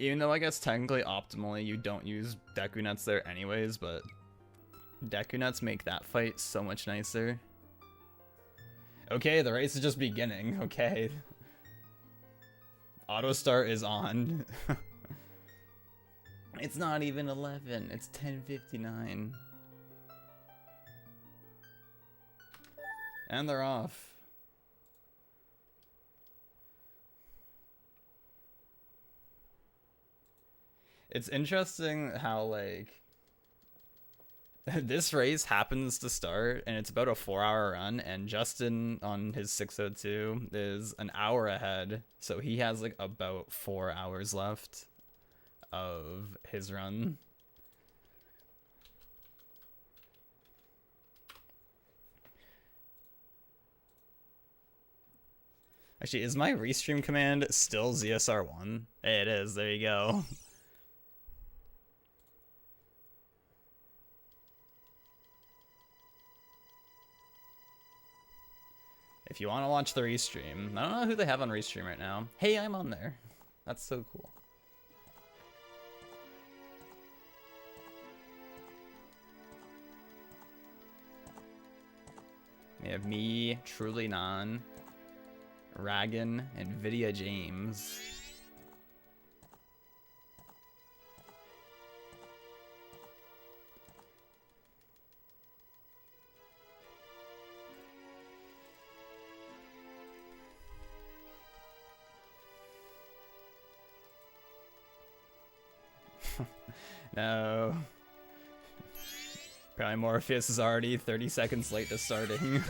Even though I guess technically optimally you don't use Deku Nuts there anyways, but Deku Nuts make that fight so much nicer. Okay, the race is just beginning. Okay. Auto start is on. It's not even 11. It's 10:59. And they're off. It's interesting how, like, this race happens to start, and it's about a 4-hour run, and Justin on his 602 is an hour ahead, so he has, like, about 4 hours left of his run. Actually, is my restream command still ZSR1? Hey, it is. There you go. If you want to watch the restream, I don't know who they have on restream right now. Hey, I'm on there. That's so cool. We have me, Truly Non, Ragan, and Vidya James. No. Probably Morpheus is already 30 seconds late to starting.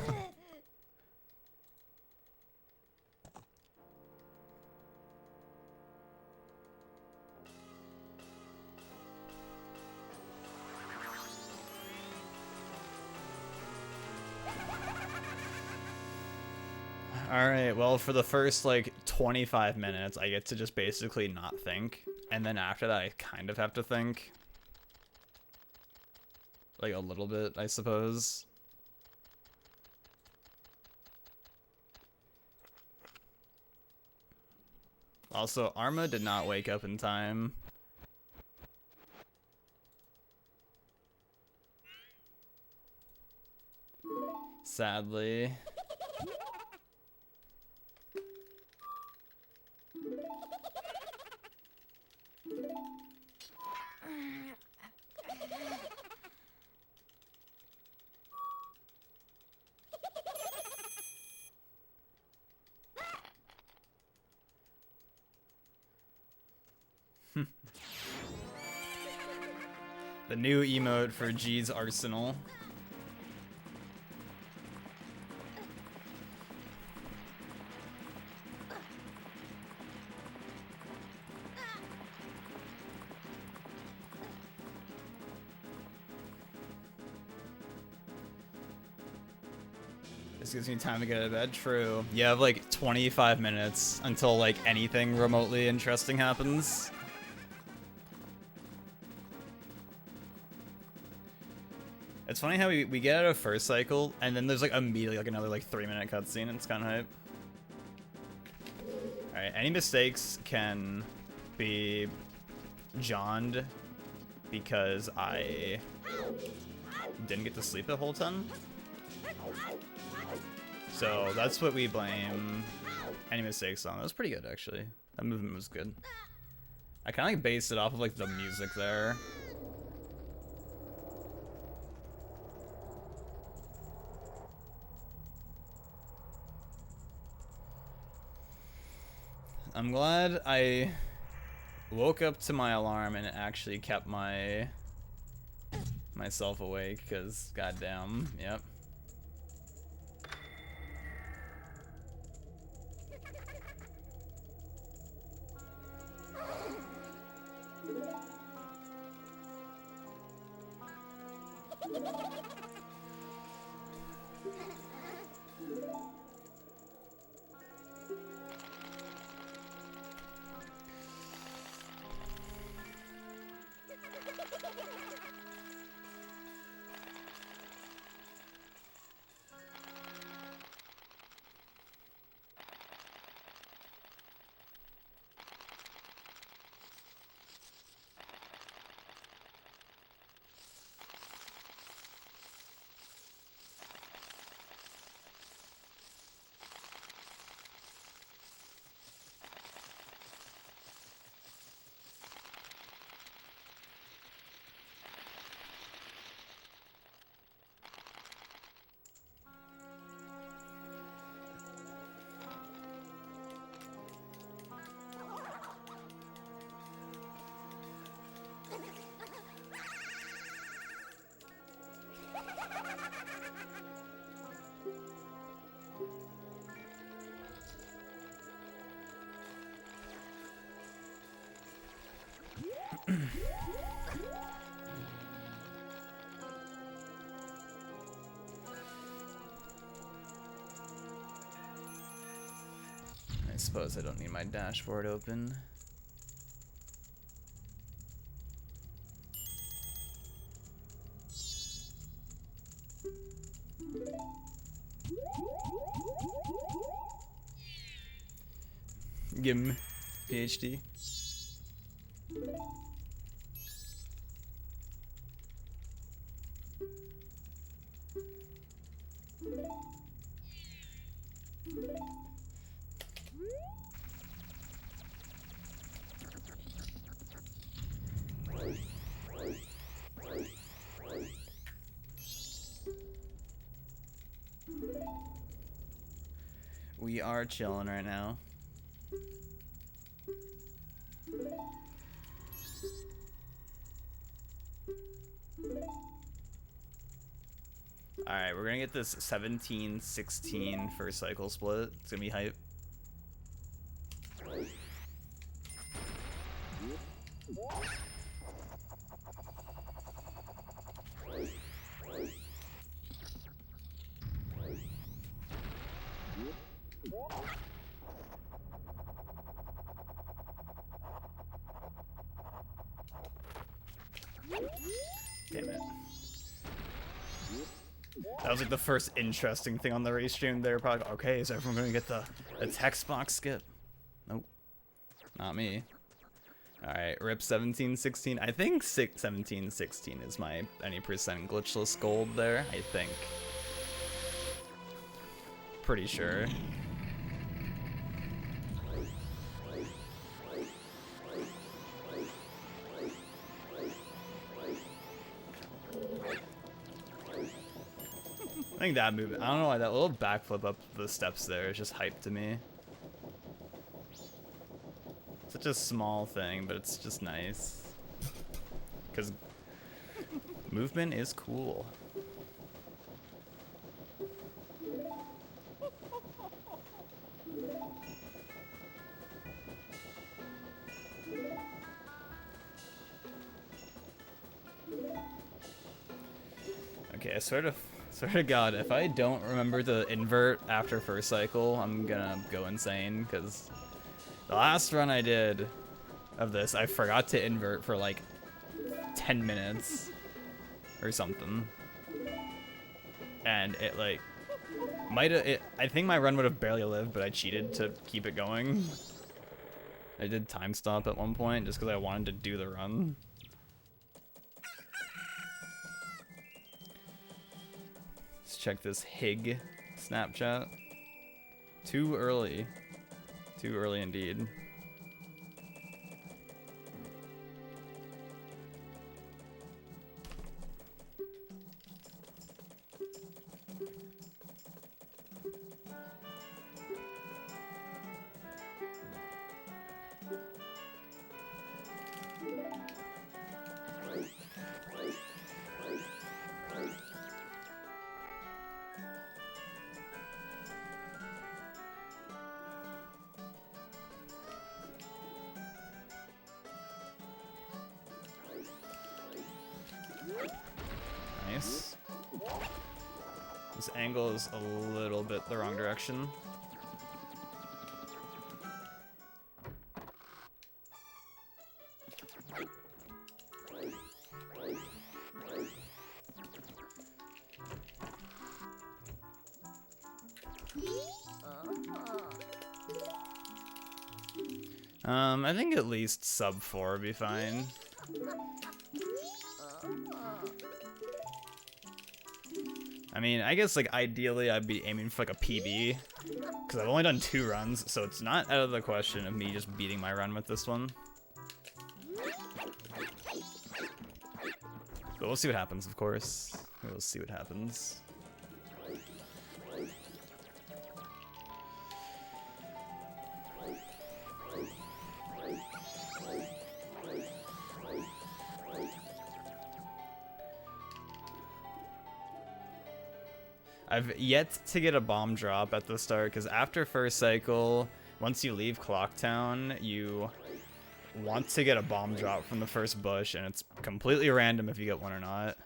Alright, well, for the first, like, 25 minutes, I get to just basically not think. And then after that, I kind of have to think. Like, a little bit, I suppose. Also, Arma did not wake up in time. Sadly. The new emote for G's Arsenal. This gives me time to get out of bed. True. You have like 25 minutes until like anything remotely interesting happens. It's funny how we get out of first cycle, and then there's like immediately like another like 3-minute cutscene. It's kind of hype. Alright, any mistakes can be johned because I didn't get to sleep the whole time. So that's what we blame any mistakes on. That was pretty good, actually. That movement was good. I kind of like based it off of like the music there. I'm glad I woke up to my alarm and it actually kept myself awake, because goddamn, yep. I suppose I don't need my dashboard open. Gim, PhD. We are chilling right now. Alright, we're gonna get this 17-16 first cycle split. It's gonna be hype. Damn it. That was like the first interesting thing on the race stream. They were probably like, okay, is everyone gonna get the text box skip? Nope. Not me. Alright, rip 17-16. I think 17-16 is my any percent glitchless gold there, I think. Pretty sure. I think that movement, I don't know why that little backflip up the steps there is just hype to me. Such a small thing, but it's just nice. Because movement is cool. Okay, I swear to God, if I don't remember to invert after first cycle, I'm gonna go insane, because the last run I did of this, I forgot to invert for like 10 minutes or something. And it like, I think my run would have barely lived, but I cheated to keep it going. I did time stop at one point just because I wanted to do the run. Let's check this Hig Snapchat. Too early. Too early indeed. Nice. This angle is a little bit the wrong direction. I think at least sub 4 would be fine. I mean, I guess like ideally I'd be aiming for like a PB, because I've only done 2 runs, so it's not out of the question of me just beating my run with this one. But we'll see what happens, of course. We'll see what happens. I've yet to get a bomb drop at the start, because after first cycle, once you leave Clocktown, you want to get a bomb drop from the first bush, and it's completely random if you get one or not.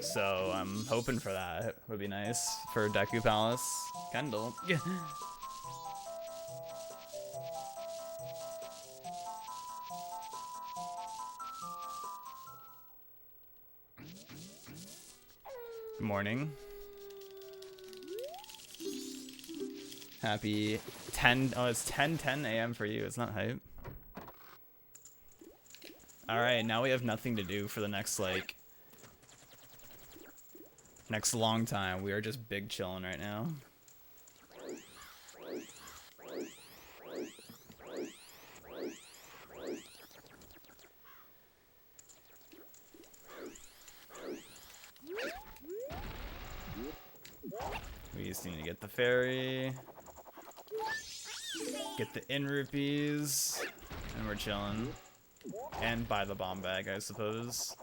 So I'm hoping for that. Would be nice for Deku Palace. Kendall. Good morning. Happy 10. Oh, it's 10:10 a.m. for you. It's not hype. All right, now we have nothing to do for the next like next long time. We are just big chilling right now. We just need to get the ferry, get the in rupees, and we're chilling. And buy the bomb bag, I suppose.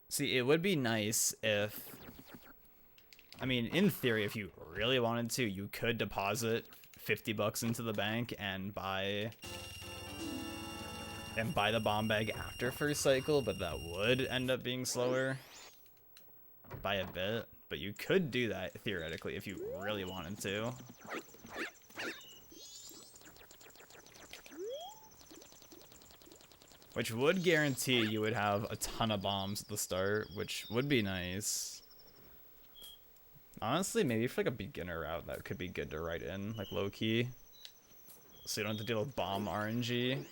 See, it would be nice if, I mean, in theory, if you really wanted to, you could deposit 50 bucks into the bank and buy the bomb bag after first cycle, but that would end up being slower by a bit. But you could do that theoretically if you really wanted to. Which would guarantee you would have a ton of bombs at the start, which would be nice. Honestly, maybe for like a beginner route, that could be good to write in, like low key. So you don't have to deal with bomb RNG.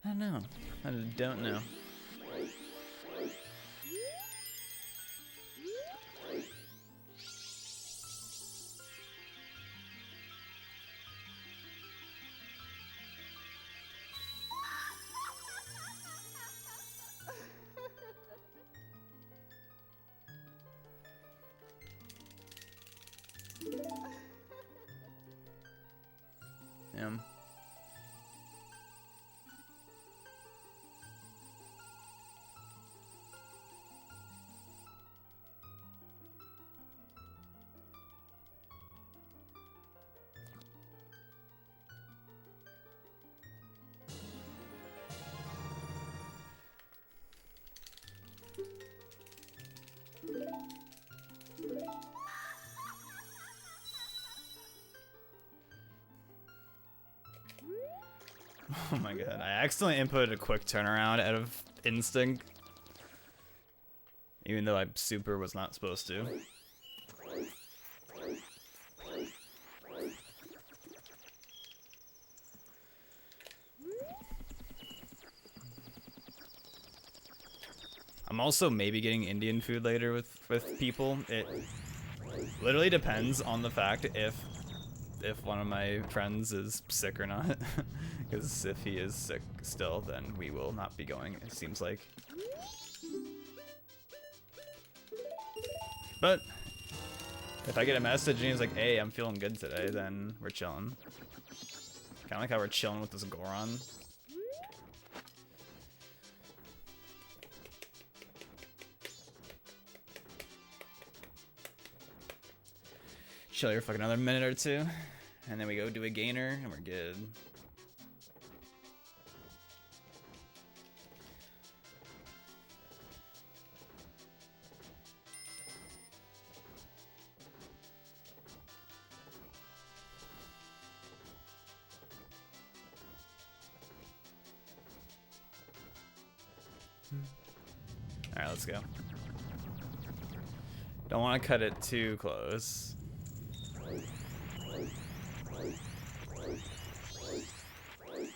I don't know. I don't know. Yeah. Oh my god, I accidentally inputted a quick turnaround out of instinct. Even though I super was not supposed to. I'm also maybe getting Indian food later with people. It literally depends on the fact if one of my friends is sick or not. Because if he is sick still, then we will not be going, it seems like. But if I get a message and he's like, hey, I'm feeling good today, then we're chilling. Kind of like how we're chilling with this Goron. Chill here for like another minute or two, and then we go do a gainer, and we're good. Alright, let's go. Don't want to cut it too close.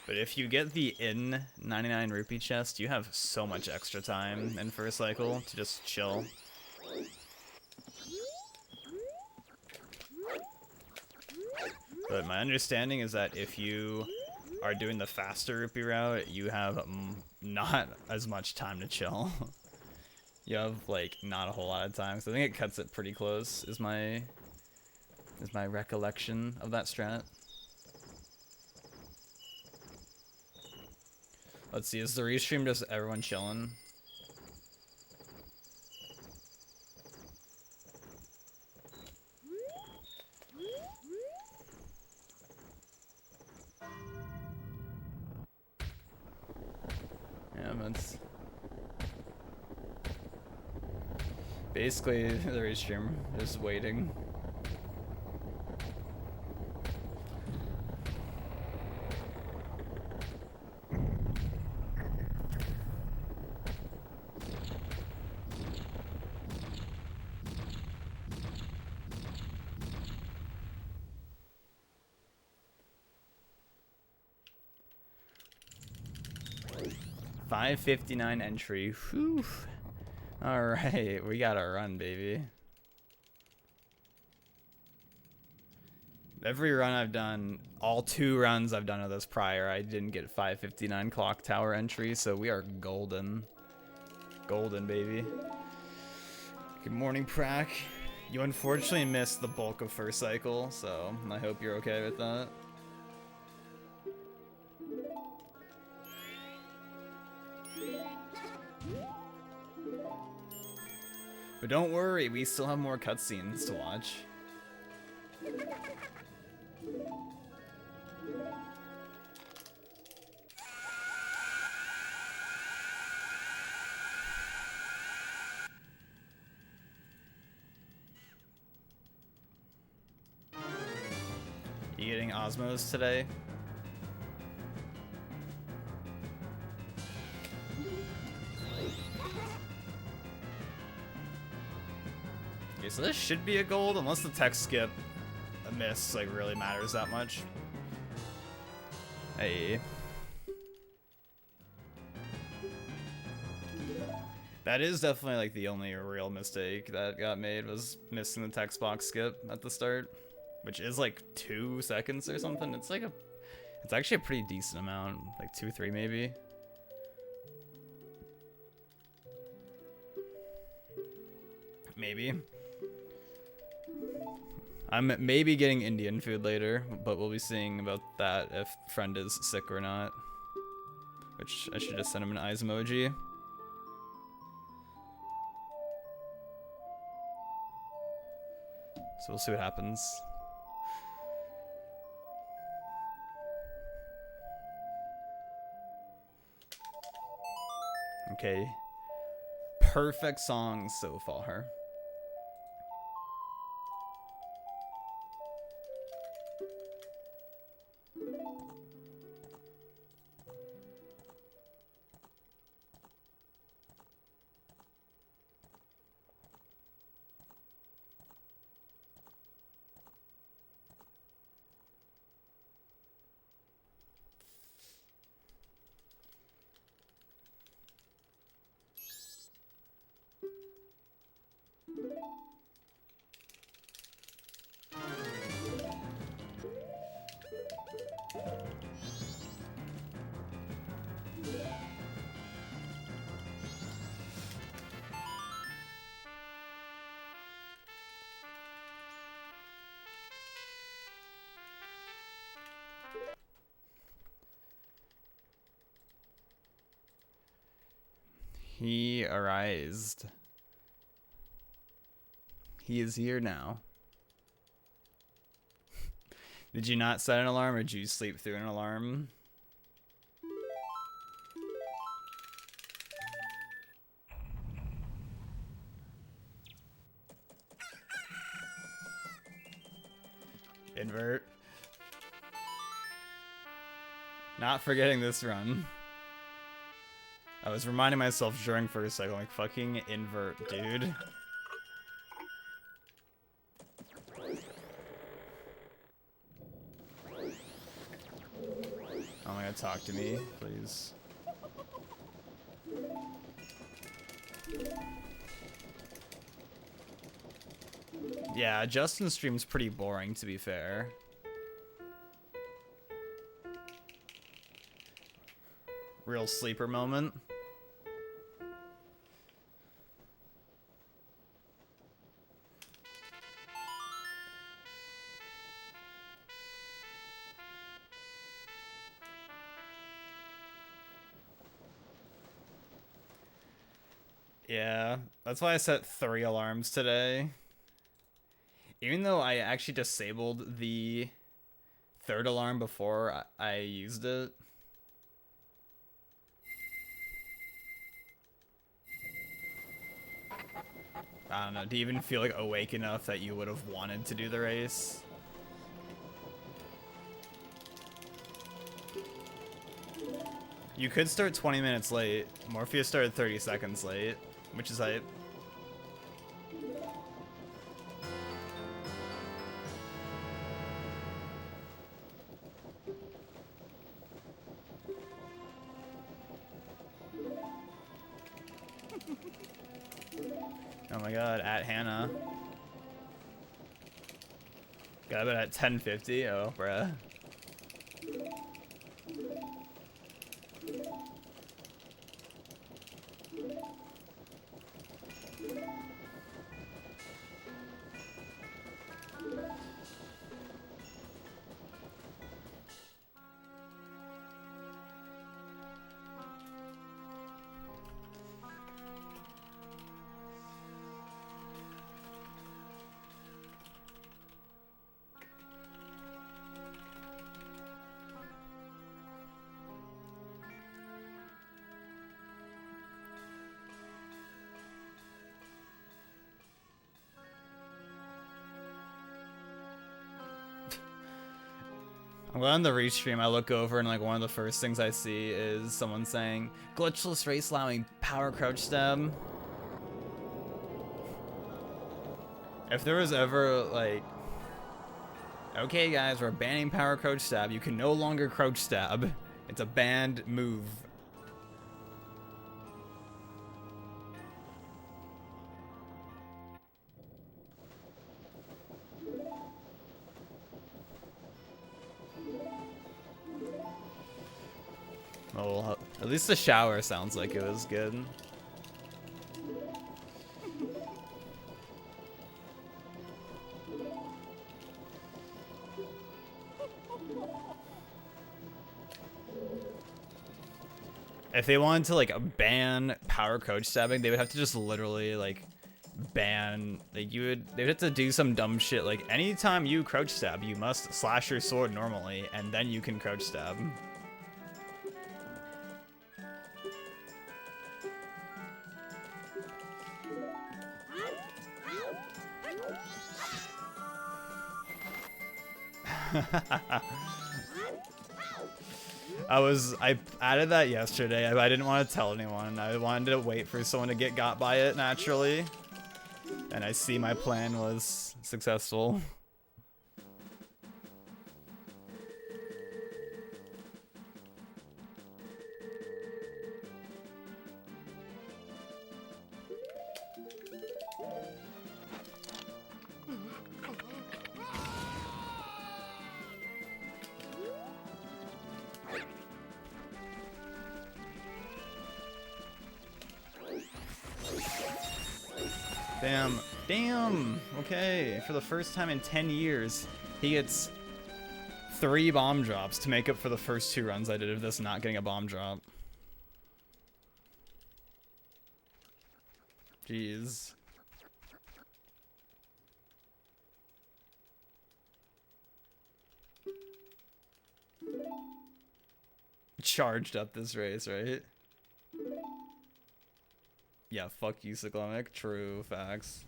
But if you get the in 99 rupee chest, you have so much extra time in first cycle to just chill. But my understanding is that if you are doing the faster rupee route, you have not as much time to chill. You have like not a whole lot of time, so I think it cuts it pretty close. Is my recollection of that strat. Let's see, is the restream just everyone chilling? Yeah, that's basically the restream, just waiting. $5.59 entry. Whew. All right, we gotta run, baby. Every run I've done, all 2 runs I've done of this prior, I didn't get 5:59 clock tower entry, so we are golden. Golden, baby. Good morning, Prack. You unfortunately missed the bulk of first cycle, so I hope you're okay with that. But don't worry, we still have more cutscenes to watch. You getting Osmos today? Okay, so this should be a gold, unless the tech skip a miss like really matters that much. Hey. That is definitely like the only real mistake that got made, was missing the text box skip at the start, which is like 2 seconds or something. It's like it's actually a pretty decent amount, like 2, 3 maybe. Maybe. I'm maybe getting Indian food later, but we'll be seeing about that if friend is sick or not. Which I should just send him an eyes emoji. So we'll see what happens. Okay. Perfect songs so far. He arised. He is here now. Did you not set an alarm, or did you sleep through an alarm? Invert. Not forgetting this run. I was reminding myself during first cycle, like, fucking invert, dude. Oh my god, talk to me, please. Yeah, Justin's stream's pretty boring, to be fair. Real sleeper moment. Yeah, that's why I set 3 alarms today. Even though I actually disabled the 3rd alarm before I used it. I don't know, do you even feel like awake enough that you would have wanted to do the race? You could start 20 minutes late. Morpheus started 30 seconds late, which is hype. Oh my god, at Hannah. Got it at 10:50. Oh, bruh. I'm on the restream, I look over and like one of the first things I see is someone saying, glitchless race allowing power crouch stab. If there was ever like, okay guys, we're banning power crouch stab, you can no longer crouch stab. It's a banned move. Oh, at least the shower sounds like it was good. If they wanted to like ban power crouch stabbing, they would have to just literally like ban, like they would have to do some dumb shit like anytime you crouch stab, you must slash your sword normally and then you can crouch stab. I added that yesterday. I didn't want to tell anyone. I wanted to wait for someone to get got by it naturally. And I see my plan was successful. Damn. Okay, for the first time in 10 years, he gets 3 bomb drops to make up for the first 2 runs I did of this not getting a bomb drop. Jeez. Charged up this race, right? Yeah, fuck you, Cyclonic. True, facts.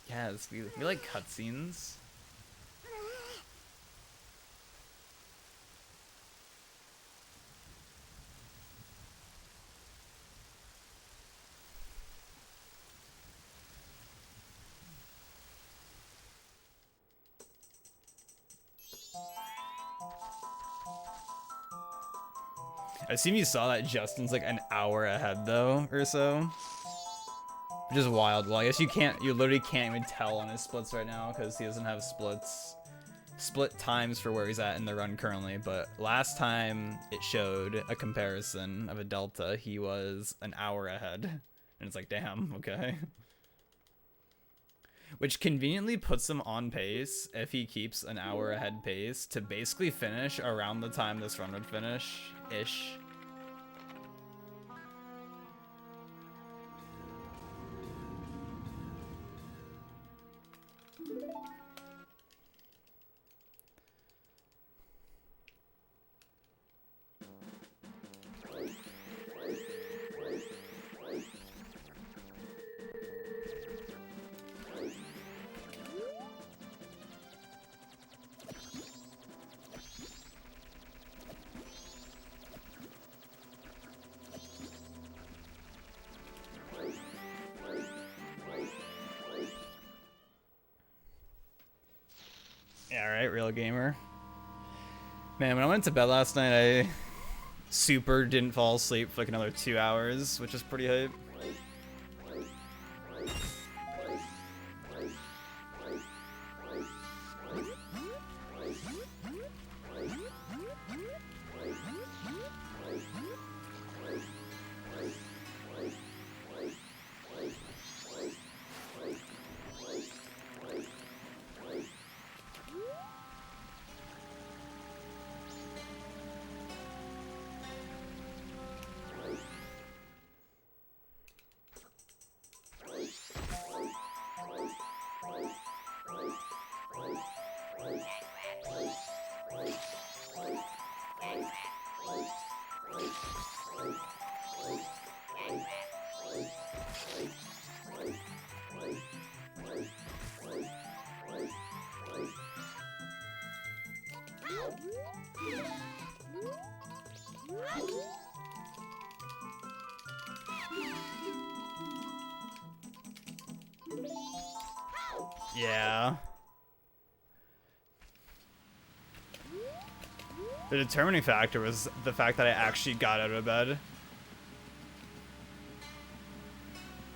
Yes, we like cutscenes. I assume you saw that Justin's like an hour ahead though, or so. Which is wild. Well, I guess you literally can't even tell on his splits right now because he doesn't have split times for where he's at in the run currently. But last time it showed a comparison of a delta, he was an hour ahead. And it's like, damn, okay. Which conveniently puts him on pace, if he keeps an hour ahead pace, to basically finish around the time this run would finish-ish. Yeah, right, real gamer. Man, when I went to bed last night, I super didn't fall asleep for like another 2 hours, which is pretty hype. Yeah. The determining factor was the fact that I actually got out of bed.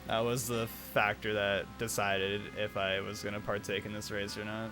That was the factor that decided if I was going to partake in this race or not.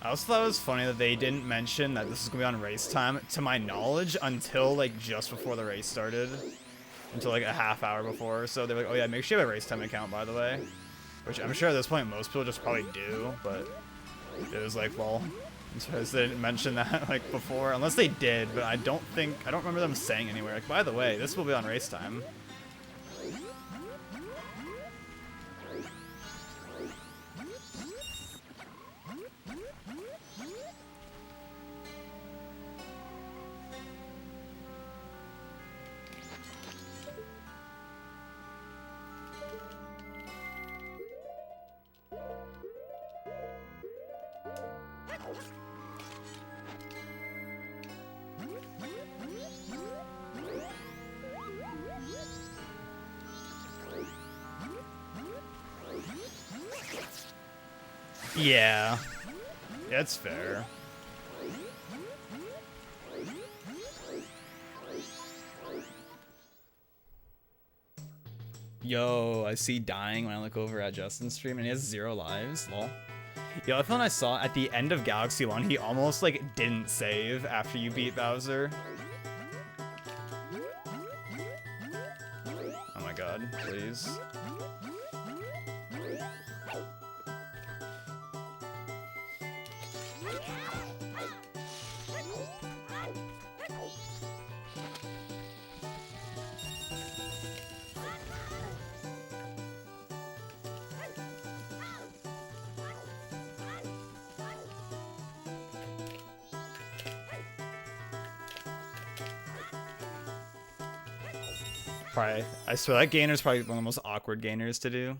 I also thought it was funny that they didn't mention that this is going to be on race time, to my knowledge, until like just before the race started. Until like a half hour before. So they're like, oh yeah, make sure you have a race time account, by the way. Which I'm sure at this point most people just probably do, but it was like, well, because they didn't mention that like before. Unless they did, but I don't remember them saying anywhere. Like, by the way, this will be on race time. Yeah. That's fair. Yo, I see dying when I look over at Justin's stream and he has 0 lives. Lol. Yo, I thought I saw at the end of Galaxy 1, he almost like didn't save after you beat Bowser. Oh my god, please. Probably, I swear that gainer's probably one of the most awkward gainers to do.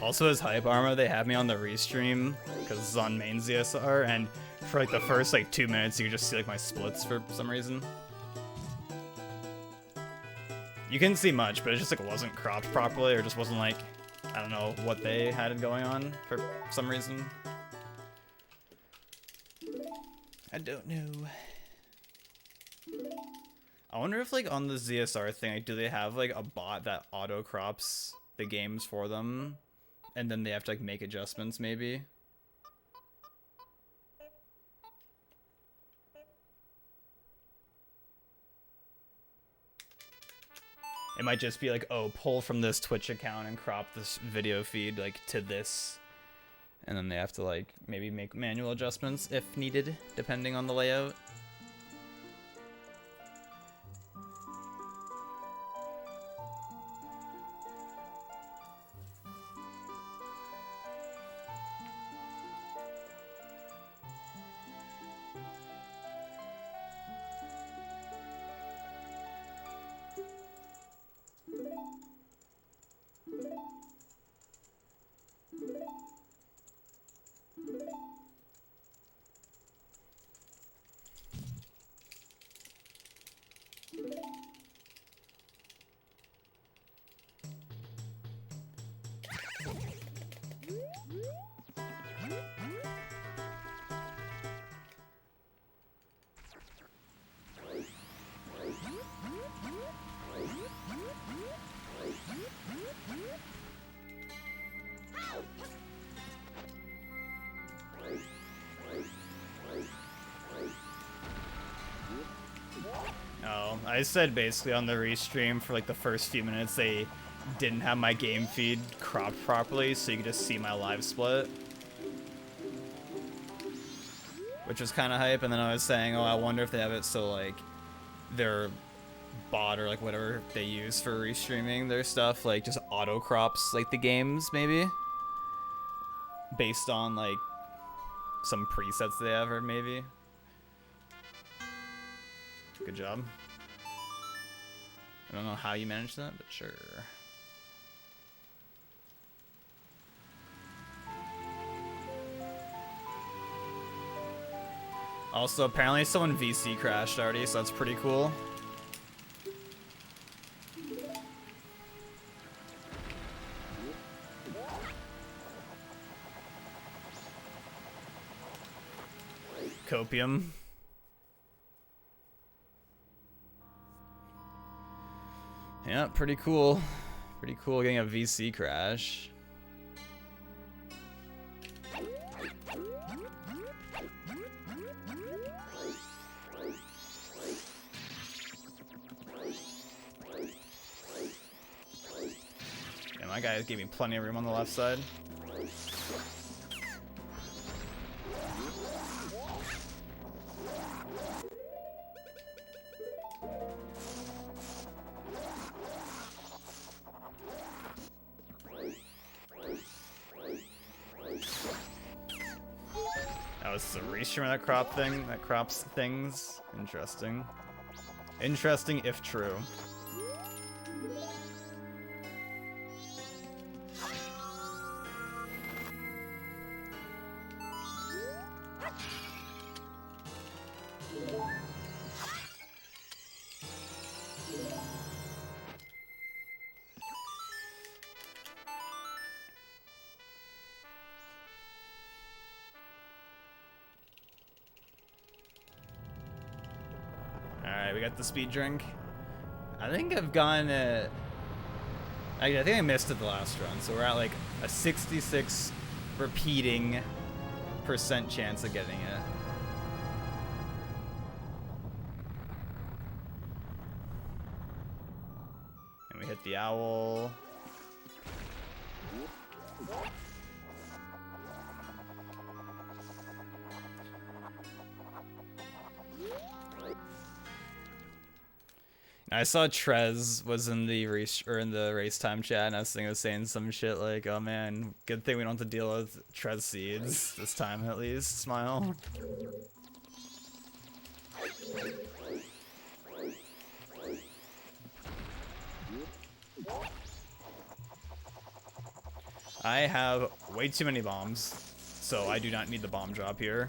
Also, as hype armor, they have me on the restream because it's on main ZSR, and for like the first like 2 minutes, you can just see like my splits for some reason. You couldn't see much, but it just like wasn't cropped properly, or just wasn't like, I don't know what they had going on for some reason. I don't know. I wonder if like on the ZSR thing, like, do they have like a bot that auto crops the games for them? And then they have to like make adjustments maybe. It might just be like, oh, pull from this Twitch account and crop this video feed like to this. And then they have to like maybe make manual adjustments if needed, depending on the layout. I said basically on the restream for like the first few minutes they didn't have my game feed cropped properly, so you could just see my live split, which was kind of hype. And then I was saying, oh, I wonder if they have it so like their bot or like whatever they use for restreaming their stuff like just auto crops like the games maybe based on like some presets they have, or maybe. Good job. I don't know how you managed that, but sure. Also, apparently someone VC crashed already, so that's pretty cool. Copium. Yeah, pretty cool. Pretty cool getting a VC crash. Yeah, my guy gave me plenty of room on the left side. This is a restreamer that crops things. Interesting. Interesting if true. we got the speed drink. I think I've gone I think I missed it the last run, so we're at like a 66 repeating % chance of getting it. And we hit the owl. I saw Trez was in the race time chat, and I was saying some shit like, "Oh man, good thing we don't have to deal with Trez seeds this time at least." Smile. I have way too many bombs, so I do not need the bomb drop here.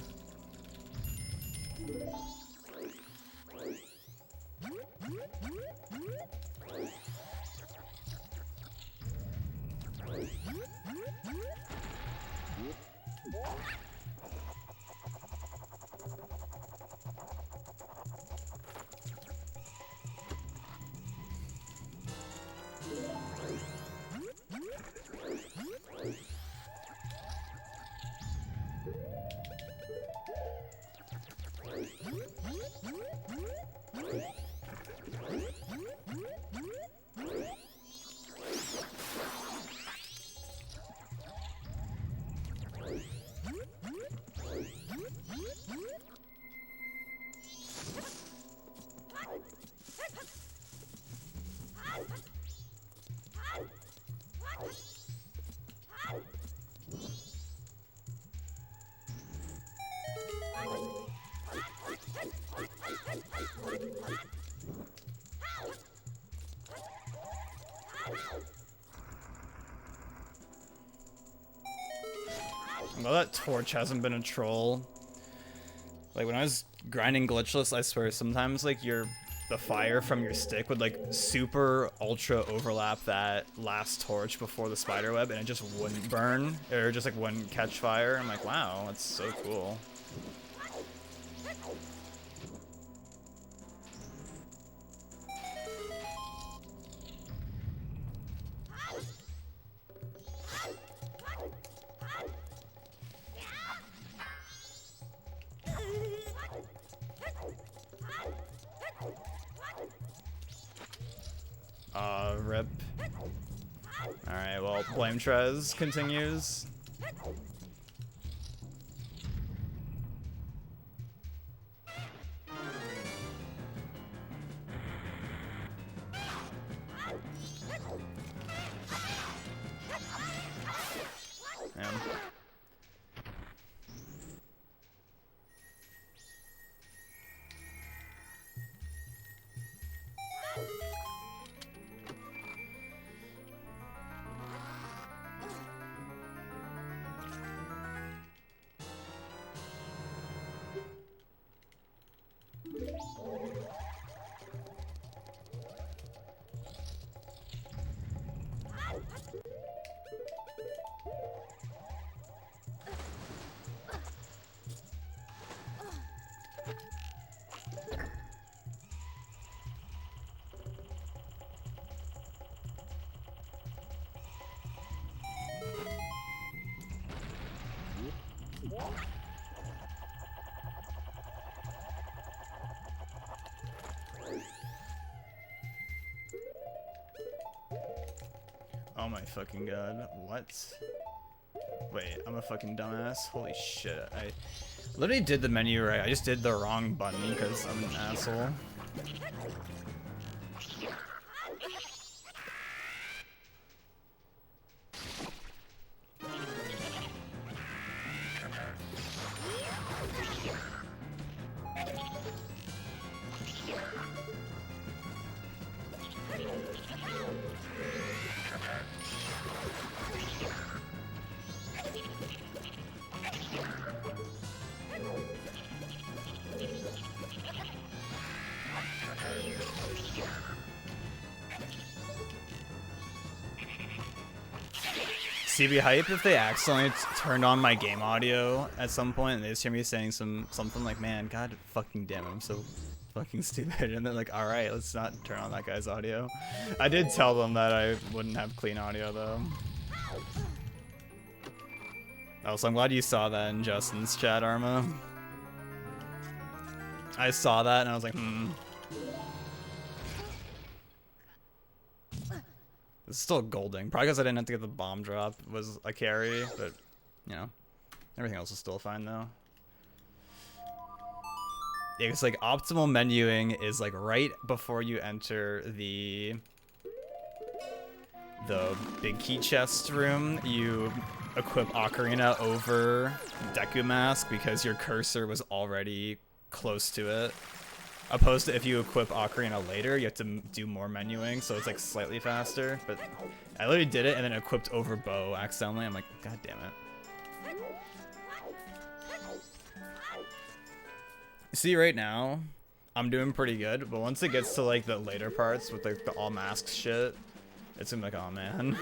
Well, that torch hasn't been a troll. Like when I was grinding glitchless, I swear sometimes like the fire from your stick would like super ultra overlap that last torch before the spider web, and it just wouldn't burn or just like wouldn't catch fire. I'm like, wow, that's so cool. Rip. Alright, well, Blame Trez continues. Oh my fucking god, what? Wait, I'm a fucking dumbass? Holy shit, I literally did the menu right, I just did the wrong button because I'm an asshole. CB hype if they accidentally turned on my game audio at some point and they just hear me saying something like, man, god fucking damn it, I'm so fucking stupid. And they're like, all right, let's not turn on that guy's audio. I did tell them that I wouldn't have clean audio though. Oh, so I'm glad you saw that in Justin's chat, Arma. I saw that and I was like, It's still golding. Probably because I didn't have to get the bomb drop was a carry, but, you know, everything else is still fine though. Yeah, it's like optimal menuing is like right before you enter the big key chest room. You equip Ocarina over Deku Mask because your cursor was already close to it. Opposed to if you equip Ocarina later, you have to do more menuing, so it's like slightly faster. But I literally did it and then equipped over bow accidentally. I'm like, god damn it. See, right now, I'm doing pretty good, but once it gets to like the later parts with like the all masks shit, it's gonna be like, oh man.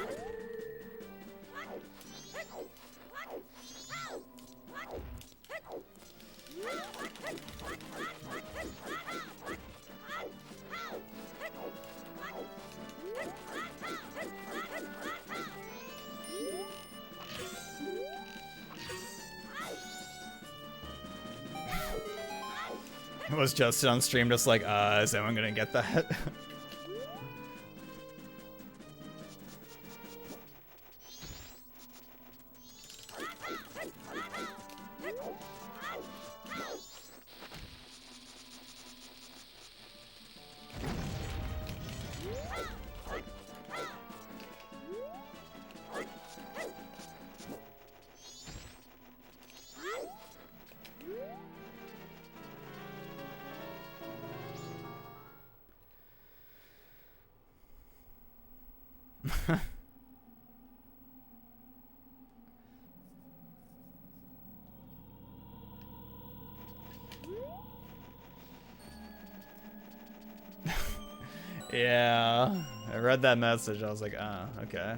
Was Justin on stream just like, is anyone gonna get that? Yeah, I read that message. I was like, okay.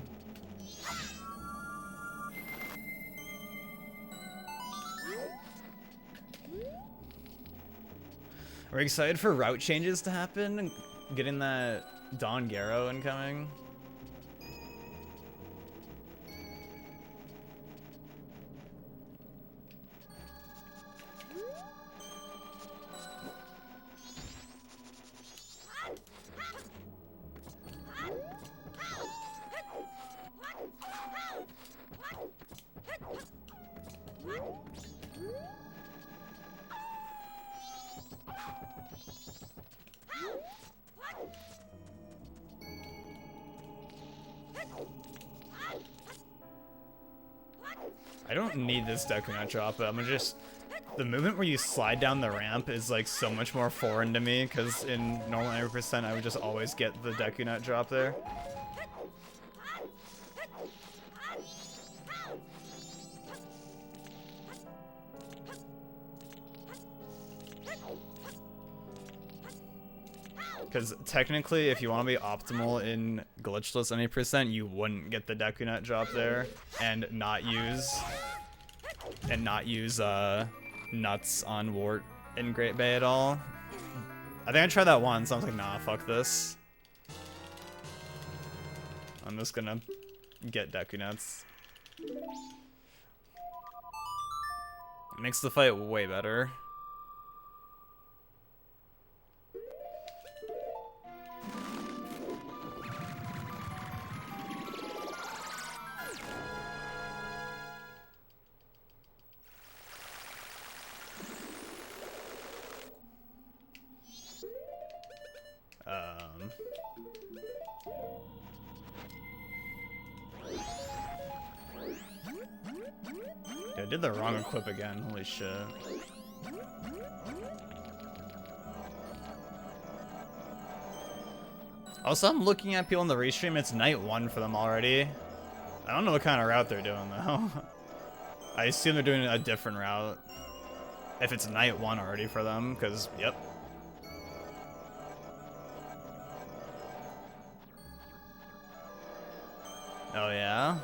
Are we excited for route changes to happen? Getting that Don Garo incoming? I don't need this Deku Nut drop, but I'm gonna just... The movement where you slide down the ramp is like so much more foreign to me, because in normal 90% I would just always get the Deku Nut drop there. Because technically, if you want to be optimal in Glitchless 90%, you wouldn't get the Deku Nut drop there and not use nuts on Wart in Great Bay at all. I think I tried that once. I was like, nah, fuck this. I'm just gonna get Deku Nuts. It makes the fight way better. I did the wrong equip again, holy shit. Also, I'm looking at people in the restream, it's night 1 for them already. I don't know what kind of route they're doing though. I assume they're doing a different route. If it's night 1 already for them, because, yep. Oh yeah?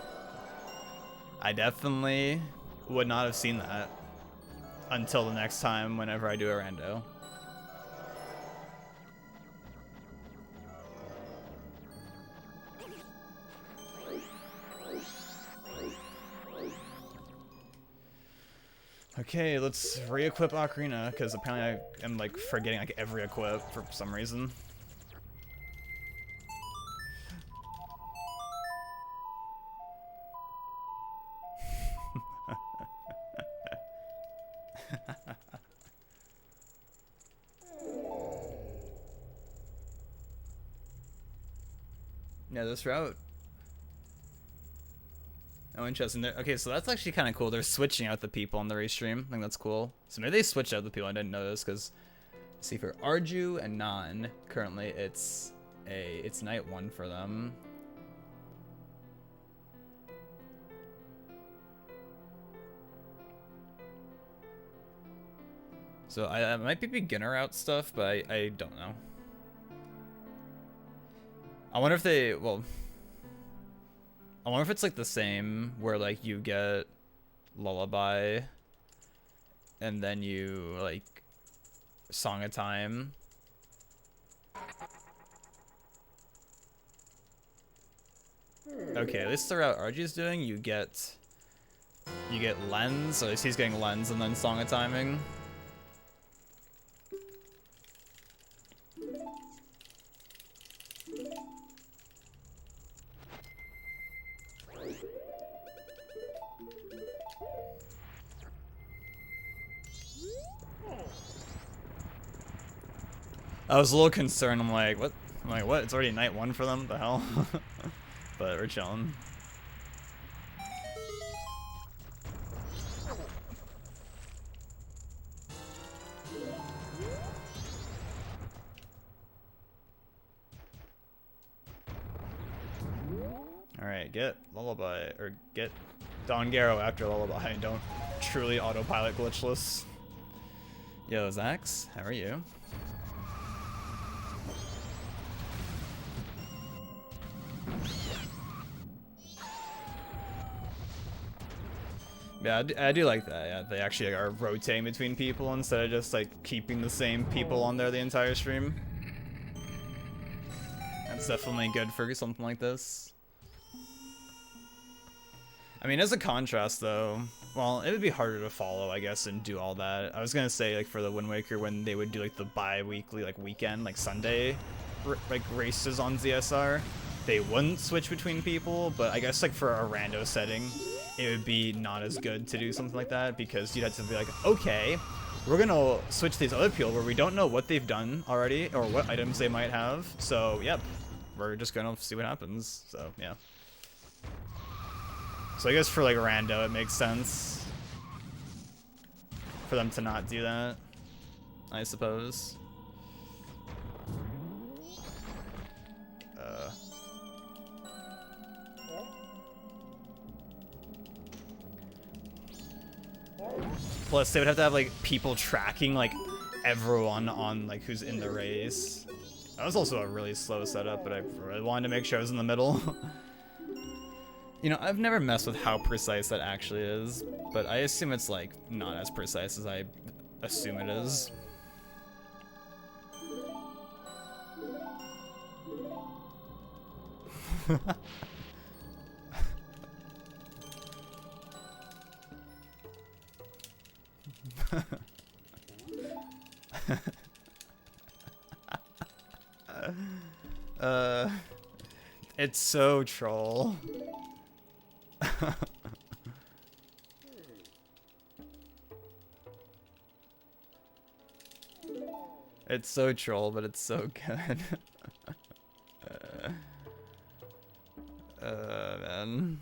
I definitely would not have seen that until the next time whenever I do a rando. Okay, let's re-equip Ocarina, because apparently I am like forgetting like every equip for some reason. Yeah, this route. Oh, interesting. Okay, so that's actually kind of cool. They're switching out the people on the race stream. I think that's cool. So maybe they switched out the people. I didn't know this because, see, for Arju and Nan, currently it's night 1 for them. So I might be beginner out stuff, but I don't know. I wonder if they, well, I wonder if it's like the same where like you get Lullaby and then you like Song of Time. Okay, at least the route Arju's doing, you get Lens, or at least he's getting Lens and then Song of Timing. I was a little concerned. I'm like, what? I'm like, what? It's already night 1 for them? What the hell? But we're chilling. Alright, get Lullaby, or get Don Garo after Lullaby. Don't truly autopilot Glitchless. Yo, Zax, how are you? Yeah, I do like that. Yeah, they actually are rotating between people instead of just like keeping the same people on there the entire stream. That's definitely good for something like this. I mean, as a contrast though, well, it would be harder to follow, I guess, and do all that. I was gonna say, like, for the Wind Waker, when they would do like the bi-weekly, like weekend, like Sunday, like races on ZSR, they wouldn't switch between people, but I guess like for a rando setting, it would be not as good to do something like that, because you'd have to be like, okay, we're gonna switch to these other people where we don't know what they've done already, or what items they might have, so yep, we're just gonna see what happens, so yeah. So I guess for like rando, it makes sense for them to not do that, I suppose. Plus, they would have to have like people tracking like everyone on like who's in the race. That was also a really slow setup, but I really wanted to make sure I was in the middle. You know, I've never messed with how precise that actually is, but I assume it's like not as precise as I assume it is. It's so troll. It's so troll, but it's so good. Man.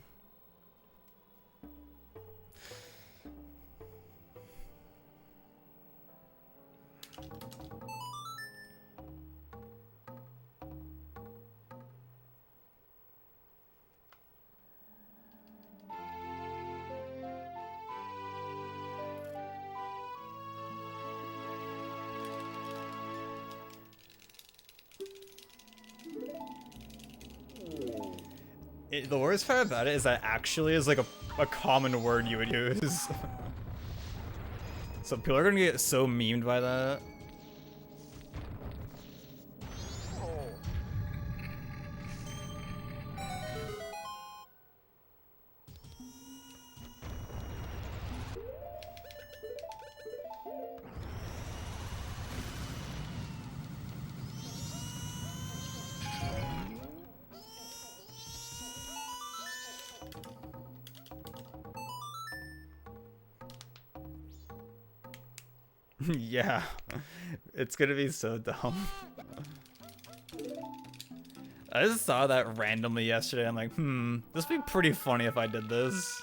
The worst part about it is that actually is like a common word you would use. So people are gonna get so memed by that. Yeah, it's gonna be so dumb. I just saw that randomly yesterday. I'm like, this would be pretty funny if I did this.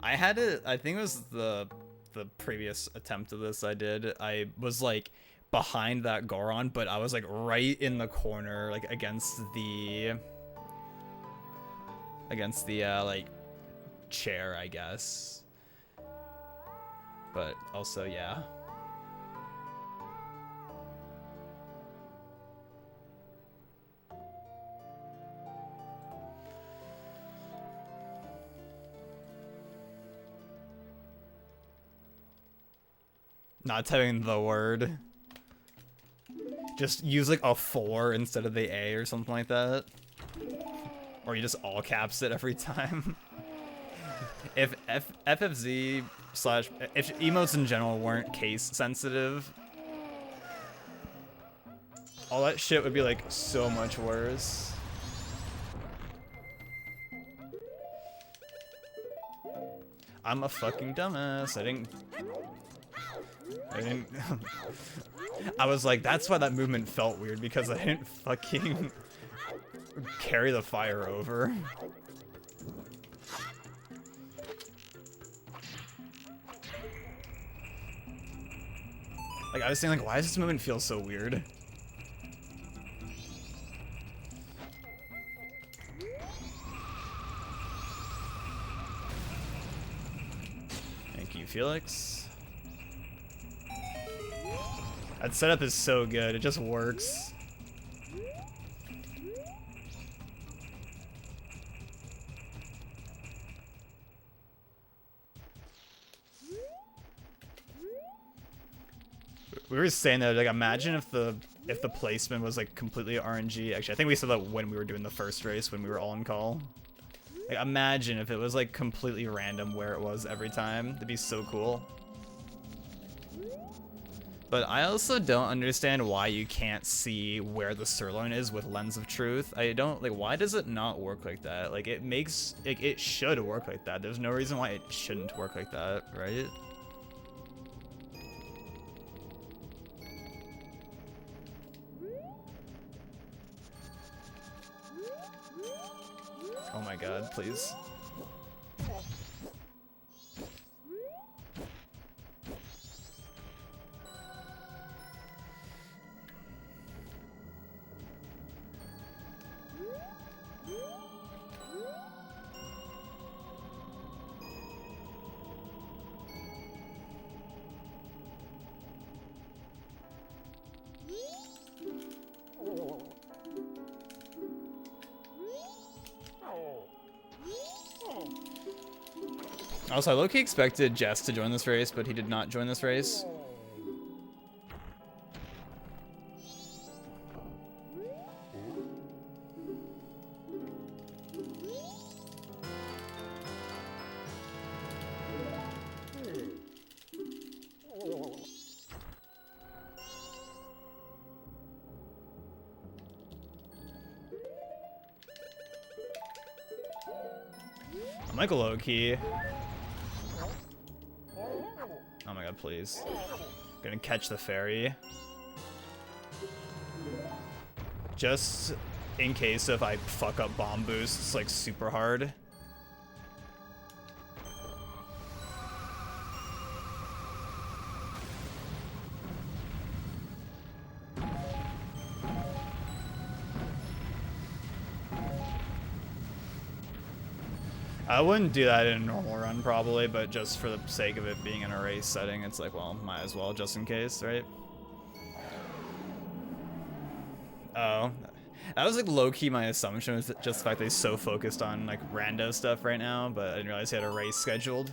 I had it, I think it was the previous attempt of this I did. I was like behind that Goron, but I was like right in the corner, like against the like chair, I guess. But also, yeah. Not typing the word. Just use like a 4 instead of the A or something like that. Or you just all caps it every time. If FFZ slash if emotes in general weren't case sensitive, all that shit would be like so much worse. I'm a fucking dumbass. I didn't I was like, that's why that movement felt weird, because I didn't fucking carry the fire over. Like, I was saying, like, why does this movement feel so weird? Thank you, Felix. That setup is so good, it just works. We were saying that, like, imagine if the placement was like completely RNG. Actually, I think we said that when we were doing the first race, when we were all in call. Like, imagine if it was like completely random where it was every time. That'd be so cool. But I also don't understand why you can't see where the sirloin is with Lens of Truth. I don't, like, why does it not work like that? Like, it makes, like, it should work like that. There's no reason why it shouldn't work like that, right? Oh my god, please. Also, I low-key expected Jess to join this race, but he did not join this race. Michael low-key. Oh my god, please. Gonna catch the fairy. Just in case if I fuck up bomb boosts like super hard. I wouldn't do that in a normal run probably, but just for the sake of it being in a race setting, it's like, well, might as well just in case, right? Oh, that was like low-key my assumption, was just the fact that he's so focused on like rando stuff right now, but I didn't realize he had a race scheduled.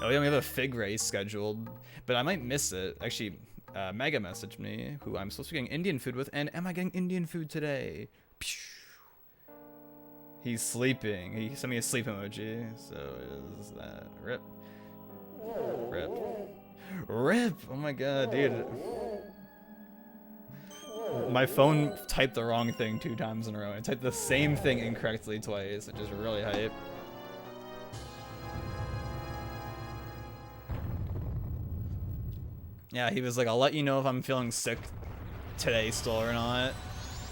Oh yeah, we have a Fig race scheduled, but I might miss it. Actually, Mega messaged me, who I'm supposed to be getting Indian food with, and am I getting Indian food today? He's sleeping. He sent me a sleep emoji, so is that rip? Rip. Rip! Oh my god, dude. My phone typed the wrong thing 2 times in a row. I typed the same thing incorrectly twice, which is really hype. Yeah, he was like, I'll let you know if I'm feeling sick today still or not,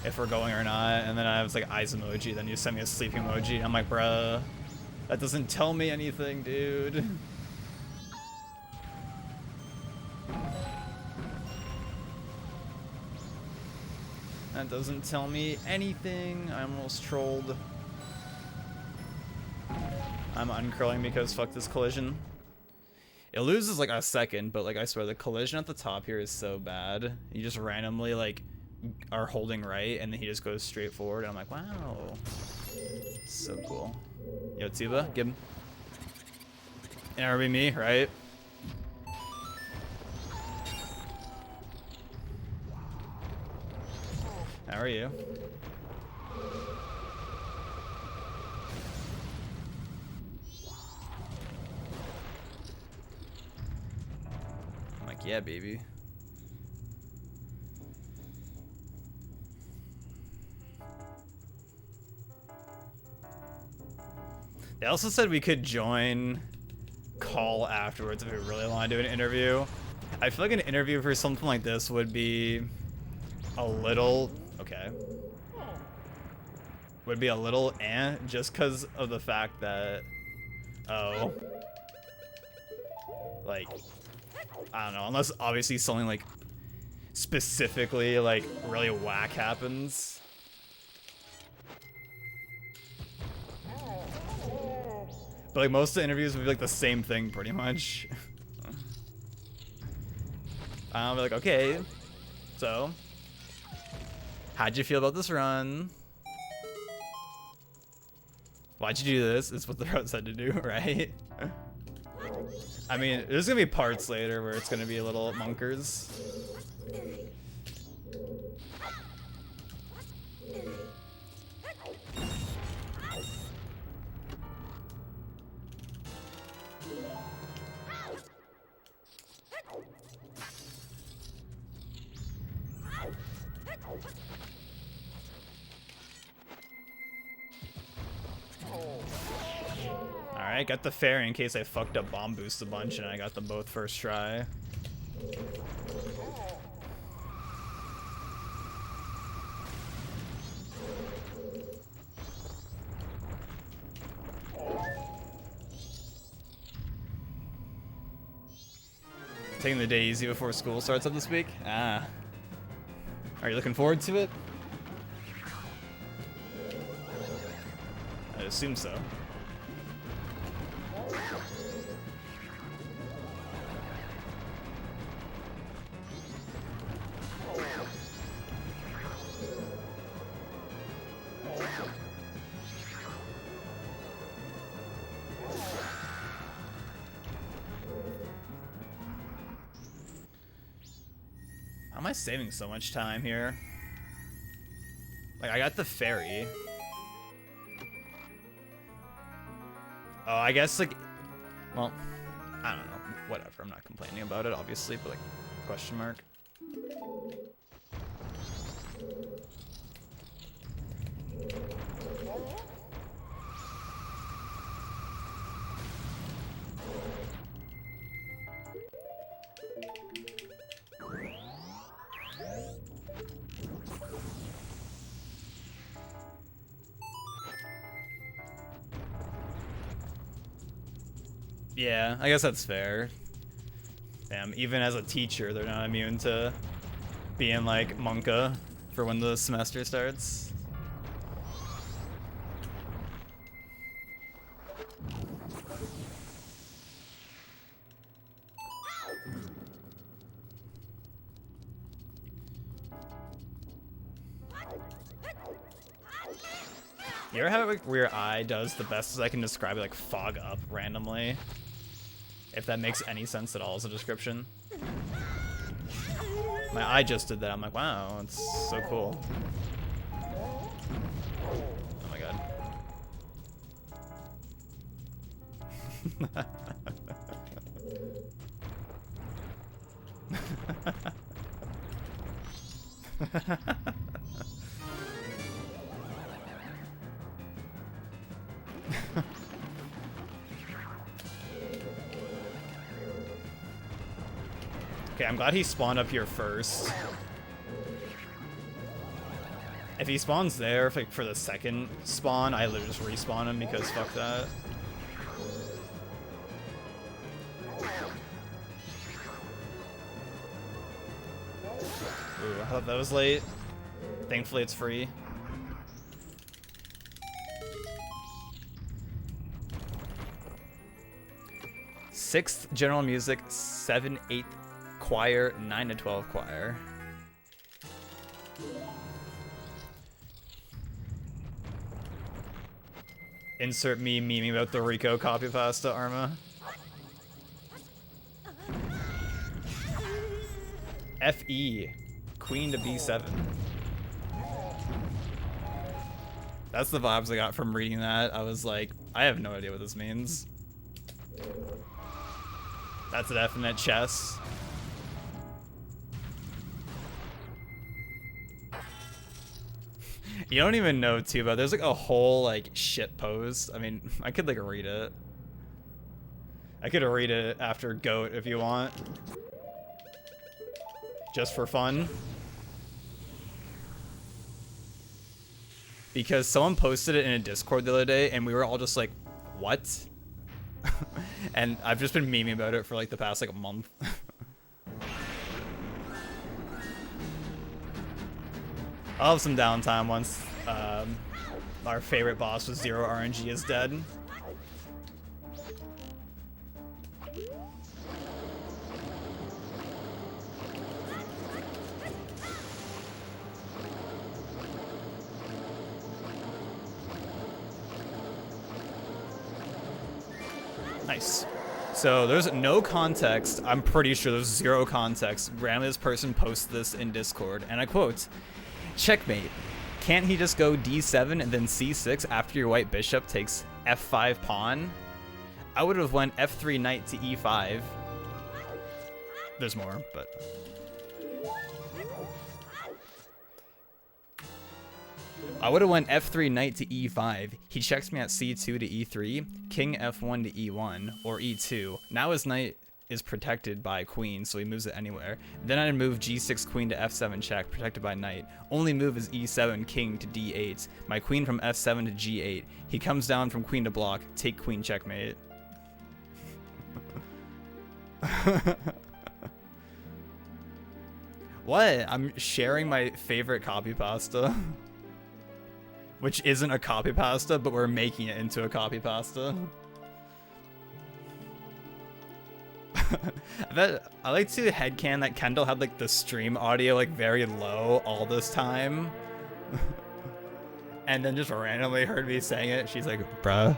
if we're going or not. And then I was like, eyes emoji, then you sent me a sleep emoji. I'm like, bruh, that doesn't tell me anything, dude. That doesn't tell me anything. I almost trolled. I'm uncurling because fuck this collision. It loses like a second, but like I swear the collision at the top here is so bad. You just randomly like are holding right and then he just goes straight forward. I'm like, wow. So cool. Yo, Tuba, give him. And it'll be me, right? How are you? I'm like, yeah, baby. They also said we could join call afterwards if we really want to do an interview. I feel like an interview for something like this would be a little... Okay. Would be a little just because of the fact that... Oh. Like... I don't know, unless obviously something like specifically like really whack happens. But like most of the interviews would be like the same thing pretty much. I'll be like, okay, so how'd you feel about this run? Why'd you do this? It's what the route said to do, right? I mean, there's gonna be parts later where it's gonna be a little monkers. Alright, got the fairy in case I fucked up bomb boost a bunch and I got them both first try. Taking the day easy before school starts up this week? Ah. Are you looking forward to it? I assume so. How am I saving so much time here? Like, I got the ferry. Oh, I guess, like, well, I don't know. Whatever, I'm not complaining about it, obviously, but, like, question mark. Yeah, I guess that's fair. Damn, even as a teacher, they're not immune to being like Monka for when the semester starts. You ever have it like where your eye does the best as I can describe it, like fog up randomly? If that makes any sense at all as a description. My eye just did that. I'm like, wow, it's so cool. Oh my god. Okay, I'm glad he spawned up here first. If he spawns there for the second spawn, I literally just respawn him because fuck that. Ooh, I thought that was late. Thankfully it's free. Sixth general music, 7, 8 choir, 9 to 12 choir. Insert me memeing about the Rico copy pasta, Arma. FE, queen to B7. That's the vibes I got from reading that. I was like, I have no idea what this means. That's a definite chess. You don't even know too, but there's like a whole like shit post. I mean, I could like read it. I could read it after GOAT if you want. Just for fun. Because someone posted it in a Discord the other day and we were all just like, what? And I've just been memeing about it for like the past like a month. I'll have some downtime once our favorite boss with 0 RNG is dead. Nice. So there's no context. I'm pretty sure there's 0 context. Randomly this person posts this in Discord, and I quote, "Checkmate. Can't he just go D7 and then C6 after your white bishop takes F5 pawn? I would have went F3 knight to E5. There's more, but... I would have went F3 knight to E5. He checks me at C2 to E3, king F1 to E1, or E2. Now his knight is protected by queen, so he moves it anywhere. Then I'd move G6 queen to F7 check, protected by knight. Only move is E7 king to D8. My queen from F7 to G8. He comes down from queen to block. Take queen checkmate." What? I'm sharing my favorite copy pasta. Which isn't a copy pasta, but we're making it into a copy pasta. I like to headcan that Kendall had like the stream audio like very low all this time. And then just randomly heard me saying it. She's like, bruh.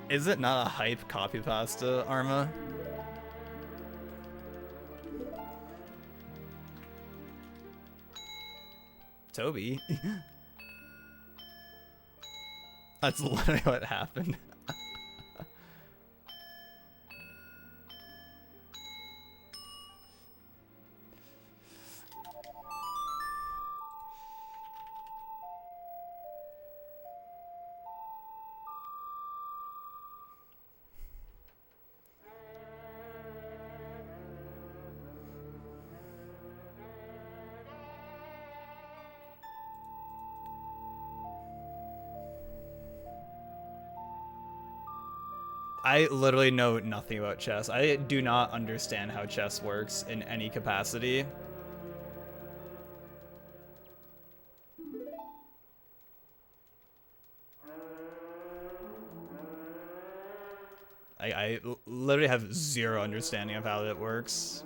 Is it not a hype copy pasta, Arma? Toby? That's literally what happened. I literally know nothing about chess. I do not understand how chess works in any capacity. I literally have 0 understanding of how that works.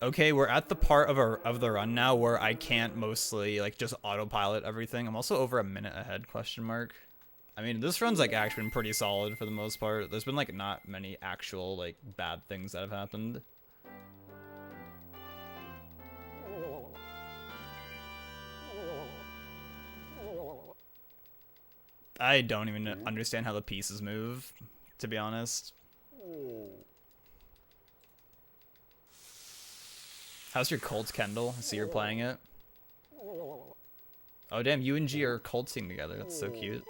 Okay, we're at the part of the run now where I can't mostly like just autopilot everything. I'm also over a minute ahead, question mark. I mean, this run's like actually been pretty solid for the most part. There's been like not many actual like bad things that have happened. I don't even understand how the pieces move, to be honest. How's your cult, Kendall? I see you're playing it. Oh damn, you and G are culting together. That's so cute.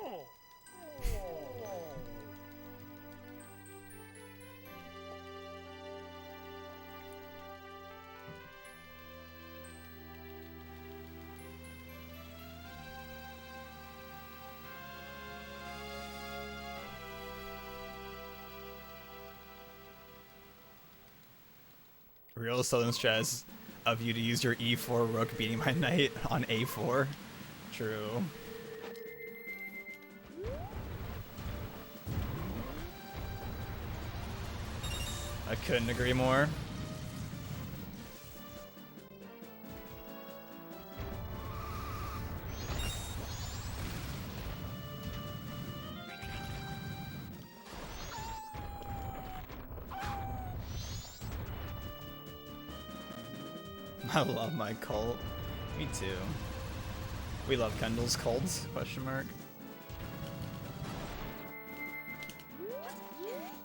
Real southern stress of you to use your e4 rook beating my knight on a4. True. I couldn't agree more. I love my cult. Me too. We love Kendall's cults, question mark.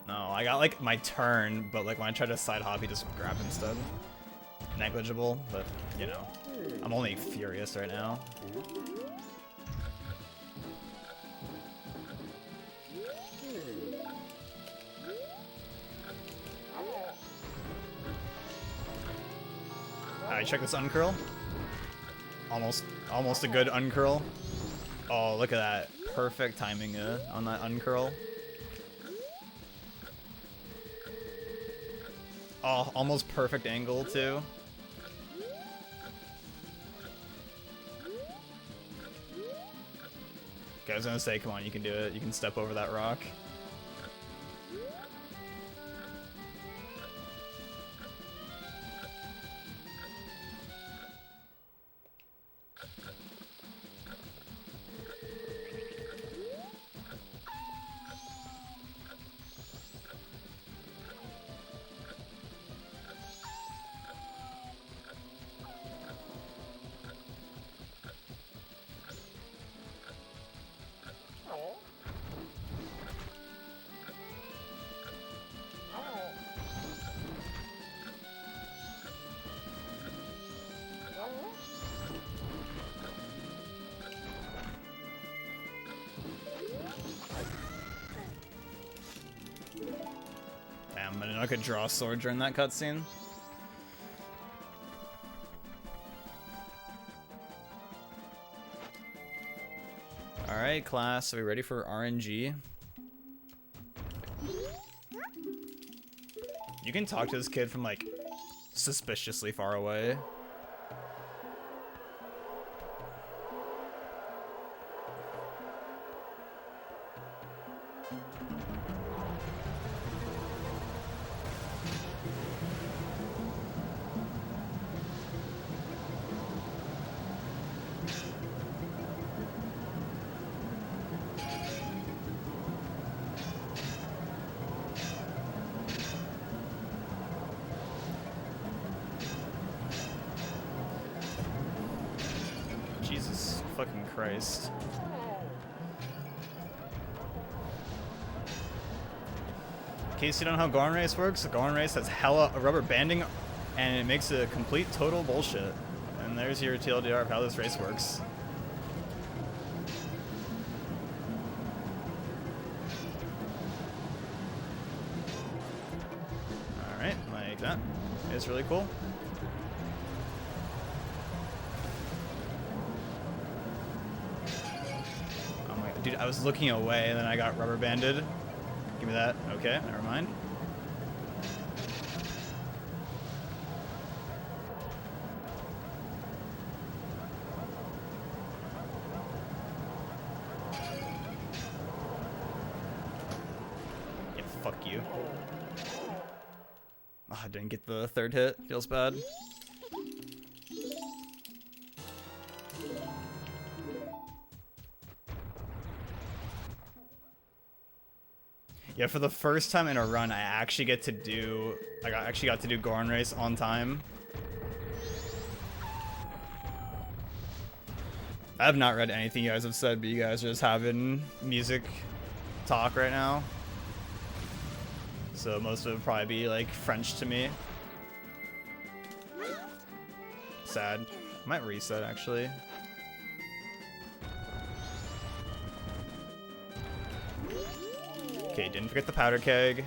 No, I got like my turn, but like when I try to side hop, he just grab instead. Negligible, but you know. I'm only furious right now. Alright, check this uncurl. Almost a good uncurl. Oh, look at that. Perfect timing on that uncurl. Oh, almost perfect angle too. Okay, I was gonna say, come on, you can do it. You can step over that rock. Damn, I didn't know I could draw a sword during that cutscene. Alright, class, are we ready for RNG? You can talk to this kid from like suspiciously far away. Jesus fucking Christ. In case you don't know how Gorn Race works, Gorn Race has hella rubber banding and it makes a complete total bullshit. And there's your TLDR of how this race works. Alright, like that. It's really cool. Dude, I was looking away and then I got rubber banded. Give me that. Okay, never mind. Yeah, fuck you. Oh, I didn't get the third hit. Feels bad. Yeah, for the first time in a run, I actually get to do, I actually got to do Gorn Race on time. I have not read anything you guys have said, but you guys are just having music talk right now. So most of it would probably be like French to me. sad. I might reset actually. Okay, didn't forget the powder keg.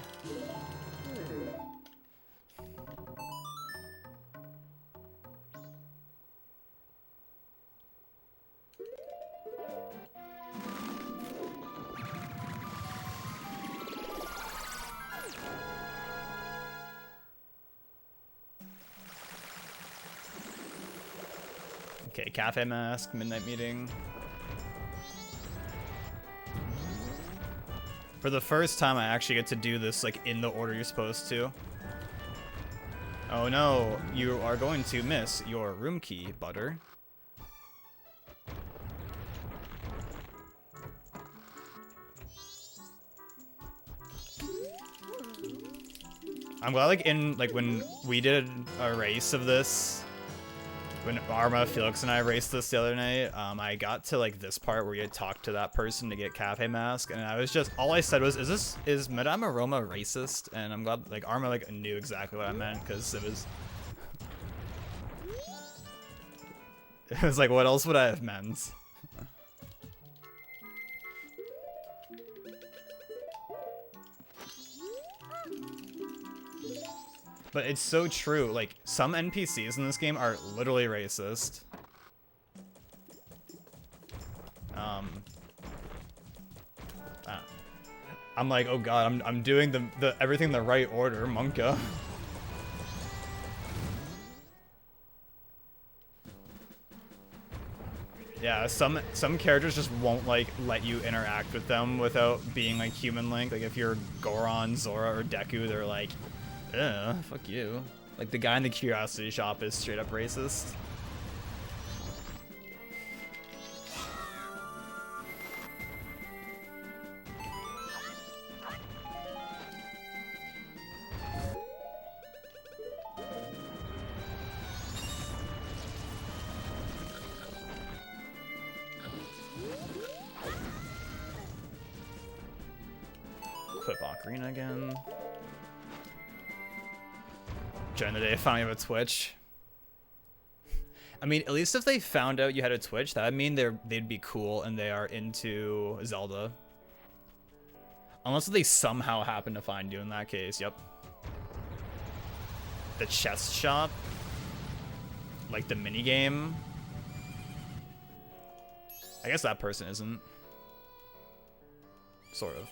Okay, cafe mask, midnight meeting. For the first time, I actually get to do this like in the order you're supposed to. Oh no, you are going to miss your room key, Butter. I'm glad like when we did a race of this, when Arma, Felix, and I raced this the other night, I got to like this part where you had talked to that person to get cafe mask, and I was just, all I said was, is Madame Aroma racist? And I'm glad like Arma like knew exactly what I meant, because it was like, what else would I have meant? But it's so true, like, some NPCs in this game are literally racist. I'm like, oh god, I'm doing the everything in the right order, Monka. Yeah, some characters just won't like let you interact with them without being like human link. Like if you're Goron, Zora, or Deku, they're like, fuck you. Like the guy in the curiosity shop is straight up racist. Clip Ocarina again. During the day, finally have a Twitch. I mean, at least if they found out you had a Twitch, that would mean they'd be cool and they are into Zelda. Unless they somehow happen to find you in that case, yep. The chest shop. Like the minigame. I guess that person isn't. Sort of.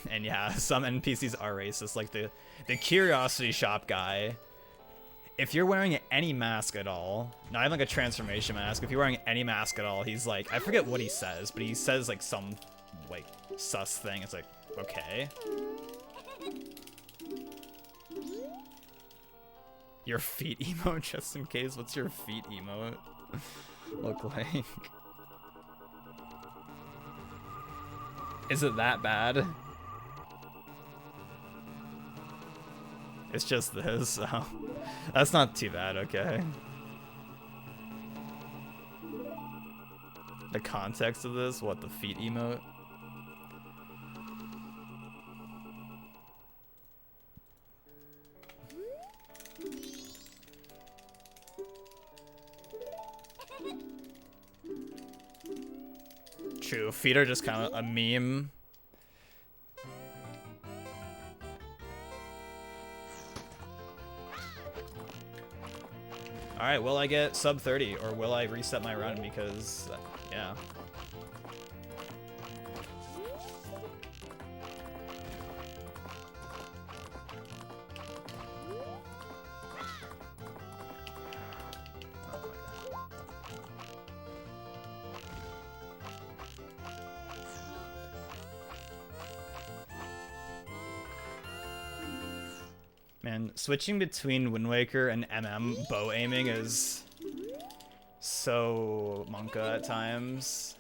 And yeah, some NPCs are racist, like the curiosity shop guy. If you're wearing any mask at all, not even like a transformation mask, if you're wearing any mask at all, he's like, I forget what he says, but he says like some like sus thing. It's like, okay. Your feet emote, just in case. What's your feet emote look like? Is it that bad? It's just this, so that's not too bad, okay. The context of this, what, the feet emote? True, feet are just kind of a meme. Alright, will I get sub 30 or will I reset my run because, yeah. Man, switching between Wind Waker and MM bow aiming is so Monka at times.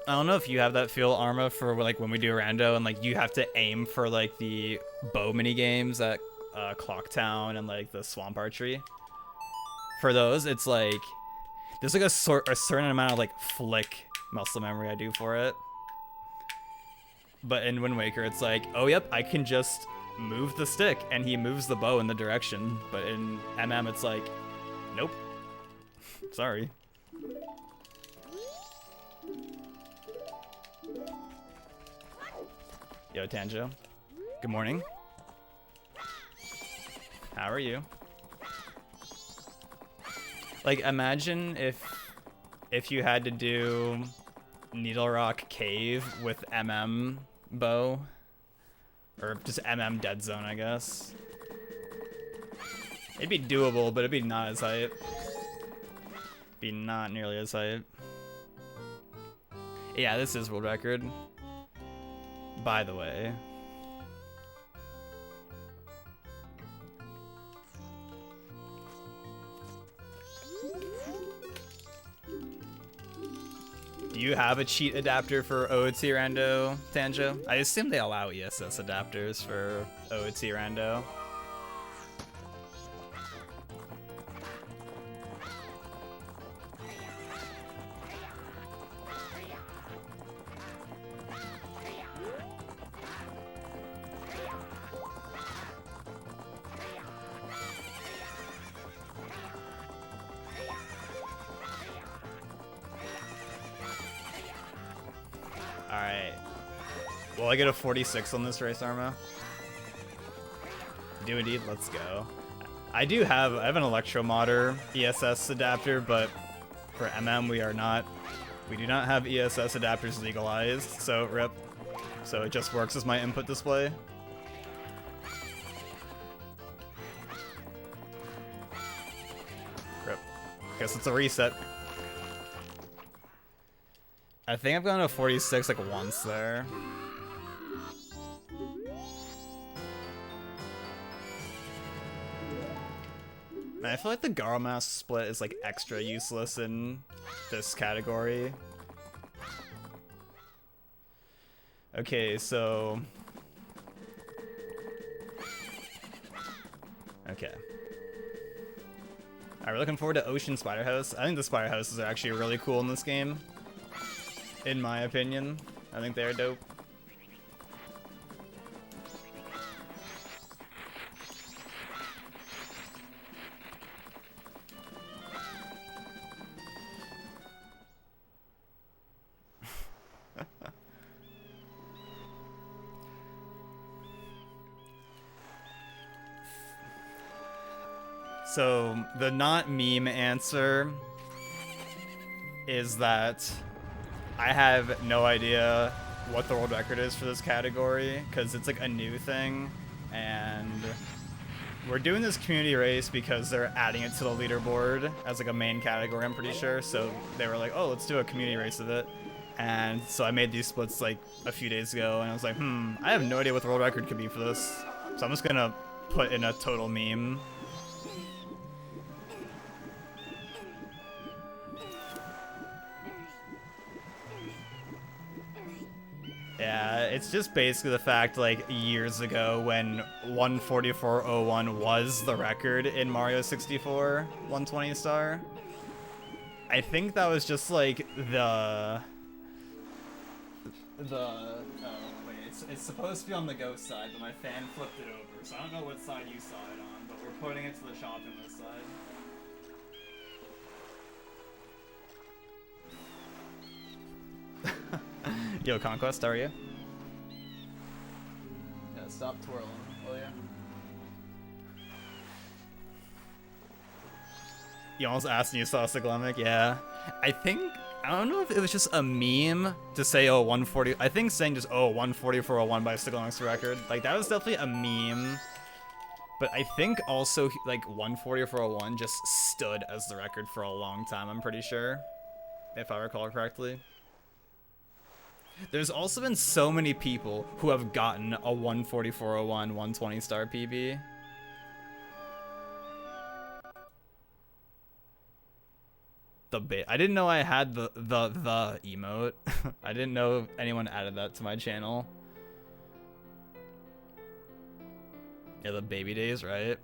I don't know if you have that feel, Arma, for like when we do rando and like you have to aim for like the bow mini games at Clocktown and like the Swamp Archery. For those, it's like there's like a certain amount of like flick muscle memory I do for it. But in Wind Waker, it's like, oh yep, I can just move the stick, and he moves the bow in the direction. But in MM, it's like, nope. Sorry. Yo, Tanjo. Good morning. How are you? Like, imagine if you had to do Needle Rock Cave with MM bow. Or just MM Dead Zone, I guess. It'd be doable, but it'd be not as hype. Be not nearly as hype. Yeah, this is world record. By the way. Do you have a cheat adapter for OOT Rando, Tanjo? I assume they allow ESS adapters for OOT Rando. Alright. Will I get a 46 on this race, Arma? Do indeed, let's go. I have an Electromodder ESS adapter, but for MM we do not have ESS adapters legalized, so rip. So it just works as my input display. Rip. Guess it's a reset. I think I've gone to 46 like once there. Man, I feel like the Garo Mask split is like extra useless in this category. Okay, so... Okay. Alright, we're looking forward to Ocean Spider House. I think the Spider Houses are actually really cool in this game. In my opinion, I think they're dope. So the not meme answer is that I have no idea what the world record is for this category, because it's like a new thing, and we're doing this community race because they're adding it to the leaderboard as like a main category, I'm pretty sure. So they were like, oh, let's do a community race of it. And so I made these splits like a few days ago, and I was like, I have no idea what the world record could be for this. So I'm just gonna put in a total meme. Yeah, it's just basically the fact, like, years ago when 144.01 was the record in Mario 64 120 star. I think that was just, like, oh, wait, it's supposed to be on the ghost side, but my fan flipped it over, so I don't know what side you saw it on, but we're putting it to the shopping list side. Yo, Conquest, how are you? Yeah, stop twirling, will ya? You almost asked and you saw Siglemic, yeah. I don't know if it was just a meme to say, oh, 140. I think saying just, oh, 144.01 by Siglemic's record. Like, that was definitely a meme. But I think also, like, 144.01 just stood as the record for a long time, I'm pretty sure. If I recall correctly. There's also been so many people who have gotten a 144.01 120 star PB. I didn't know I had the emote. I didn't know anyone added that to my channel. Yeah, the baby days, right?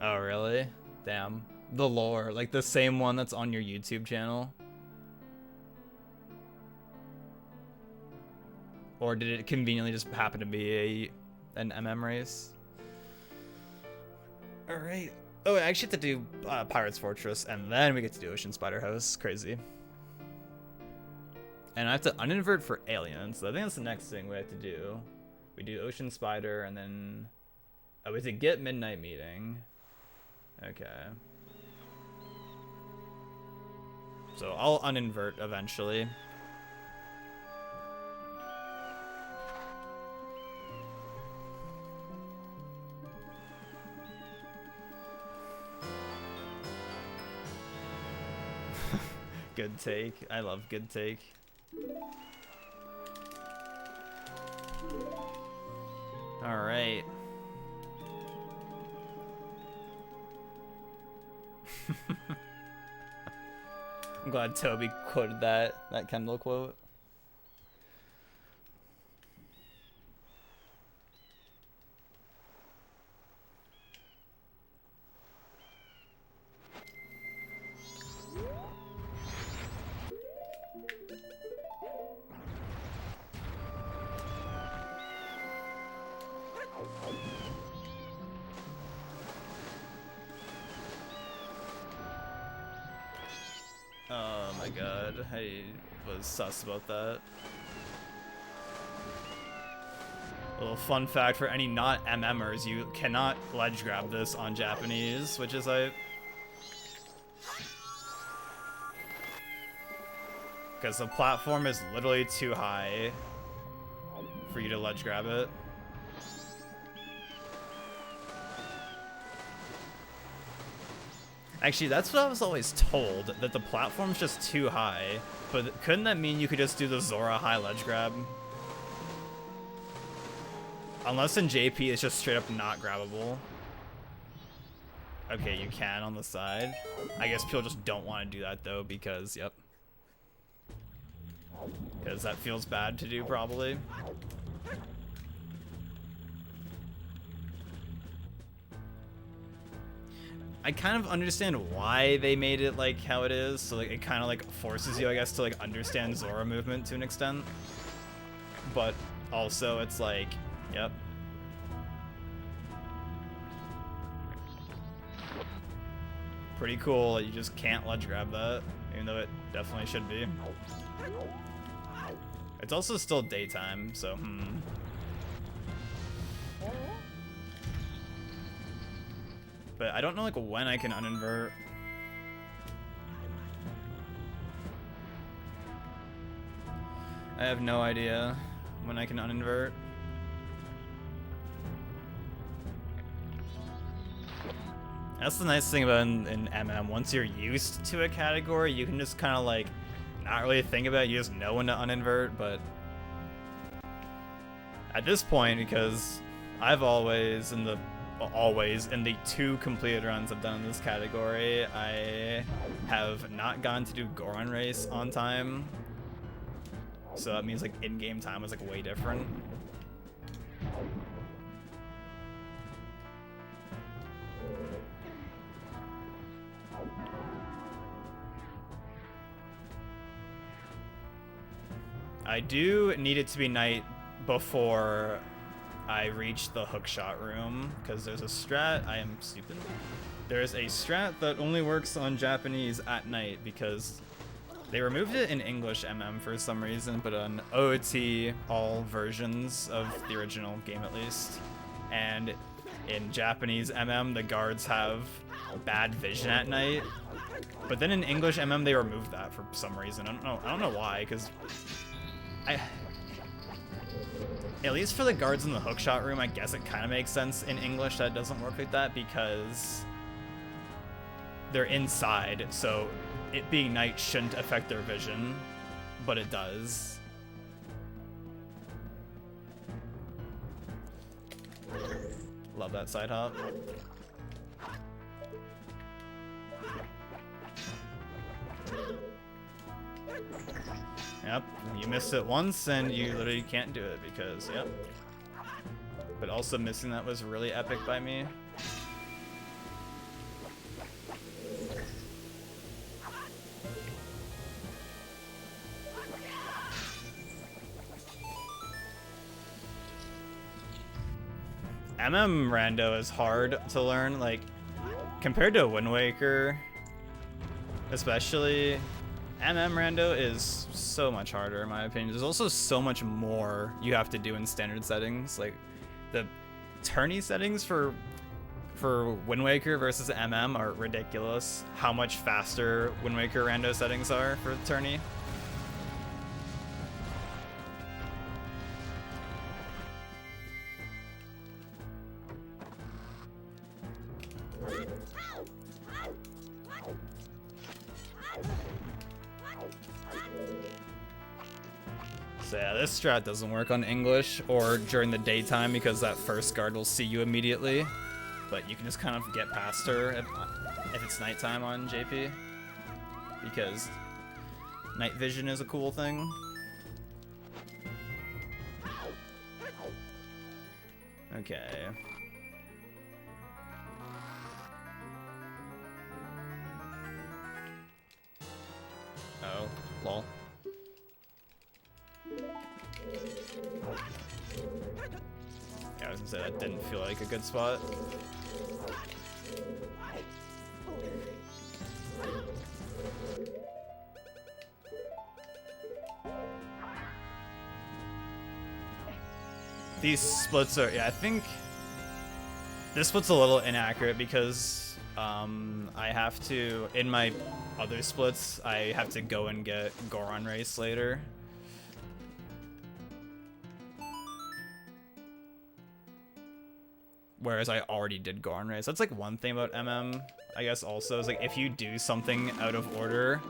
Oh, really? Damn. The lore, like the same one that's on your YouTube channel? Or did it conveniently just happen to be an MM race? Alright. Oh, I actually have to do Pirate's Fortress, and then we get to do Ocean Spider House. Crazy. And I have to uninvert for aliens, so I think that's the next thing we have to do. We do Ocean Spider, and then... Oh, we have to get Midnight Meeting. Okay. So I'll uninvert eventually. Good take. I love good take. All right. I'm glad Toby quoted that Kendall quote. Oh my god, I was sus about that. A little fun fact for any not MMers, you cannot ledge grab this on Japanese, which is because the platform is literally too high for you to ledge grab it. Actually, that's what I was always told, that the platform's just too high. But couldn't that mean you could just do the Zora high ledge grab? Unless in JP it's just straight up not grabbable. Okay, you can on the side. I guess people just don't want to do that though because, yep. Because that feels bad to do probably. I kind of understand why they made it like how it is, so like it kind of like forces you, I guess, to like understand Zora movement to an extent. But also it's like, yep. Pretty cool that you just can't ledge grab that, even though it definitely should be. It's also still daytime, so But I don't know like when I can uninvert. I have no idea when I can uninvert. That's the nice thing about in MM. Once you're used to a category, you can just kind of like not really think about it. You just know when to uninvert. But at this point, because I've always in the 2 completed runs I've done in this category, I have not gone to do Goron race on time. So that means like in-game time was like way different. I do need it to be night before I reach the hookshot room, because there's a strat, I am stupid. There's a strat that only works on Japanese at night because they removed it in English MM for some reason, but on OOT, all versions of the original game at least, and in Japanese MM, the guards have bad vision at night. But then in English MM, they removed that for some reason. I don't know why, because at least for the guards in the hookshot room, I guess it kind of makes sense in English that it doesn't work like that because they're inside, so it being night shouldn't affect their vision, but it does. Love that side hop. Yep, you missed it once and you literally can't do it because, yep. But also missing that was really epic by me. MM Rando is hard to learn, like, compared to Wind Waker, especially, MM Rando is so much harder in my opinion. There's also so much more you have to do in standard settings. Like, the tourney settings for Wind Waker versus MM are ridiculous. How much faster Wind Waker Rando settings are for the tourney. So yeah, this strat doesn't work on English or during the daytime because that first guard will see you immediately. But you can just kind of get past her if it's nighttime on JP. Because night vision is a cool thing. Okay. Oh, lol. Yeah, I was gonna say that didn't feel like a good spot. These splits are, yeah, I think this split's a little inaccurate because I have to, in my other splits, I have to go and get Goron Race later. Whereas I already did Goron Race. That's like one thing about MM, I guess also, is like if you do something out of order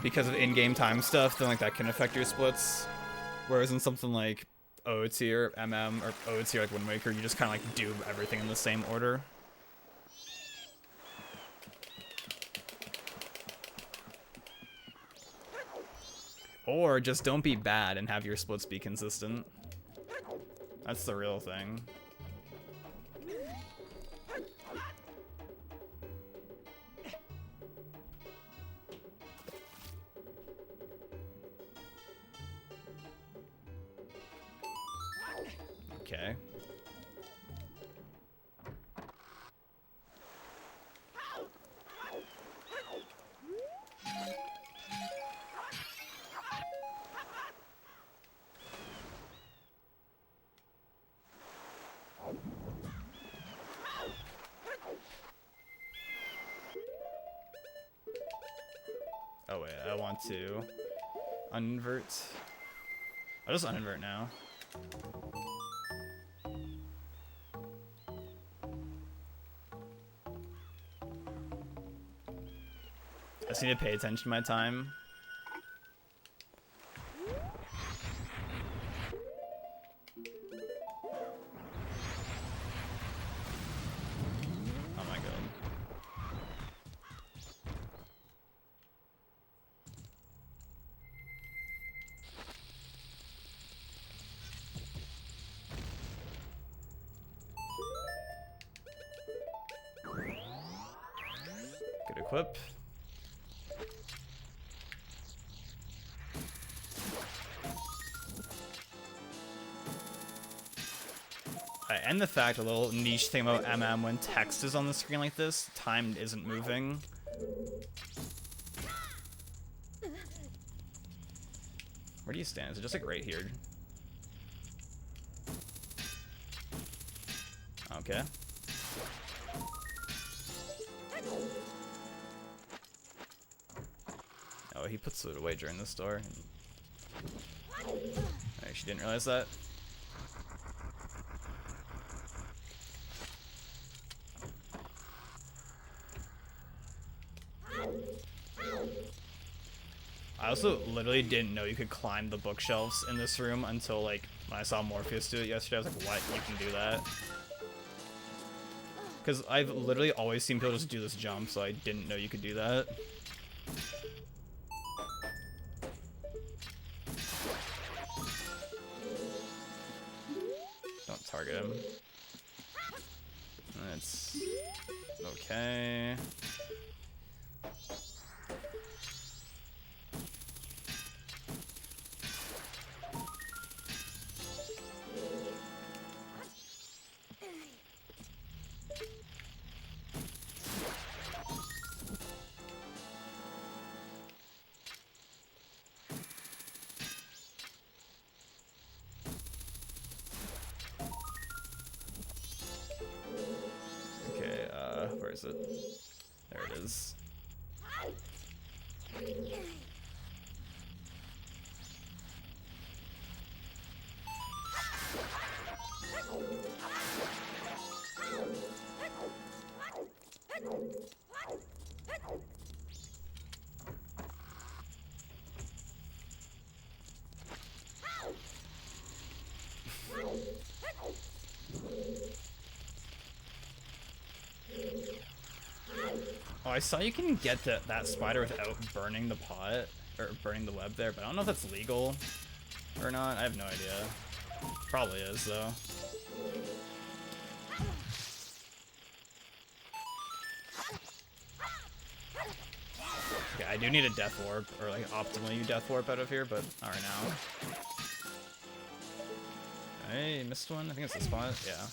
because of in-game time stuff, then like that can affect your splits. Whereas in something like OOT or MM or OOT or like Wind Waker, you just kind of like do everything in the same order. Or just don't be bad and have your splits be consistent. That's the real thing. Okay. Oh wait, I want to uninvert. I'll just uninvert now. I just need to pay attention to my time. Oh my god. Good equip. And the fact, a little niche thing about MM, when text is on the screen like this, time isn't moving. Where do you stand? Is it just like right here? Okay. Oh, he puts it away during the store. I actually didn't realize that. I also literally didn't know you could climb the bookshelves in this room until like when I saw Morpheus do it yesterday. I was like, what? You can do that? Because I've literally always seen people just do this jump, so I didn't know you could do that. Don't target him. That's okay. is it? There it is. Oh, I saw you can get that spider without burning the pot, or burning the web there, but I don't know if that's legal or not. I have no idea. Probably is, though. Okay, I do need a death warp, or like optimally death warp out of here, but not right now. Hey, missed one? I think it's the spot. Yeah.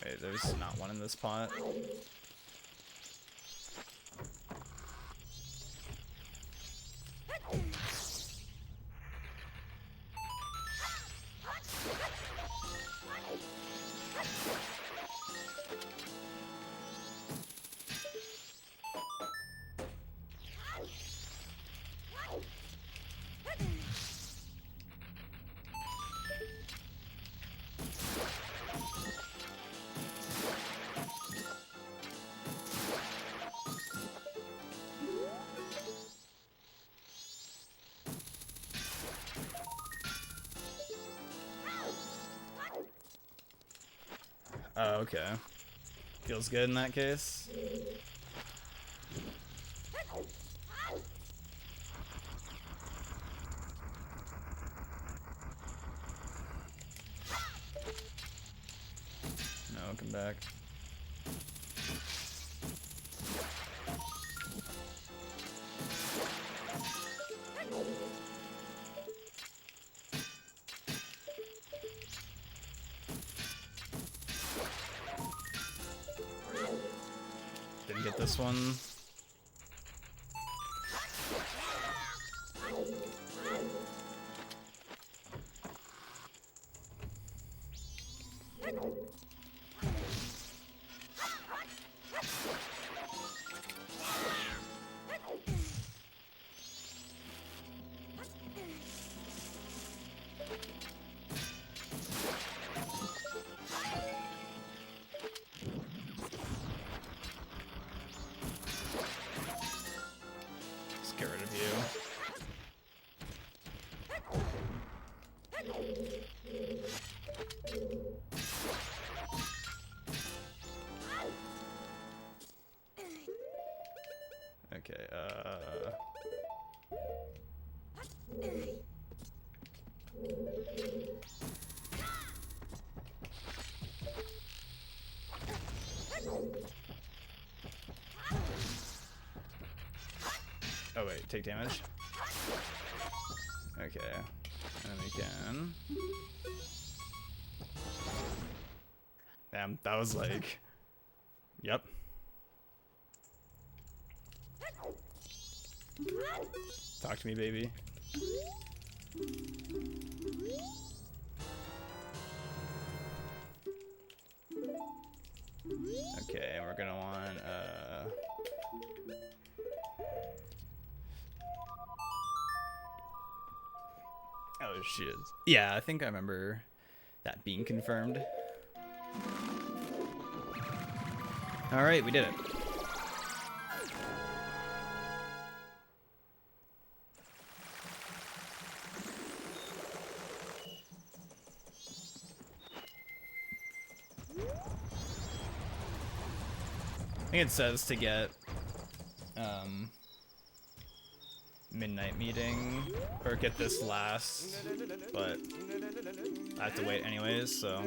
Wait, there's not one in this pot. Oh, okay. Feels good in that case. No, come back. Didn't get this one. Let's get rid of you. Okay, oh wait, take damage? Okay, and we can... Damn, that was like... Yep. Talk to me, baby. Okay, and we're gonna want, oh shit. Yeah, I think I remember that being confirmed. Alright, we did it. I think it says to get midnight meeting, or get this last, but I have to wait anyways, so.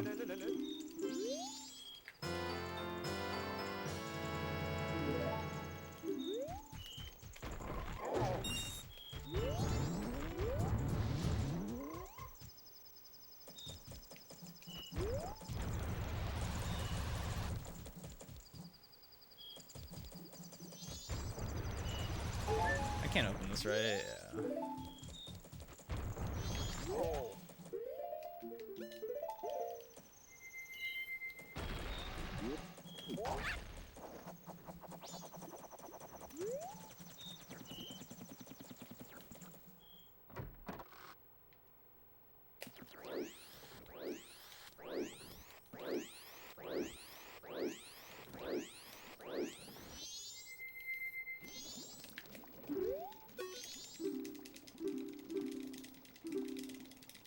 can't open this, right? Yeah.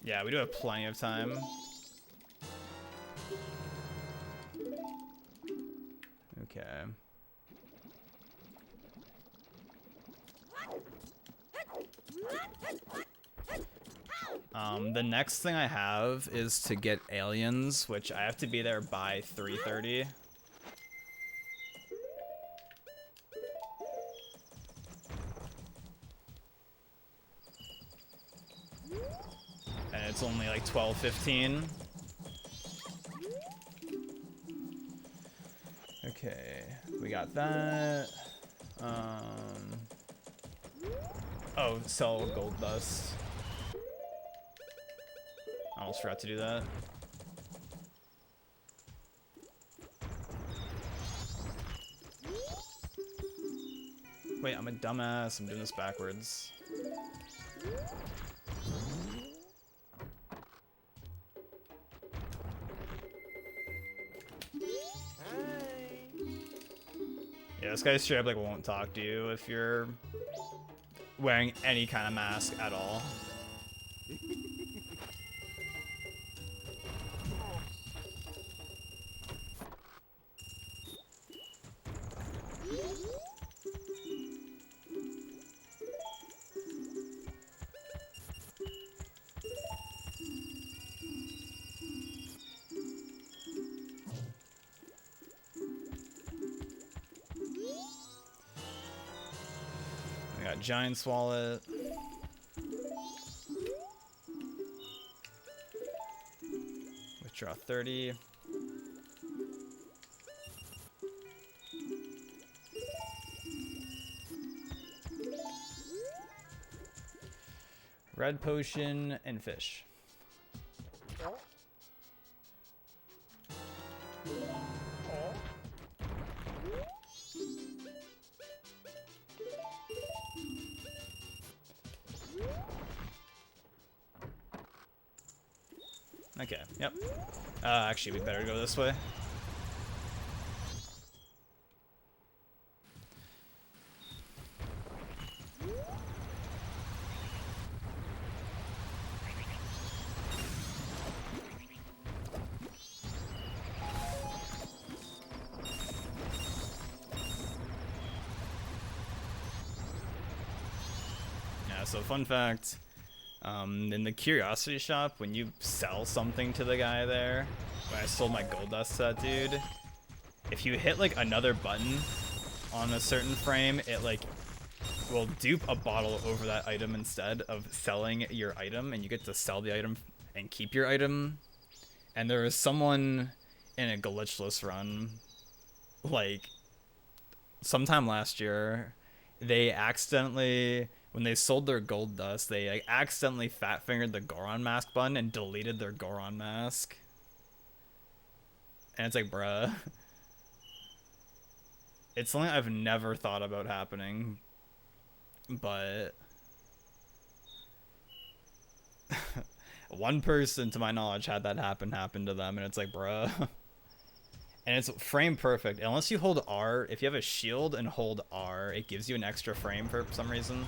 Yeah, we do have plenty of time. Okay. The next thing I have is to get aliens, which I have to be there by 3:30. And it's only like 12:15. Okay, we got that. Oh, sell gold dust. I almost forgot to do that. Wait, I'm a dumbass. I'm doing this backwards. Yeah, this guy straight up like won't talk to you if you're wearing any kind of mask at all. Giant's wallet. Withdraw 30. Red potion and fish. Okay, yep. Actually, we better go this way. Yeah, so fun fact. In the curiosity shop, when you sell something to the guy there, when I sold my gold dust to that dude, if you hit like another button on a certain frame, it like will dupe a bottle over that item instead of selling your item, and you get to sell the item and keep your item. And there was someone in a glitchless run, like sometime last year, they accidentally, when they sold their gold dust, they like accidentally fat fingered the Goron mask button and deleted their Goron mask. And it's like, bruh. It's something I've never thought about happening, but one person, to my knowledge, had that happen to them, and it's like, bruh. And it's frame perfect. Unless you hold R, if you have a shield and hold R, it gives you an extra frame for some reason.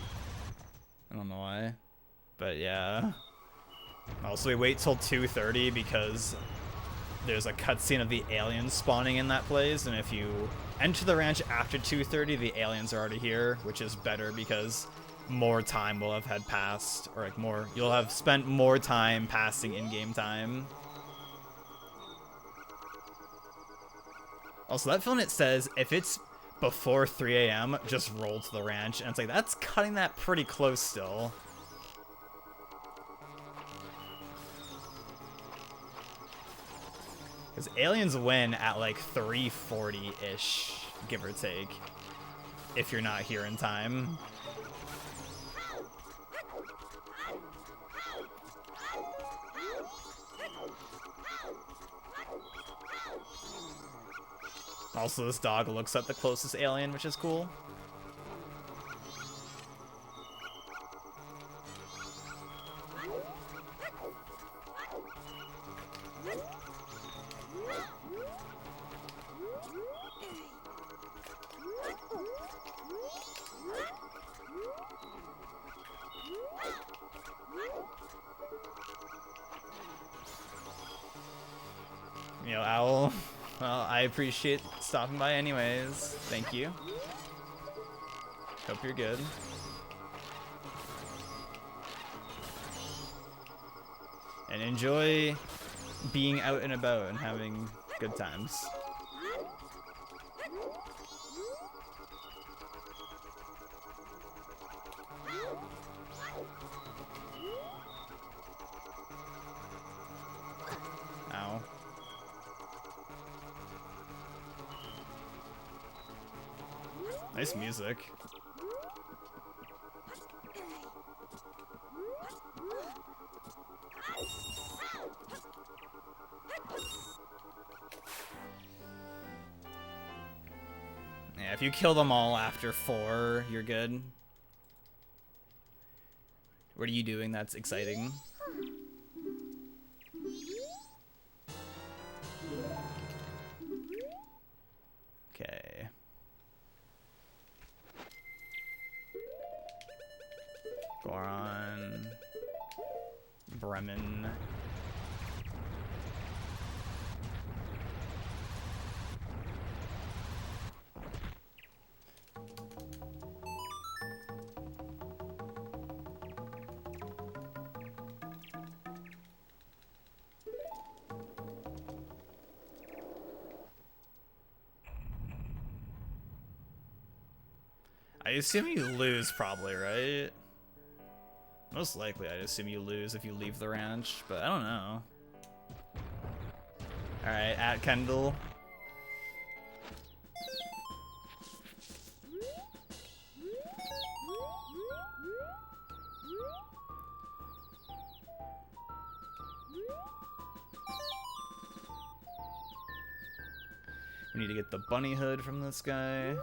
I don't know why, but yeah. Also, we wait till 2:30 because there's a cutscene of the aliens spawning in that place, and if you enter the ranch after 2:30, the aliens are already here, which is better because more time will have had passed, or like more, you'll have spent more time passing in-game time. Also, that film, it says if it's before 3 a.m., just roll to the ranch, and it's like, that's cutting that pretty close still. Because aliens win at like 3:40-ish, give or take, if you're not here in time. Also, this dog looks at the closest alien, which is cool. You know, Owl, well, I appreciate stopping by anyways. Thank you. Hope you're good. And enjoy being out and about and having good times. Ow. Nice music. Yeah, if you kill them all after 4, you're good. What are you doing that's exciting? Okay. Goron. Bremen. I assume you lose probably, right? Most likely, I'd assume you lose if you leave the ranch, but I don't know. Alright, at Kendall. We need to get the bunny hood from this guy.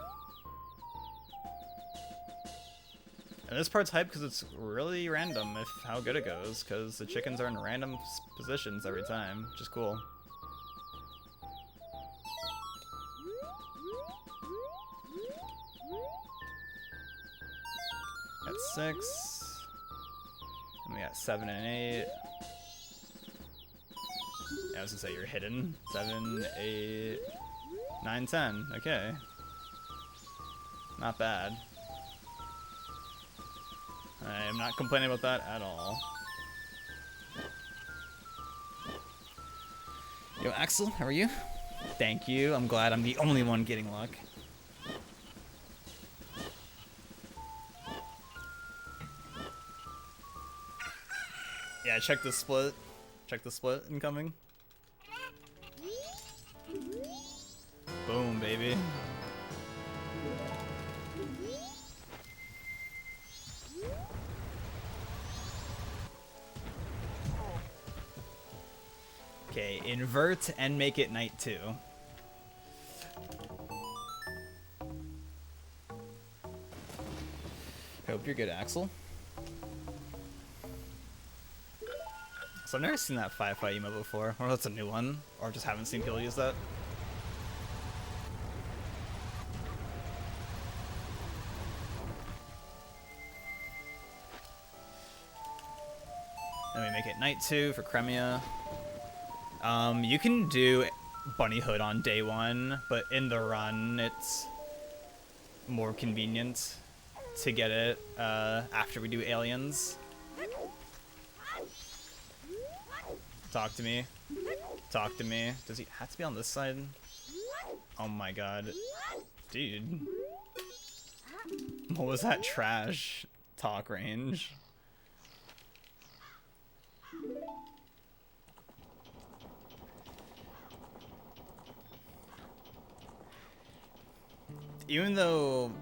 And this part's hype because it's really random if how good it goes, because the chickens are in random positions every time, which is cool. That's 6. And we got 7 and 8. Yeah, I was gonna say you're hidden. 7, 8, 9, 10. Okay. Not bad. I am not complaining about that at all. Yo, Axel, how are you? Thank you. I'm glad I'm the only one getting luck. Yeah, check the split. Check the split incoming. Boom, baby. Okay, invert and make it night 2. Hope you're good, Axel. So I've never seen that firefight emote before, or that's a new one, or just haven't seen people use that. Then we make it night 2 for Cremia. You can do Bunny Hood on day 1, but in the run, it's more convenient to get it after we do aliens. Talk to me. Talk to me. Does he have to be on this side? Oh my god. Dude. What was that trash talk range? Even though,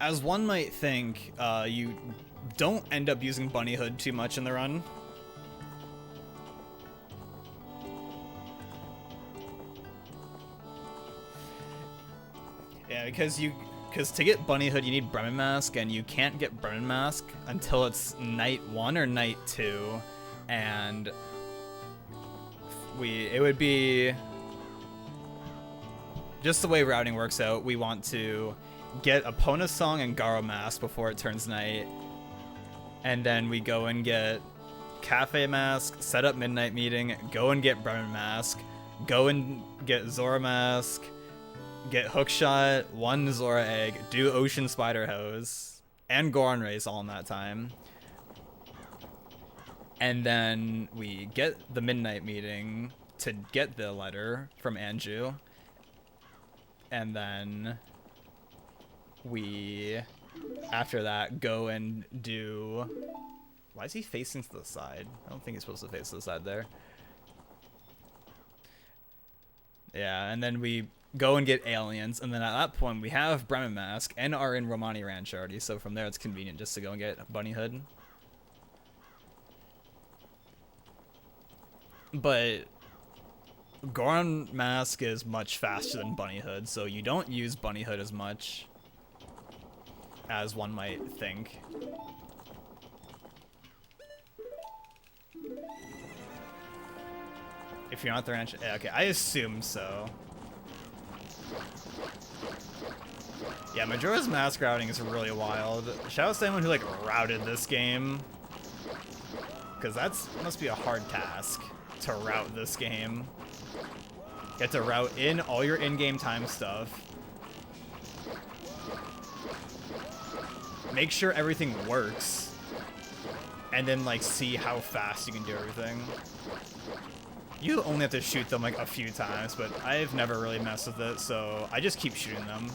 as one might think, you don't end up using Bunny Hood too much in the run. Yeah, because to get Bunny Hood you need Bremen Mask, and you can't get Bremen Mask until it's night 1 or night 2, and it would be just the way routing works out. We want to get Epona Song and Garo Mask before it turns night, and then we go and get Cafe Mask, set up Midnight Meeting, go and get Bremen Mask, go and get Zora Mask, get Hookshot, 1 Zora Egg, do Ocean Spider Hose, and Goron Race all in that time. And then we get the Midnight Meeting to get the letter from Anju. And then we, after that, go and do... Why is he facing to the side? I don't think he's supposed to face to the side there. Yeah, and then we go and get aliens, and then at that point we have Bremen Mask and are in Romani Ranch already, so from there it's convenient just to go and get Bunny Hood. But Goron Mask is much faster than Bunny Hood, so you don't use Bunny Hood as much as one might think. If you're not the ranch, yeah, okay, I assume so. Yeah, Majora's Mask routing is really wild. Shout out to anyone who like routed this game, because must be a hard task to route this game. You have to route in all your in-game time stuff. Make sure everything works, and then like see how fast you can do everything. You only have to shoot them like a few times, but I've never really messed with it, so I just keep shooting them.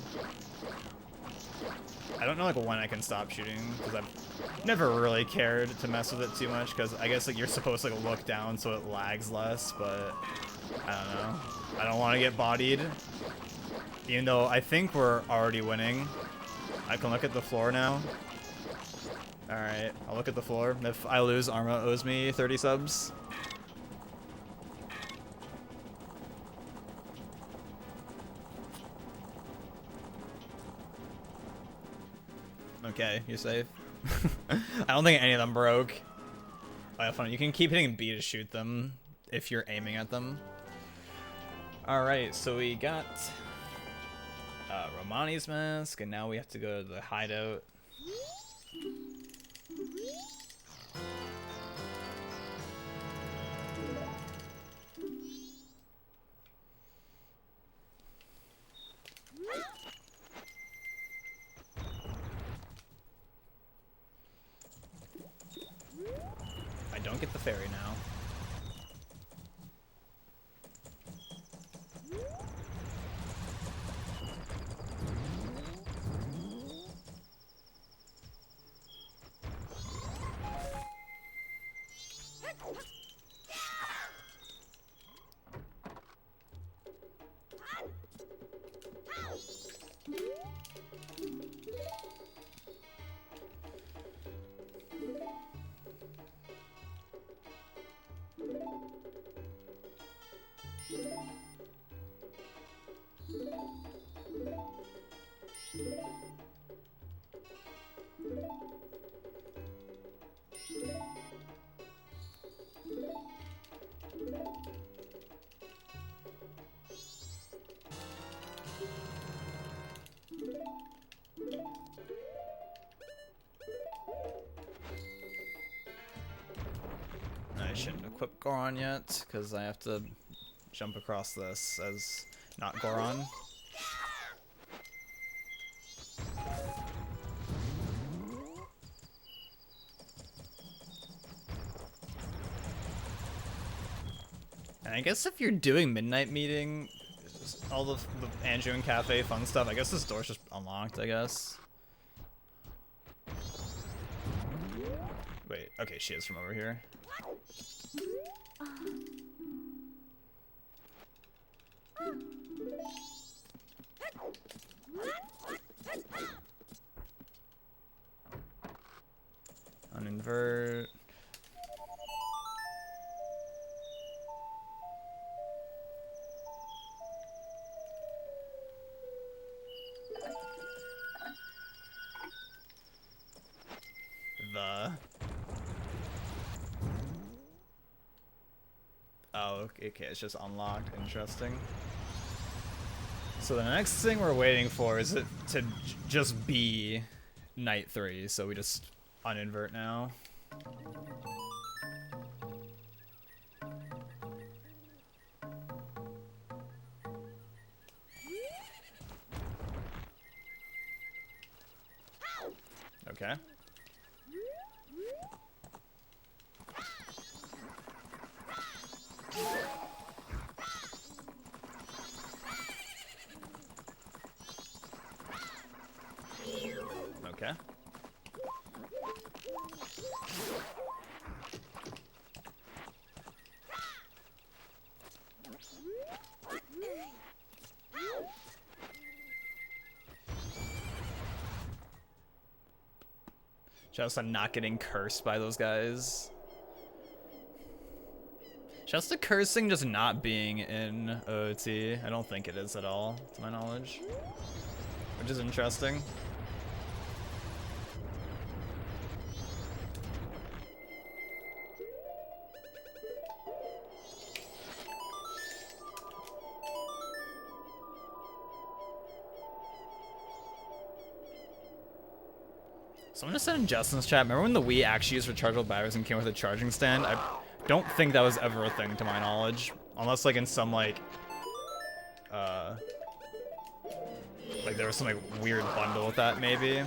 I don't know like when I can stop shooting, because I've never really cared to mess with it too much, because I guess like you're supposed to like look down so it lags less, but I don't know. I don't want to get bodied, even though I think we're already winning. I can look at the floor now. Alright, I'll look at the floor. If I lose, Arma owes me 30 subs. Okay, you're safe. I don't think any of them broke. Oh, fun. You can keep hitting B to shoot them if you're aiming at them. Alright, so we got Romani's Mask, and now we have to go to the hideout. I don't get the ferry now. I shouldn't equip Goron yet, because I have to jump across this as not Goron. And I guess if you're doing Midnight Meeting, all the Anju and Cafe fun stuff, I guess this door's just unlocked, I guess. Wait, okay, she is from over here. Uninvert. Oh, okay, it's just unlocked. Interesting. So the next thing we're waiting for is it to just be night 3, so we just uninvert now. Okay. Okay. Just I'm not getting cursed by those guys. Just the cursing just not being in OT. I don't think it is at all, to my knowledge. Which is interesting. Someone just said in Justin's chat, remember when the Wii actually used rechargeable batteries and came with a charging stand? I don't think that was ever a thing to my knowledge. Unless like in some like there was some like weird bundle with that maybe.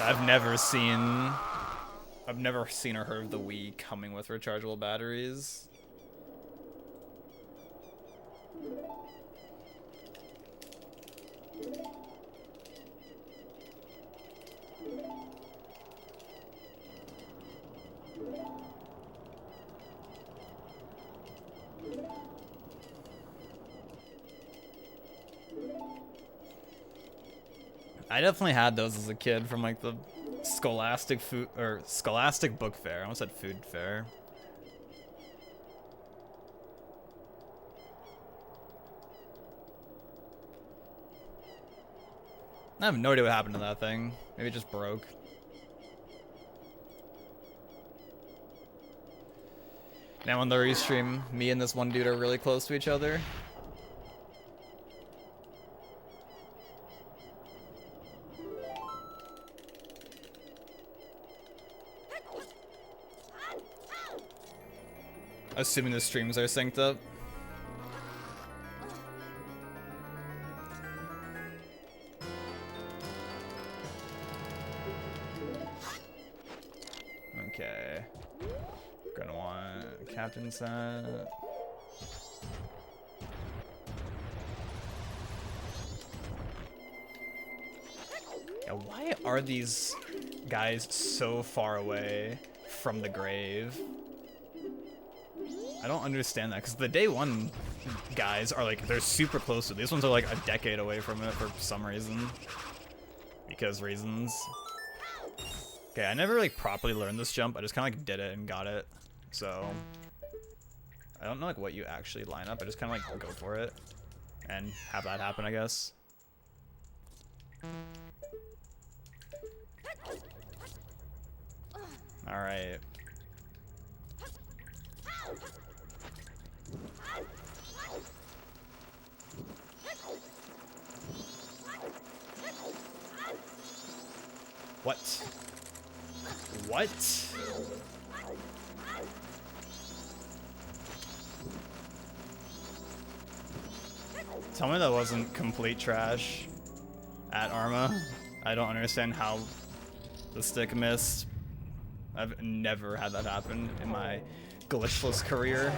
I've never seen or heard of the Wii coming with rechargeable batteries. I definitely had those as a kid from like the Scholastic Book Fair. I almost said Food Fair. I have no idea what happened to that thing. Maybe it just broke. Now on the restream, me and this one dude are really close to each other. Assuming the streams are synced up. Okay. Gonna want captain set. Yeah, why are these guys so far away from the grave? I don't understand that, because the day 1 guys are like, they're super close to it. These ones are like a decade away from it for some reason. Because reasons. Okay, I never like properly learned this jump. I just kind of like did it and got it. So I don't know like what you actually line up. I just kind of like go for it and have that happen, I guess. All right. What? What? Tell me that wasn't complete trash at Arma. I don't understand how the stick missed. I've never had that happen in my glitchless career.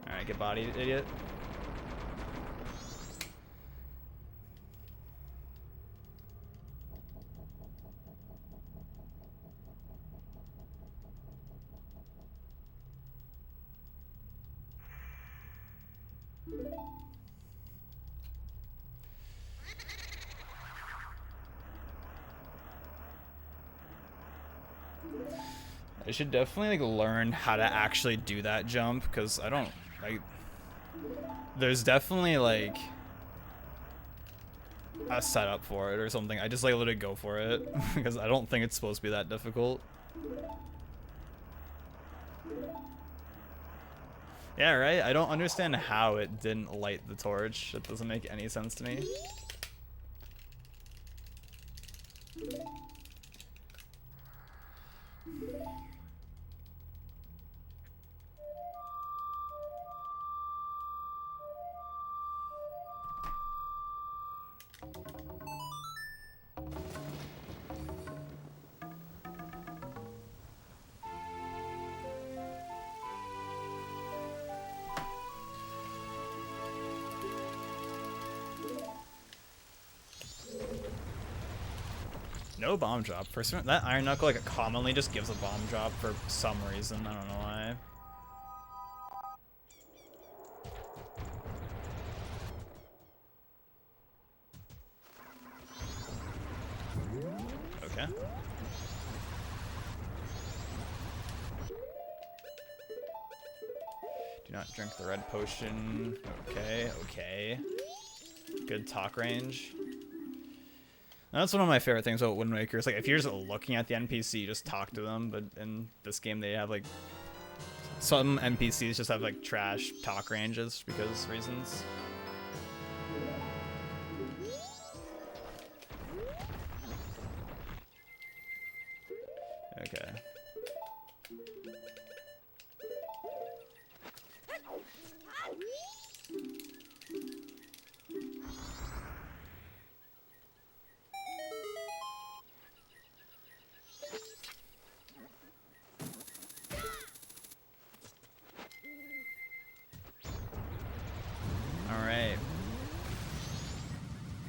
Alright, get bodied, idiot. I should definitely like learn how to actually do that jump, because I don't like. There's definitely like a setup for it or something. I just like let it go for it because I don't think it's supposed to be that difficult. Yeah, right? I don't understand how it didn't light the torch. It doesn't make any sense to me. No bomb drop. That Iron Knuckle like commonly just gives a bomb drop for some reason. I don't know why. Okay. Do not drink the red potion. Okay, okay. Good talk range. That's one of my favorite things about Wind Waker. It's like if you're just looking at the NPC, you just talk to them. But in this game, they have like some NPCs just have like trash talk ranges because reasons. Okay.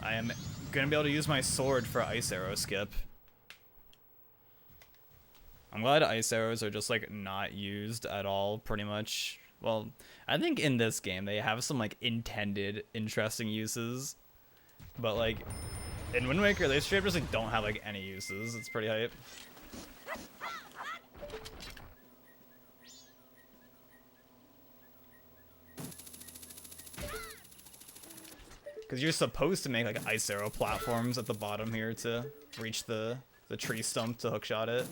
I am gonna be able to use my sword for ice arrow skip. I'm glad ice arrows are just like not used at all, pretty much. Well, I think in this game they have some like intended interesting uses, but like in Wind Waker they straight up just like don't have like any uses. It's pretty hype. Because you're supposed to make like ice arrow platforms at the bottom here to reach the tree stump to hookshot it.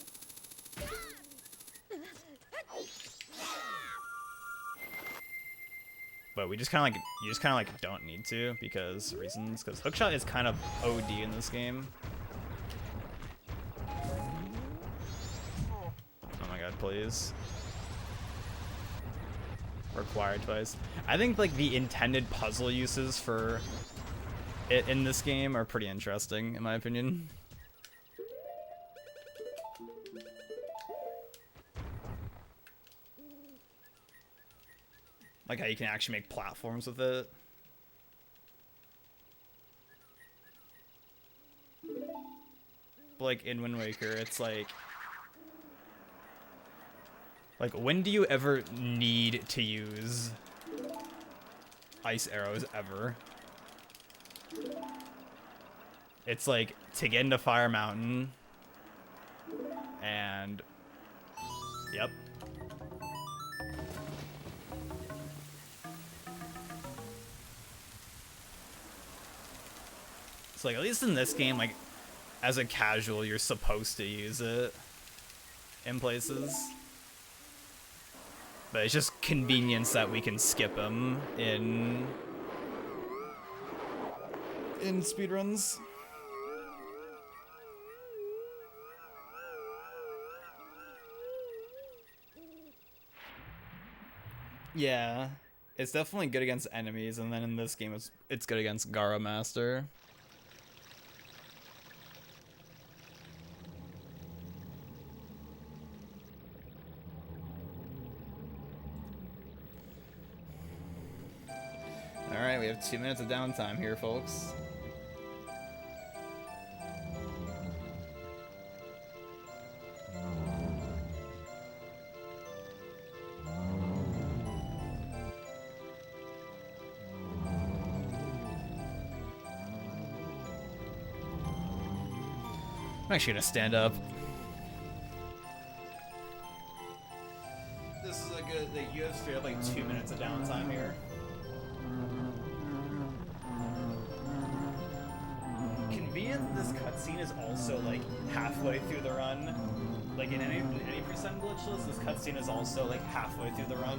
But we just kind of like, you just kind of like don't need to because reasons. Because hookshot is kind of OD in this game. Oh my god, please. Required twice. I think like the intended puzzle uses for it in this game are pretty interesting, in my opinion. Like how you can actually make platforms with it. But like in Wind Waker, it's like when do you ever need to use ice arrows ever? It's like to get into Fire Mountain and yep. So like at least in this game, like as a casual, you're supposed to use it in places. But it's just convenience that we can skip them in speedruns. Yeah, it's definitely good against enemies, and then in this game it's good against Gara Master. Alright, we have 2 minutes of downtime here, folks. I'm actually gonna stand up. that you have straight up like 2 minutes of downtime here. Convenient that this cutscene is also like halfway through the run. Like in any percent glitchless, this cutscene is also like halfway through the run.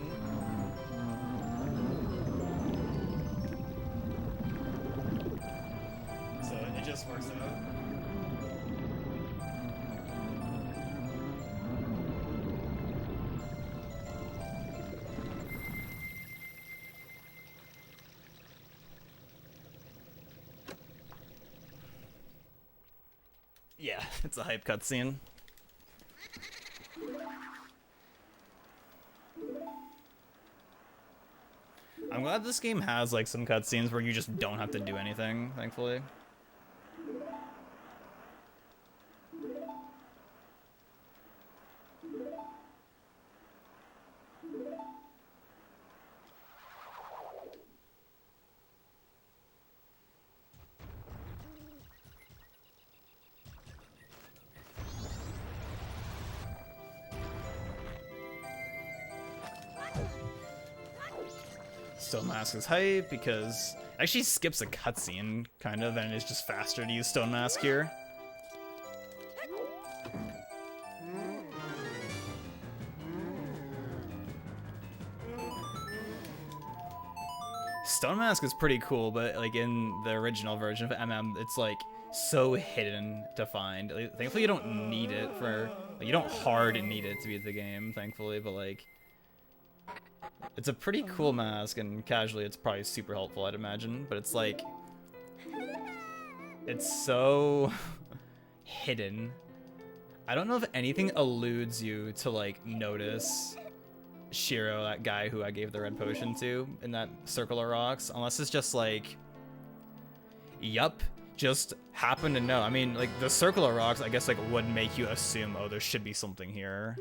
So it just works out. Yeah, it's a hype cutscene. I'm glad this game has like some cutscenes where you just don't have to do anything, thankfully. Stone Mask is hype because it actually skips a cutscene, kind of, and it's just faster to use Stone Mask here. Stone Mask is pretty cool, but like in the original version of MM, it's like so hidden to find. Like, thankfully, you don't need it for, like, you don't hard need it to beat the game, thankfully, but like, it's a pretty cool mask, and casually it's probably super helpful, I'd imagine, but it's like, it's so hidden. I don't know if anything eludes you to like notice Shiro, that guy who I gave the red potion to, in that circle of rocks, unless it's just like, yup, just happen to know. I mean, like, the circle of rocks, I guess, like, would make you assume, oh, there should be something here.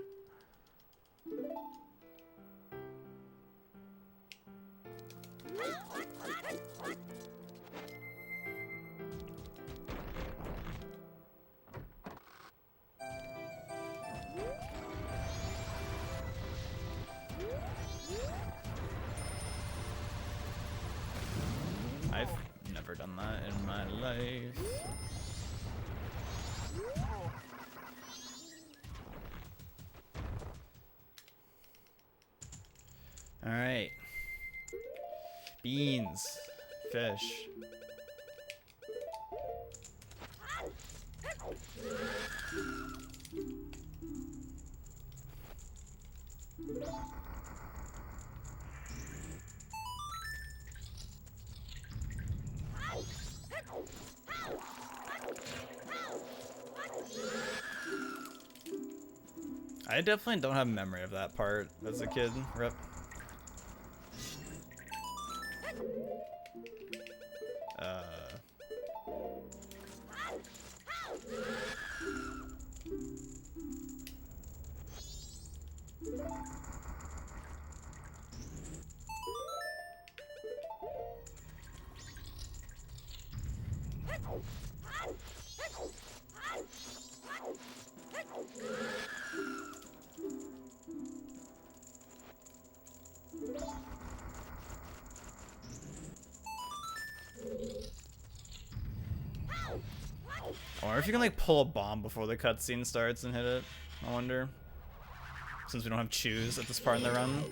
I've never done that in my life. All right. Beans. Fish. I definitely don't have memory of that part as a kid. Rip. I wonder if you can like pull a bomb before the cutscene starts and hit it. I wonder. Since we don't have choose at this part in the run.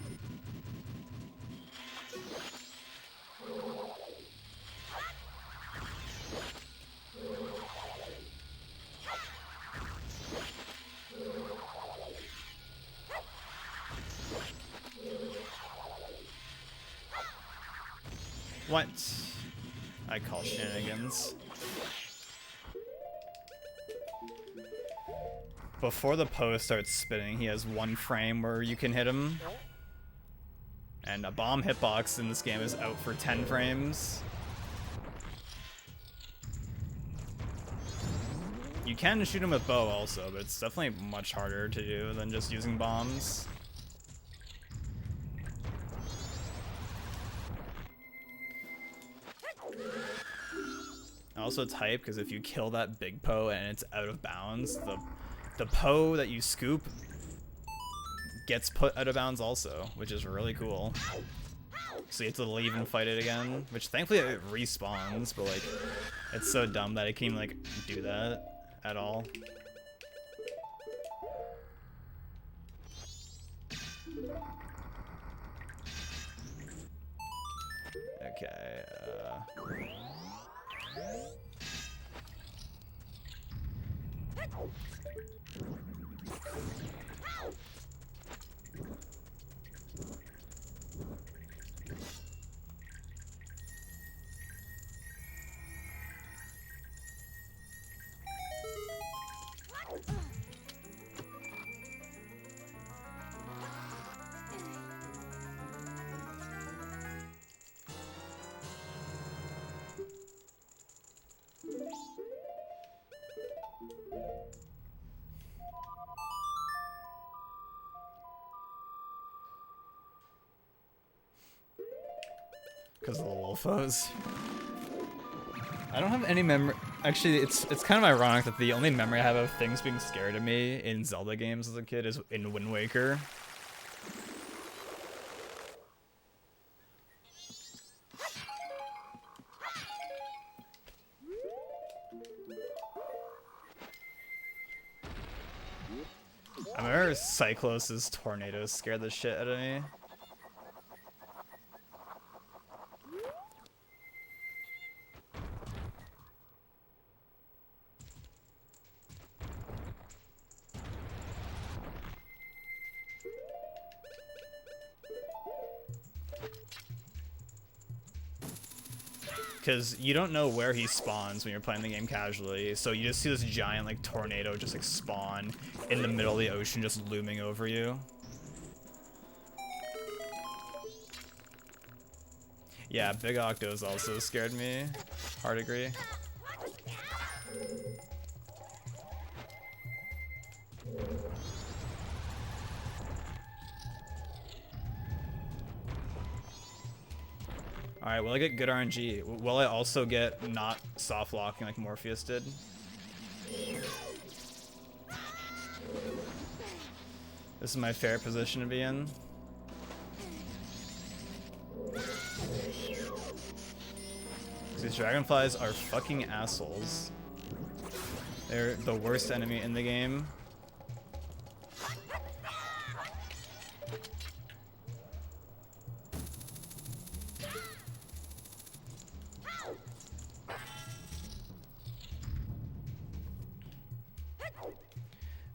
What? I call shenanigans. Before the post starts spinning, he has one frame where you can hit him. And a bomb hitbox in this game is out for 10 frames. You can shoot him with bow also, but it's definitely much harder to do than just using bombs. Also, it's hype because if you kill that big Poe and it's out of bounds, the Poe that you scoop gets put out of bounds also, which is really cool. So you have to leave and fight it again, which thankfully it respawns, but like, it's so dumb that it can't even like do that at all. Okay, because of the wolfos. I don't have any memory. Actually, it's kind of ironic that the only memory I have of things being scared of me in Zelda games as a kid is in Wind Waker. I remember Cyclos' tornadoes scared the shit out of me. Because you don't know where he spawns when you're playing the game casually, so you just see this giant like tornado just like spawn in the middle of the ocean, just looming over you. Yeah, Big Octos also scared me. Hard agree. Alright, will I get good RNG? Will I also get not soft locking like Morpheus did? This is my fair position to be in. These dragonflies are fucking assholes. They're the worst enemy in the game.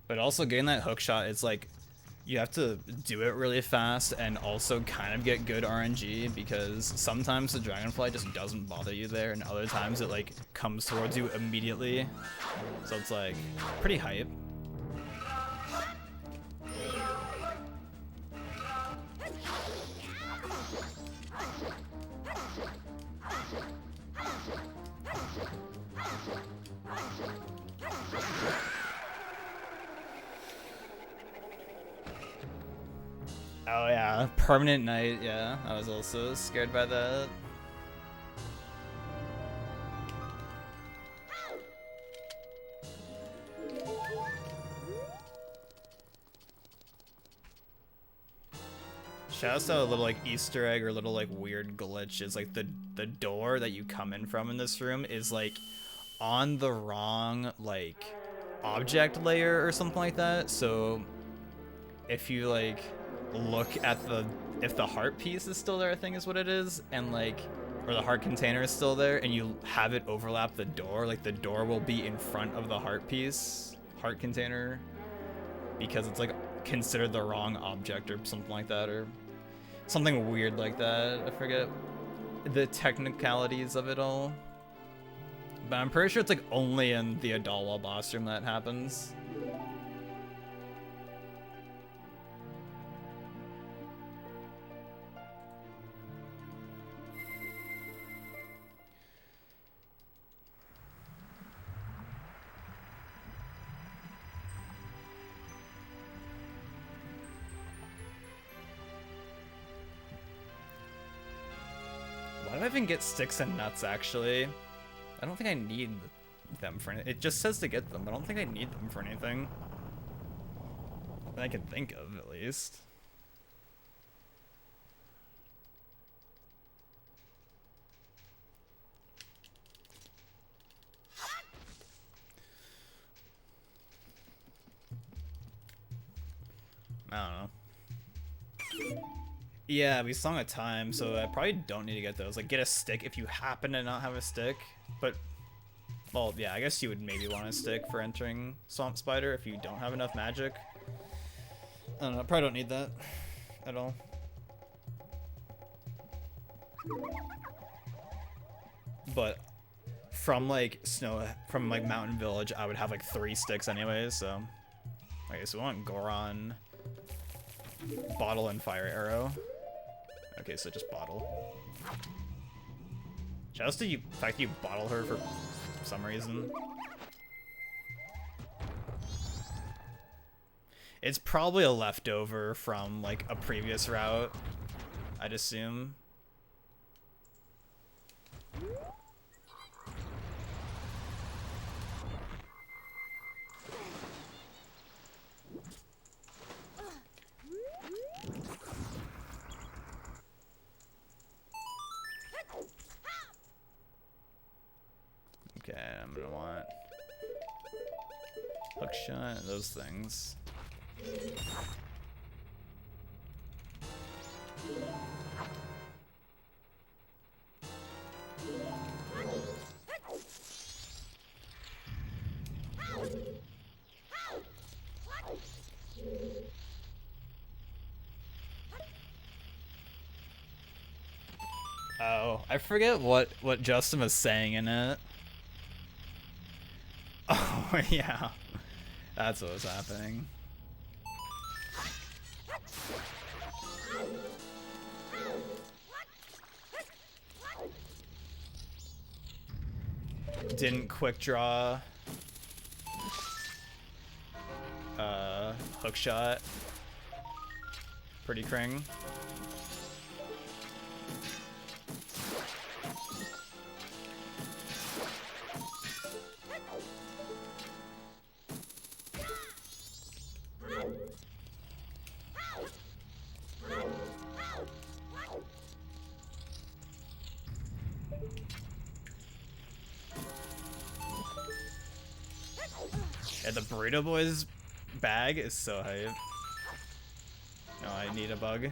But also getting that hook shot, it's like you have to do it really fast and also kind of get good RNG, because sometimes the dragonfly just doesn't bother you there and other times it like comes towards you immediately. So it's like pretty hype. Oh yeah, Permanent Night, yeah, I was also scared by that. Shoutouts to a little like Easter egg or little like weird glitch is like the door that you come in from in this room is like on the wrong like object layer or something like that. So if you like look at if the heart piece is still there, I think is what it is, and like, or the heart container is still there and you have it overlap the door, like the door will be in front of the heart container, because it's like considered the wrong object or something like that, or something weird like that. I forget the technicalities of it all, but I'm pretty sure it's like only in the Adalwa boss room that happens. Why do I even get sticks and nuts, actually? I don't think I need them for anything. It just says to get them, but I don't think I need them for anything. that I can think of, at least. I don't know. Yeah, we sung a time, so I probably don't need to get those. Like, get a stick if you happen to not have a stick. But, well, yeah, I guess you would maybe want a stick for entering Swamp Spider if you don't have enough magic. I don't know, probably don't need that at all. But from like Mountain Village, I would have like 3 sticks anyways, so. Okay, so we want Goron, Bottle, and Fire Arrow. Okay, so just Bottle. Shout out to you, the fact that you bottle her for some reason. It's probably a leftover from like a previous route, I'd assume. Okay, I'm gonna want hook shot, those things. Oh, I forget what Justin was saying in it. Oh, yeah. That's what was happening. Didn't quick draw hook shot. Pretty cring. Yeah, the Burrito Boys bag is so hype. No, I need a bug.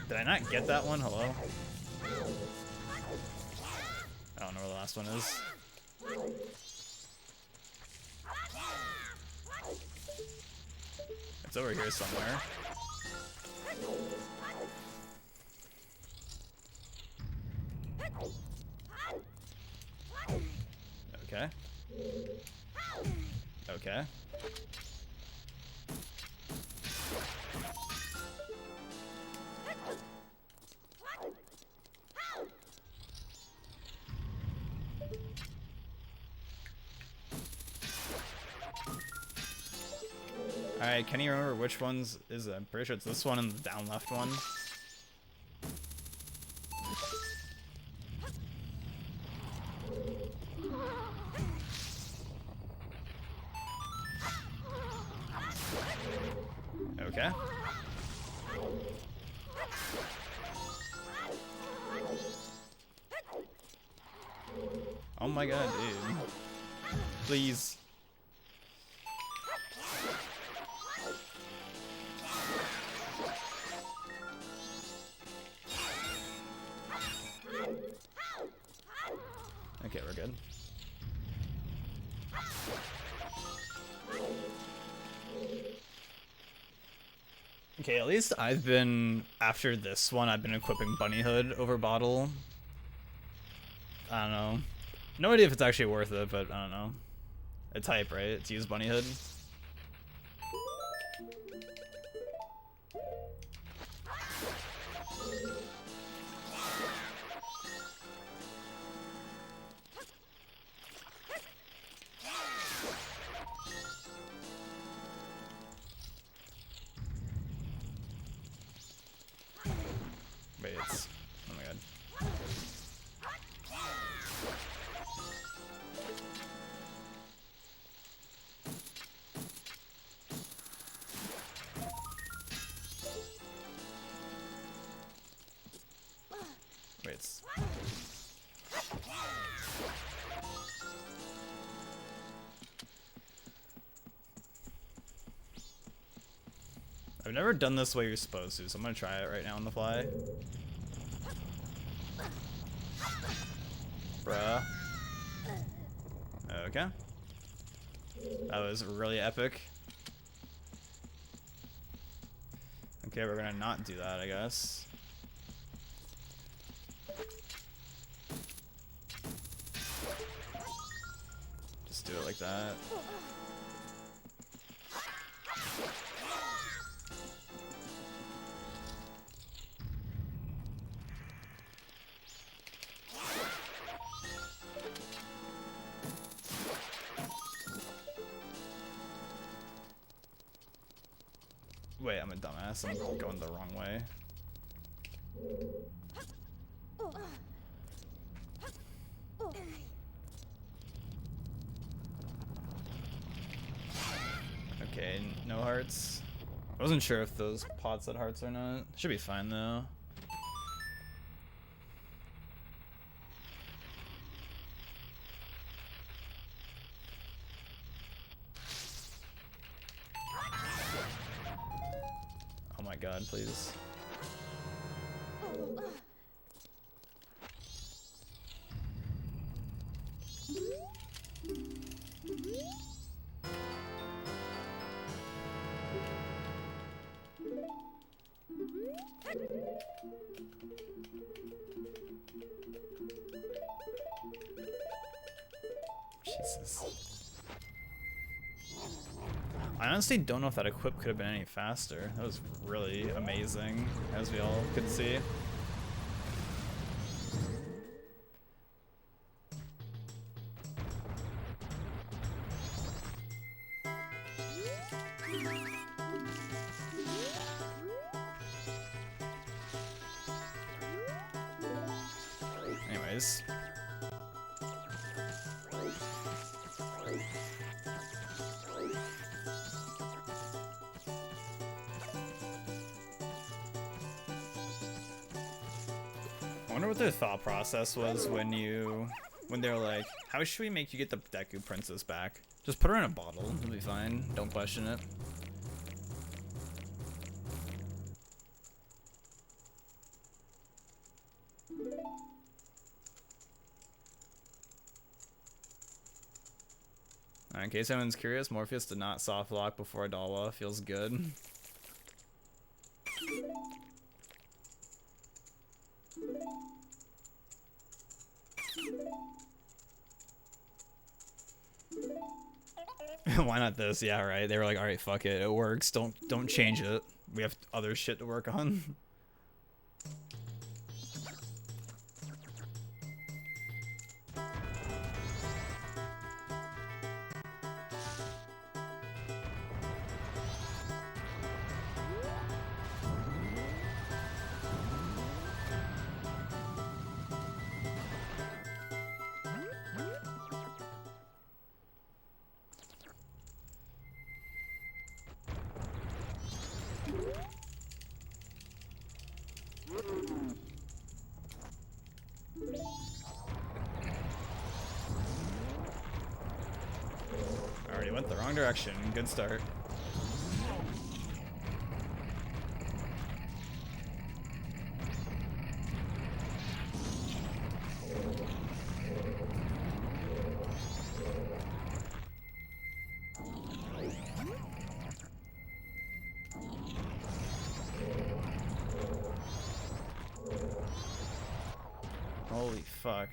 Did I not get that one? Hello? I don't know where the last one is. It's over here somewhere. Okay. Okay. Alright, can you remember which ones is it? I'm pretty sure it's this one and the down left one. Okay. Oh my god, dude. Please. Okay, we're good. Okay, at least I've been, after this one, I've been equipping Bunny Hood over Bottle. I don't know. No idea if it's actually worth it, but I don't know. It's hype, right? It's use Bunny Hood. Wait, it's... Oh my god. Wait, it's... I've never done this the way you're supposed to, so I'm gonna try it right now on the fly. Bruh. Okay. That was really epic. Okay, we're gonna not do that, I guess. Just do it like that. Wait, I'm a dumbass. I'm going the wrong way. Okay, no hearts. I wasn't sure if those pods had hearts or not. Should be fine though. Oh my god, please. Jesus. I honestly don't know if that equip could have been any faster. That was really amazing, as we all could see. Anyways. I wonder what their thought process was when they're like, how should we make you get the Deku Princess back? Just put her in a bottle, it'll be fine. Don't question it. In case anyone's curious, Morpheus did not soft lock before Adawa. Feels good. Why not this? Yeah, right. They were like, all right, fuck it. It works. Don't change it. We have other shit to work on. Already went the wrong direction. Good start. Holy fuck.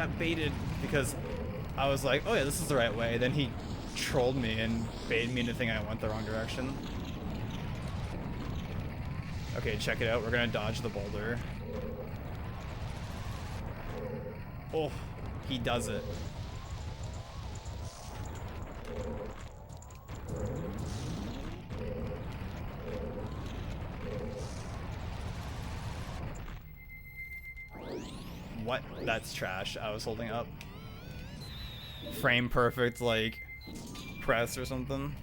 got baited because I was like, oh yeah, this is the right way. Then he trolled me and baited me into thinking I went the wrong direction. Okay, check it out. We're gonna dodge the boulder. Oh, he does it. What? That's trash. I was holding up. Frame perfect, like, press or something.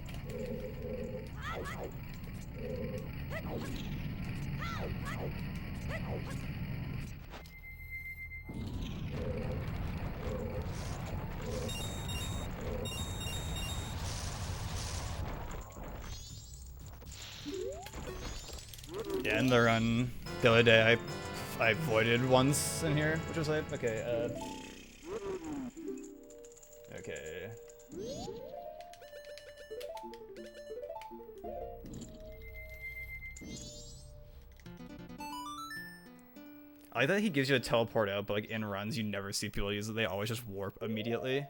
Yeah, in the run the other day, I voided once in here, which was like, okay, okay. I like that he gives you a teleport out, but like in runs, you never see people use it. They always just warp immediately.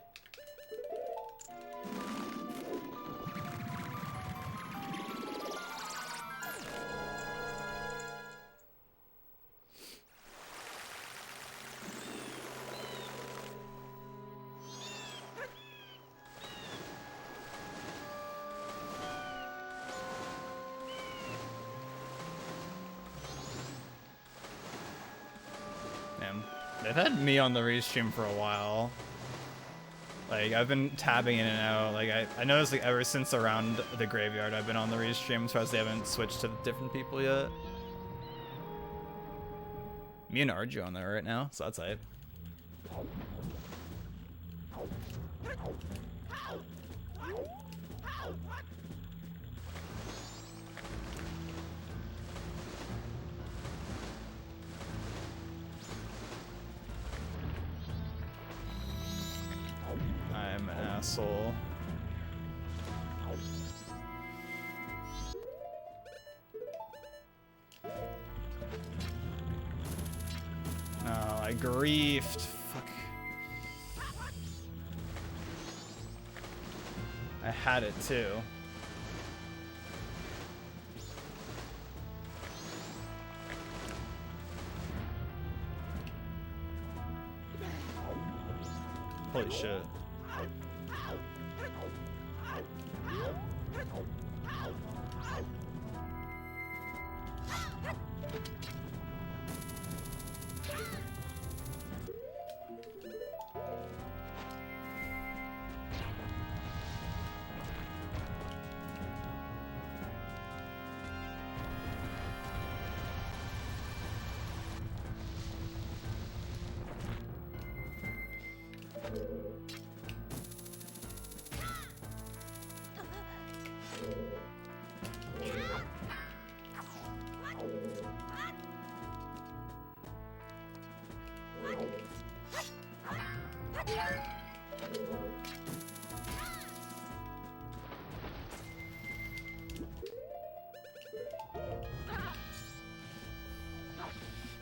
They've had me on the restream for a while. Like, I've been tabbing in and out. Like, I noticed, like, ever since around the graveyard, I've been on the restream, so as they haven't switched to different people yet. Me and Arju on there right now, so that's hype. I'm an asshole. Oh, I griefed. Fuck. I had it too. Holy shit.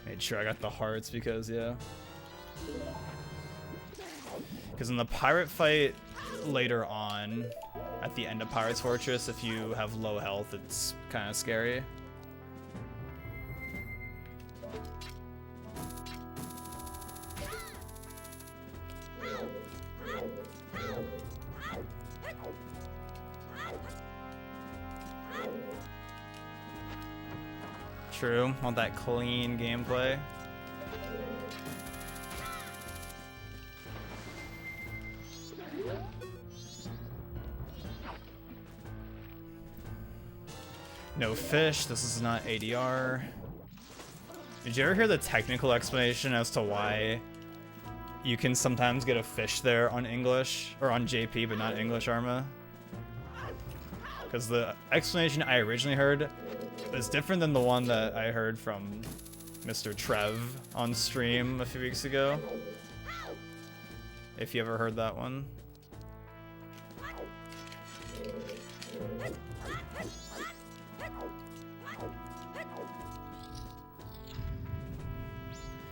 Made sure I got the hearts because, yeah. Because in the pirate fight later on, at the end of Pirate's Fortress, if you have low health, it's kind of scary. True, want that clean gameplay. No fish, this is not ADR. Did you ever hear the technical explanation as to why you can sometimes get a fish there on English, or on JP, but not English Arma? Because the explanation I originally heard is different than the one that I heard from Mr. Trev on stream a few weeks ago. If you ever heard that one.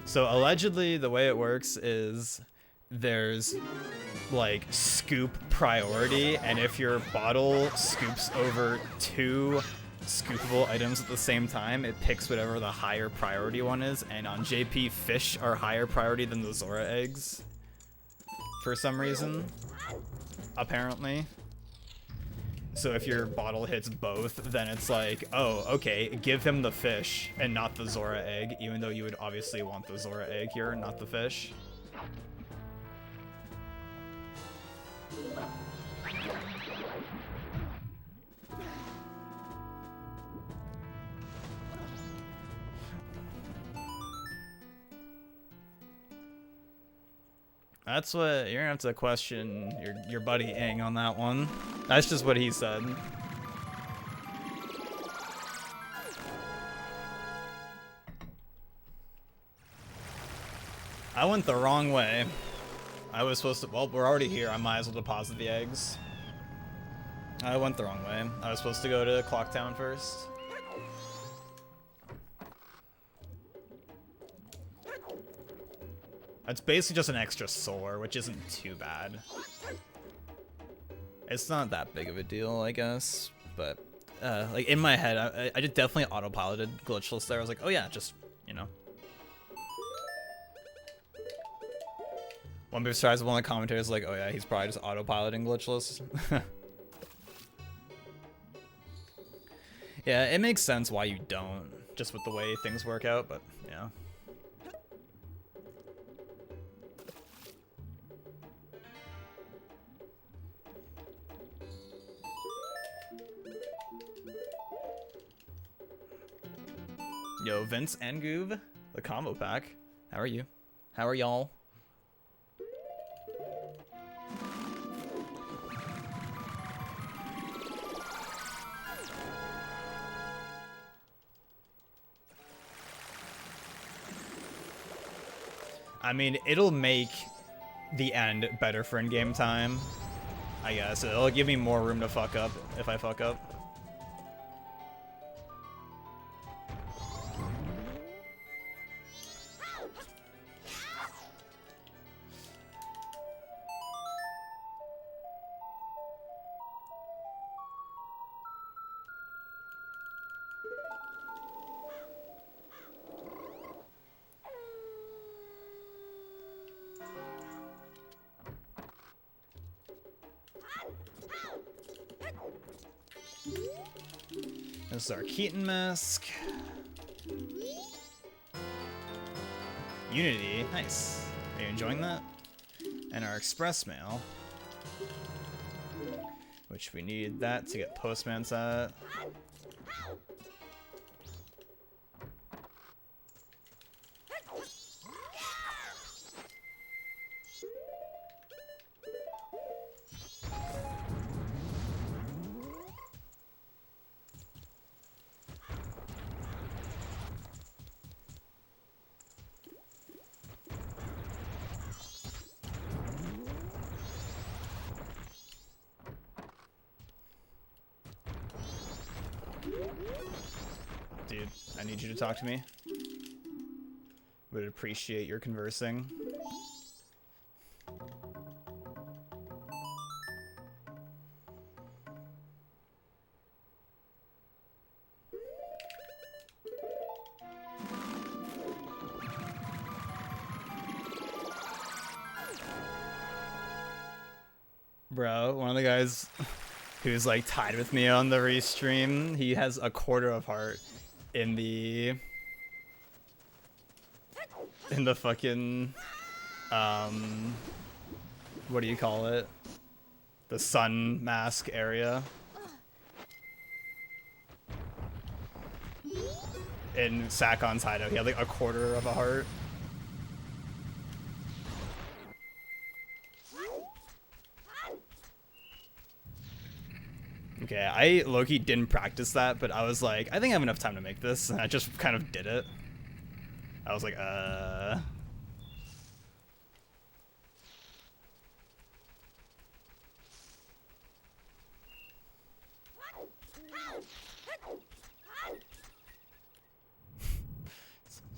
So allegedly the way it works is there's like scoop priority, and if your bottle scoops over 2 scoopable items at the same time, it picks whatever the higher priority one is, and on JP, fish are higher priority than the Zora eggs for some reason, apparently. So if your bottle hits both, then it's like, oh, okay, give him the fish and not the Zora egg, even though you would obviously want the Zora egg here, not the fish. That's what you're gonna have to question your buddy Ing on that one. That's just what he said. I went the wrong way. I was supposed to, well, we're already here. I might as well deposit the eggs. I went the wrong way. I was supposed to go to Clocktown first. It's basically just an extra solar, which isn't too bad. It's not that big of a deal, I guess. But, like, in my head, I just definitely autopiloted Glitchless there. I was like, oh yeah, just, you know. One besides one of the commentators like, oh yeah, he's probably just autopiloting Glitchless. Yeah, it makes sense why you don't, just with the way things work out, but yeah. Yo, Vince and Goov, the combo pack. How are you? How are y'all? I mean, it'll make the end better for in-game time, I guess. It'll give me more room to fuck up if I fuck up. This is our Keaton mask. Unity, nice. Are you enjoying that? And our express mail, which we need that to get Postman's at. Dude, I need you to talk to me. Would appreciate your conversing. Bro, one of the guys who's like tied with me on the restream, he has a quarter of heart in the fucking what do you call it, the sun mask area in Sakon's hideout. He had like a quarter of a heart. Okay, I low-key didn't practice that, but I was like, I think I have enough time to make this, and I just kind of did it. I was like,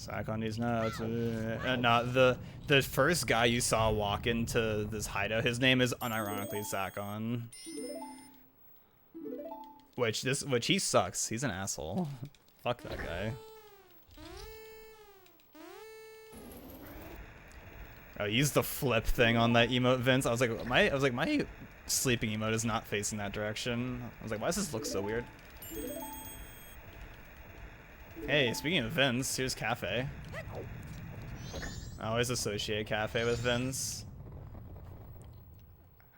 Sakon needs nuts. Not the first guy you saw walk into this hideout. His name is unironically Sakon. Which he sucks. He's an asshole. Fuck that guy. Oh, he used the flip thing on that emote, Vince. I was like, my sleeping emote is not facing that direction. I was like, why does this look so weird? Hey, speaking of Vince, here's Cafe. I always associate Cafe with Vince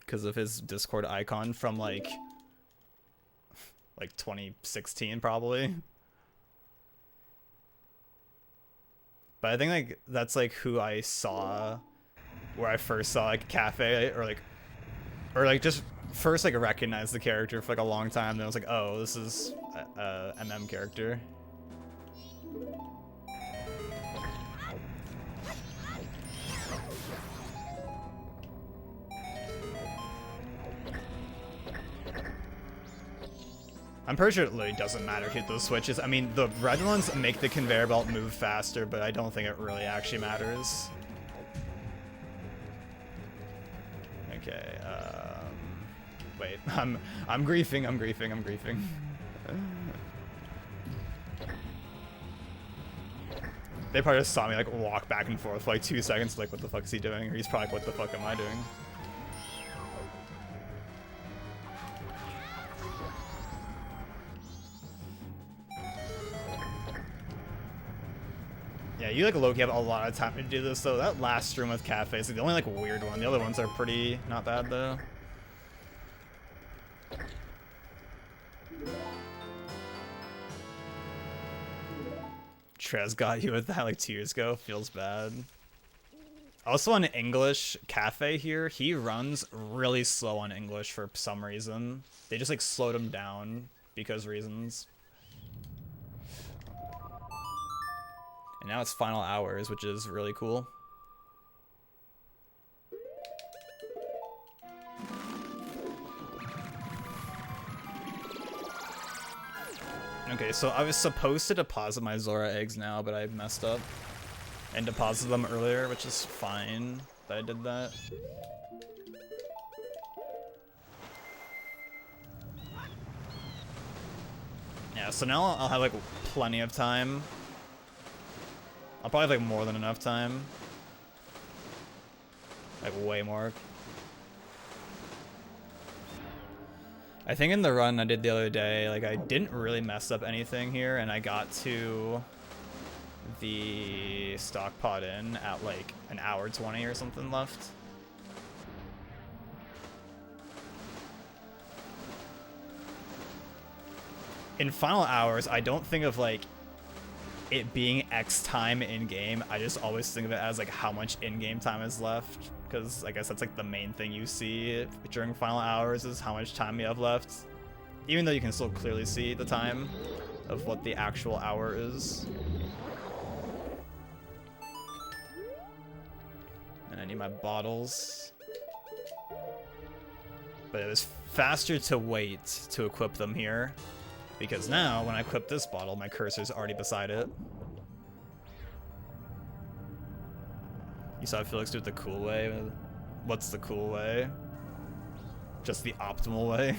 because of his Discord icon from like 2016 probably. But I think like that's like who I saw where I first saw like Cafe or like just first like recognized the character for like a long time. Then I was like, oh, this is a MM character. I'm pretty sure it literally doesn't matter who those switches. I mean, the red ones make the conveyor belt move faster, but I don't think it really actually matters. Okay, wait, I'm griefing. They probably just saw me like walk back and forth for like 2 seconds, like what the fuck is he doing? Or he's probably like, what the fuck am I doing? Yeah, you like low-key have a lot of time to do this though. That last stream with Cafe is like the only like weird one. The other ones are pretty not bad though. Trez got you with that like 2 years ago. Feels bad. Also on English, Cafe here, he runs really slow on English for some reason. They just like slowed him down because reasons. And now it's final hours, which is really cool. Okay, so I was supposed to deposit my Zora eggs now, but I messed up. And deposited them earlier, which is fine that I did that. Yeah, so now I'll have like plenty of time. I'll probably have like more than enough time. Like way more. I think in the run I did the other day, like I didn't really mess up anything here and I got to the stock pot in at like an hour 20 or something left. In final hours, I don't think of like it being X time in game. I just always think of it as like how much in-game time is left, because I guess that's like the main thing you see during final hours is how much time you have left, even though you can still clearly see the time of what the actual hour is. And I need my bottles, but it was faster to wait to equip them here. Because now, when I equip this bottle, my cursor's already beside it. You saw Felix do it the cool way? What's the cool way? Just the optimal way?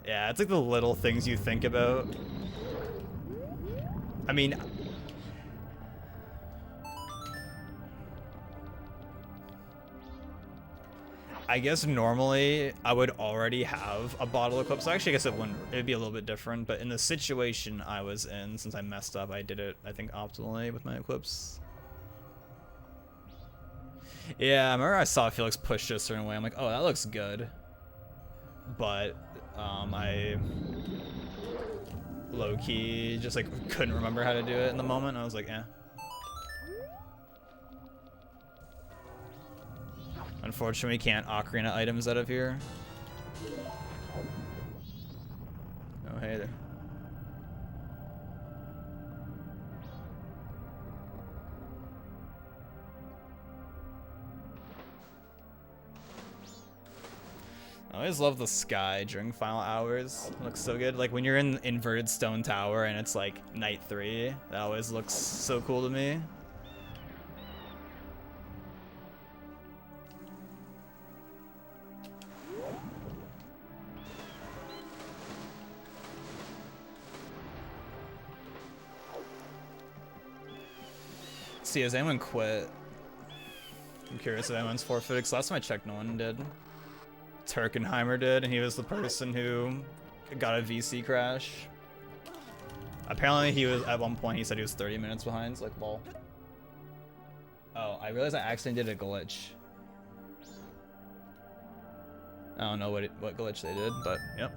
Yeah, it's like the little things you think about. I mean... I guess normally I would already have a bottle equipped, so actually I guess it'd be a little bit different, but in the situation I was in, since I messed up, I did it, I think, optimally with my equips. Yeah, I remember I saw Felix push it a certain way, I'm like, oh, that looks good. But, I low-key just, like, couldn't remember how to do it in the moment, I was like, eh. Unfortunately, we can't ocarina items out of here. Oh, hey there. Oh always love the sky during final hours. It looks so good. Like when you're in inverted stone tower and it's like night 3, that always looks so cool to me. See, has anyone quit? I'm curious if anyone's forfeited, because last time I checked, no one did. Turkenheimer did, and he was the person who got a VC crash. Apparently he was, at one point he said he was 30 minutes behind, so like, lol. Oh, I realized I accidentally did a glitch. I don't know what glitch they did, but yep.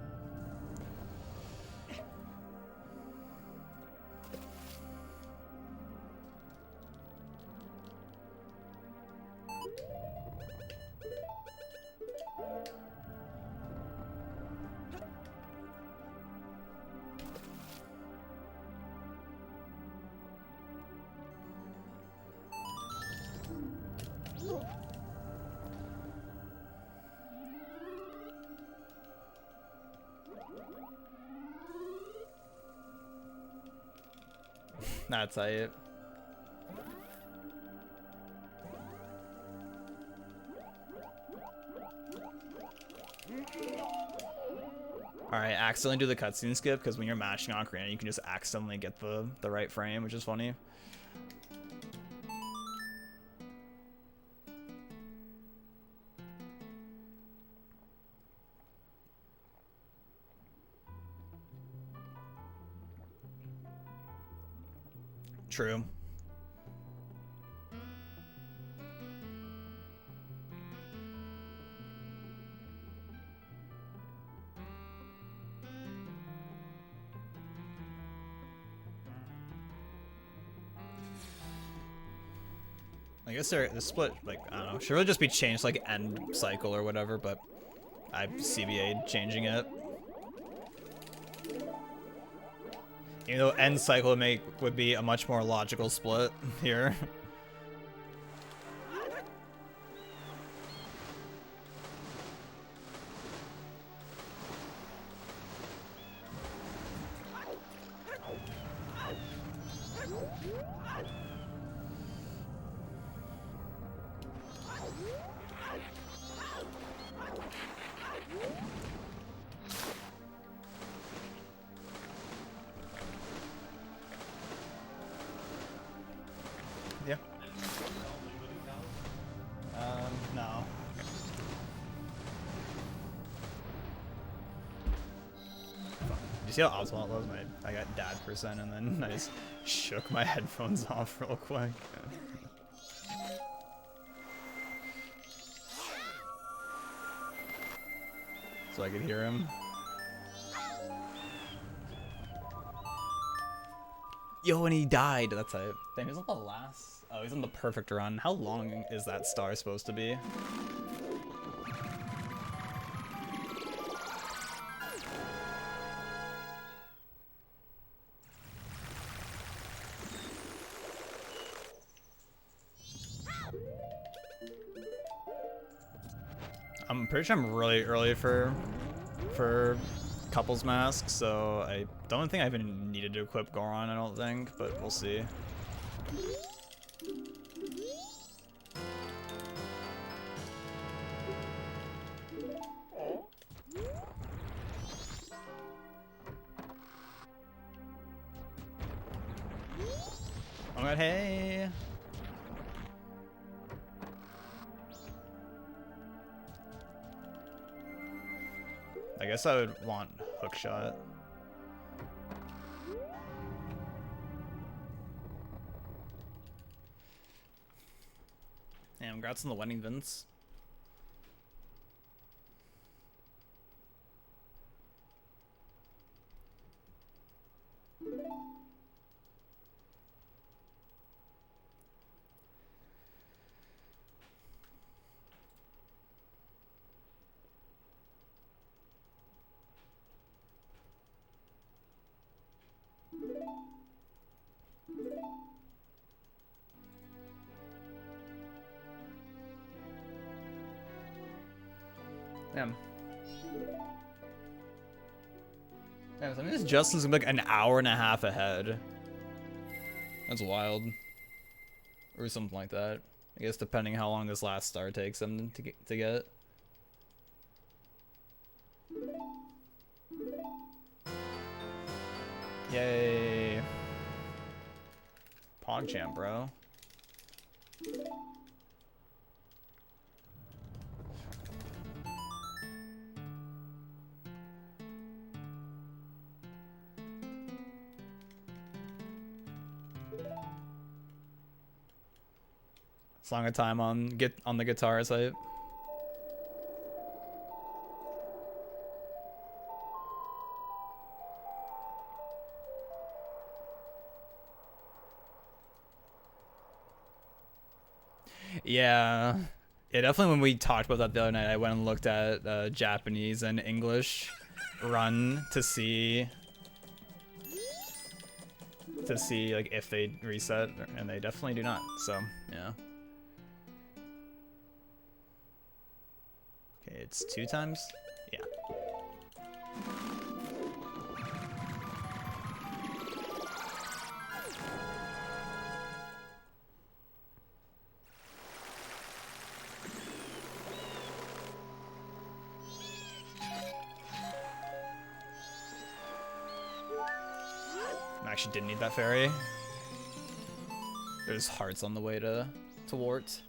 That's it. Alright, accidentally do the cutscene skip, because when you're mashing on Ocarina, you can just accidentally get the right frame, which is funny. True. I guess the split, like, I don't know, should really just be changed, like, end cycle or whatever, but I CBA'd changing it. Even though end cycle would be a much more logical split here. Yeah. No. You see how optimal it was? I got dad percent and then I just shook my headphones off real quick. So I could hear him. Yo, and he died. That's it. Damn, he's on the last. Oh, he's on the perfect run. How long is that star supposed to be? I'm pretty sure I'm really early for couples mask, so I don't think I even needed to equip Goron, I don't think, but we'll see. Oh my god, hey! I guess I would want hookshot. Damn, congrats on the wedding, Vince. Damn. Yeah, so I mean, this Justin's gonna be like an hour and a half ahead. That's wild. Or something like that. I guess depending how long this last star takes him to get. Yay. PogChamp, bro. Song of Time on the guitar site. Yeah. Yeah, definitely when we talked about that the other night, I went and looked at Japanese and English run to see like if they reset, and they definitely do not. So, yeah. Okay, it's 2 times? Yeah. I actually didn't need that fairy. There's hearts on the way to Wart.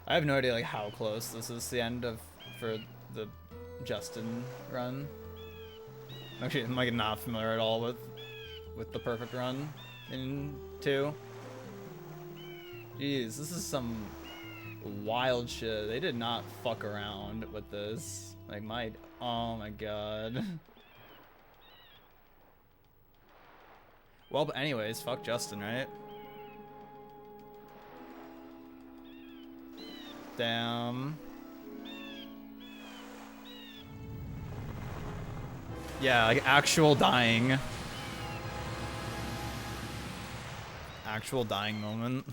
I have no idea like how close this is to the end for the Justin run. Actually, I'm like not familiar at all with the perfect run in 2. Jeez, this is some wild shit. They did not fuck around with this. Like oh my god. Well, but anyways, fuck Justin, right? Damn. Yeah, like actual dying. Actual dying moment.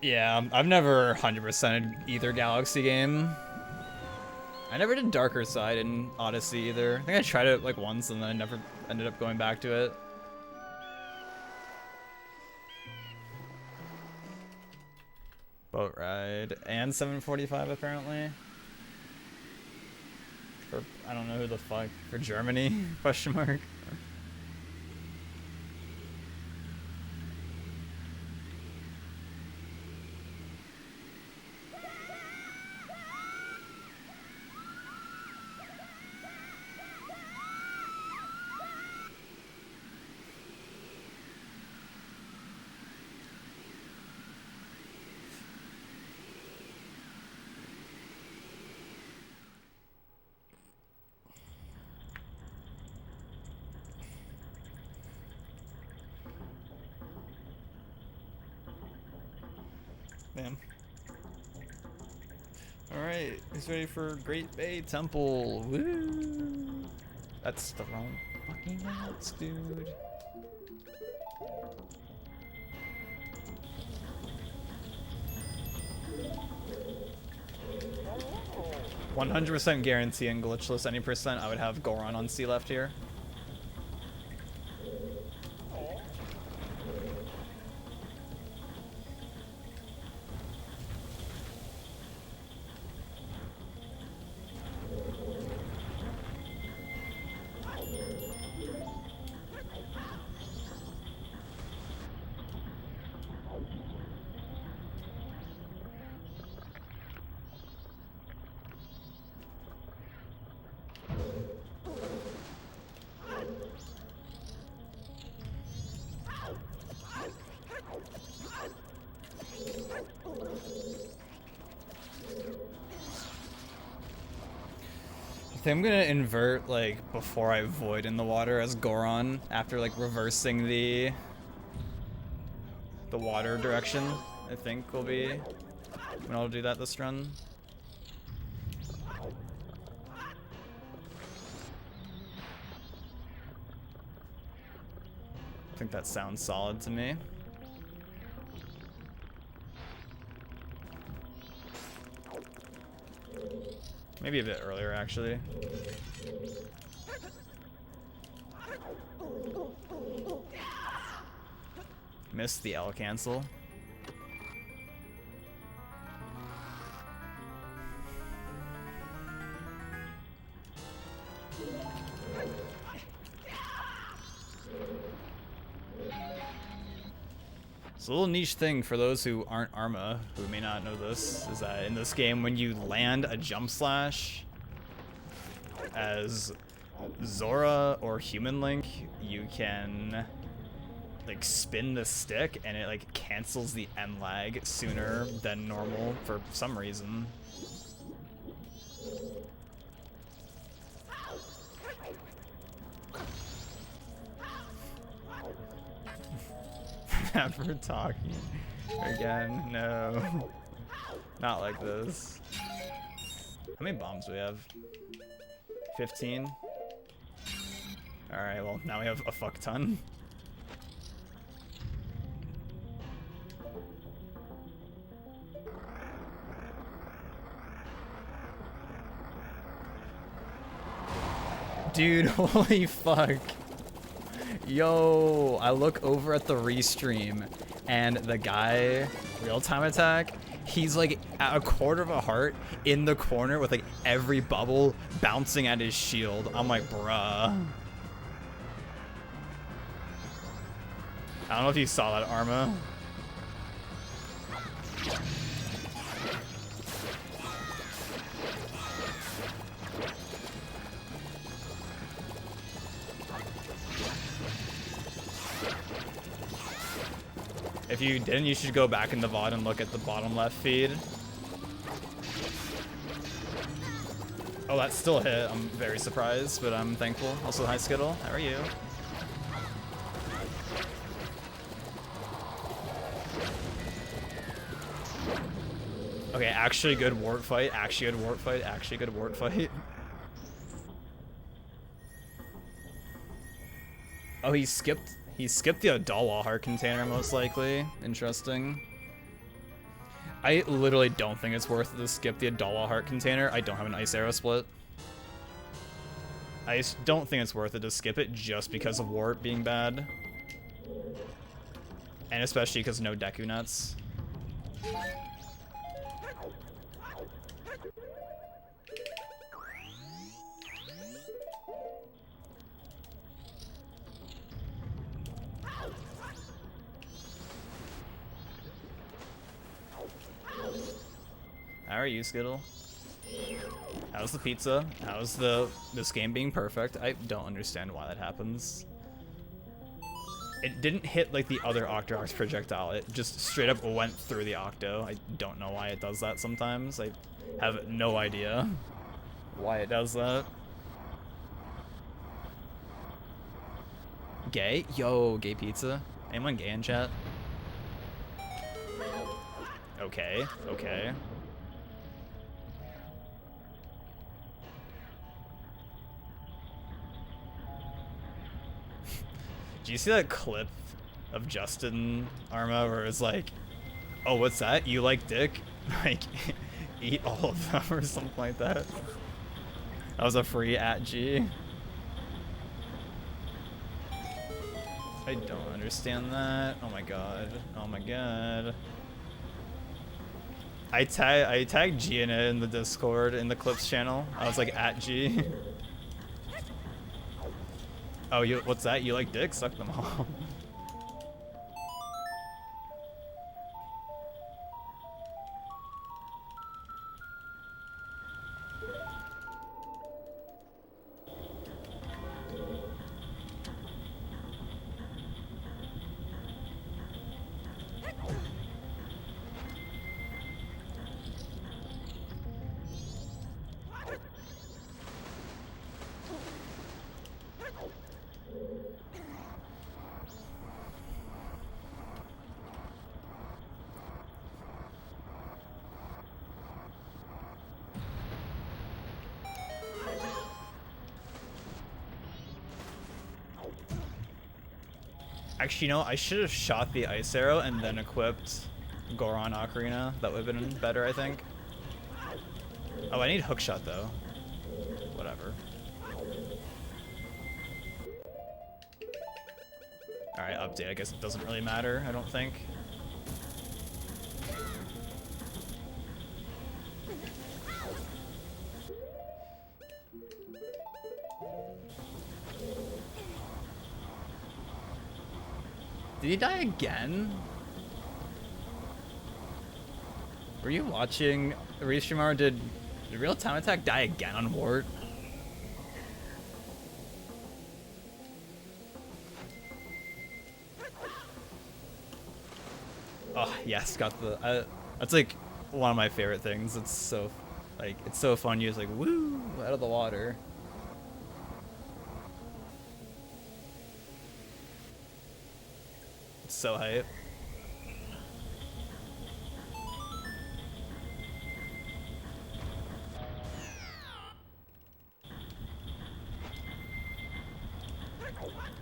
Yeah, I've never 100%ed either Galaxy game. I never did Darker Side in Odyssey either. I think I tried it like once and then I never ended up going back to it. Boat ride and 745 apparently. For I don't know who the fuck, for Germany? Question mark. Damn. Alright, he's ready for Great Bay Temple. Woo! That's the wrong fucking notes, dude. $100% guarantee in Glitchless any percent I would have Goron on C left here. think I'm gonna invert like before I void in the water as Goron after like reversing the water direction. I think will be when I'll do that this run. I think that sounds solid to me. Maybe a bit earlier, actually. Missed the L cancel. It's a little niche thing for those who aren't Arma, who may not know this, is that in this game, when you land a jump slash as Zora or Human Link, you can like spin the stick and it like cancels the M lag sooner than normal for some reason. Never talking again. No, not like this. How many bombs do we have? 15. All right. Well, now we have a fuck ton. Dude, holy fuck. Yo, I look over at the restream and the guy, real-time attack, he's like at a quarter of a heart in the corner with like every bubble bouncing at his shield. I'm like, bruh. I don't know if you saw that, Arma. If you didn't, you should go back in the VOD and look at the bottom left feed. Oh, that's still a hit. I'm very surprised, but I'm thankful. Also, hi Skittle. How are you? Okay, actually good wart fight. Actually good wart fight. Actually good wart fight. Oh, he skipped the Adalwa heart container, most likely. Interesting. I literally don't think it's worth it to skip the Adalwa heart container. I don't have an ice arrow split. I just don't think it's worth it to skip it just because of wart being bad. And especially because no Deku nuts. How are you, Skittle? How's the pizza? How's this game being perfect? I don't understand why that happens. It didn't hit like the other Octorox projectile. It just straight up went through the Octo. I don't know why it does that sometimes. I have no idea why it does that. Gay? Yo, gay pizza. Anyone gay in chat? Okay, okay. Do you see that clip of Justin Arma where it's like, oh, what's that? You like dick? Like, eat all of them or something like that. That was a free @G. I don't understand that. Oh my god. Oh my god. I tagged G in it in the Discord in the clips channel. I was like @G. Oh, what's that? You like dick? Suck them all. Actually, you know, I should have shot the ice arrow and then equipped Goron Ocarina. That would have been better, I think. Oh, I need hookshot though. Whatever. Alright, update. I guess it doesn't really matter, I don't think. Did he die again? Were you watching Restreamer? Did Real Time Attack die again on Wart? Oh yes, got the. That's like one of my favorite things. It's so, like, it's so fun. You're just like woo out of the water. It's so hype.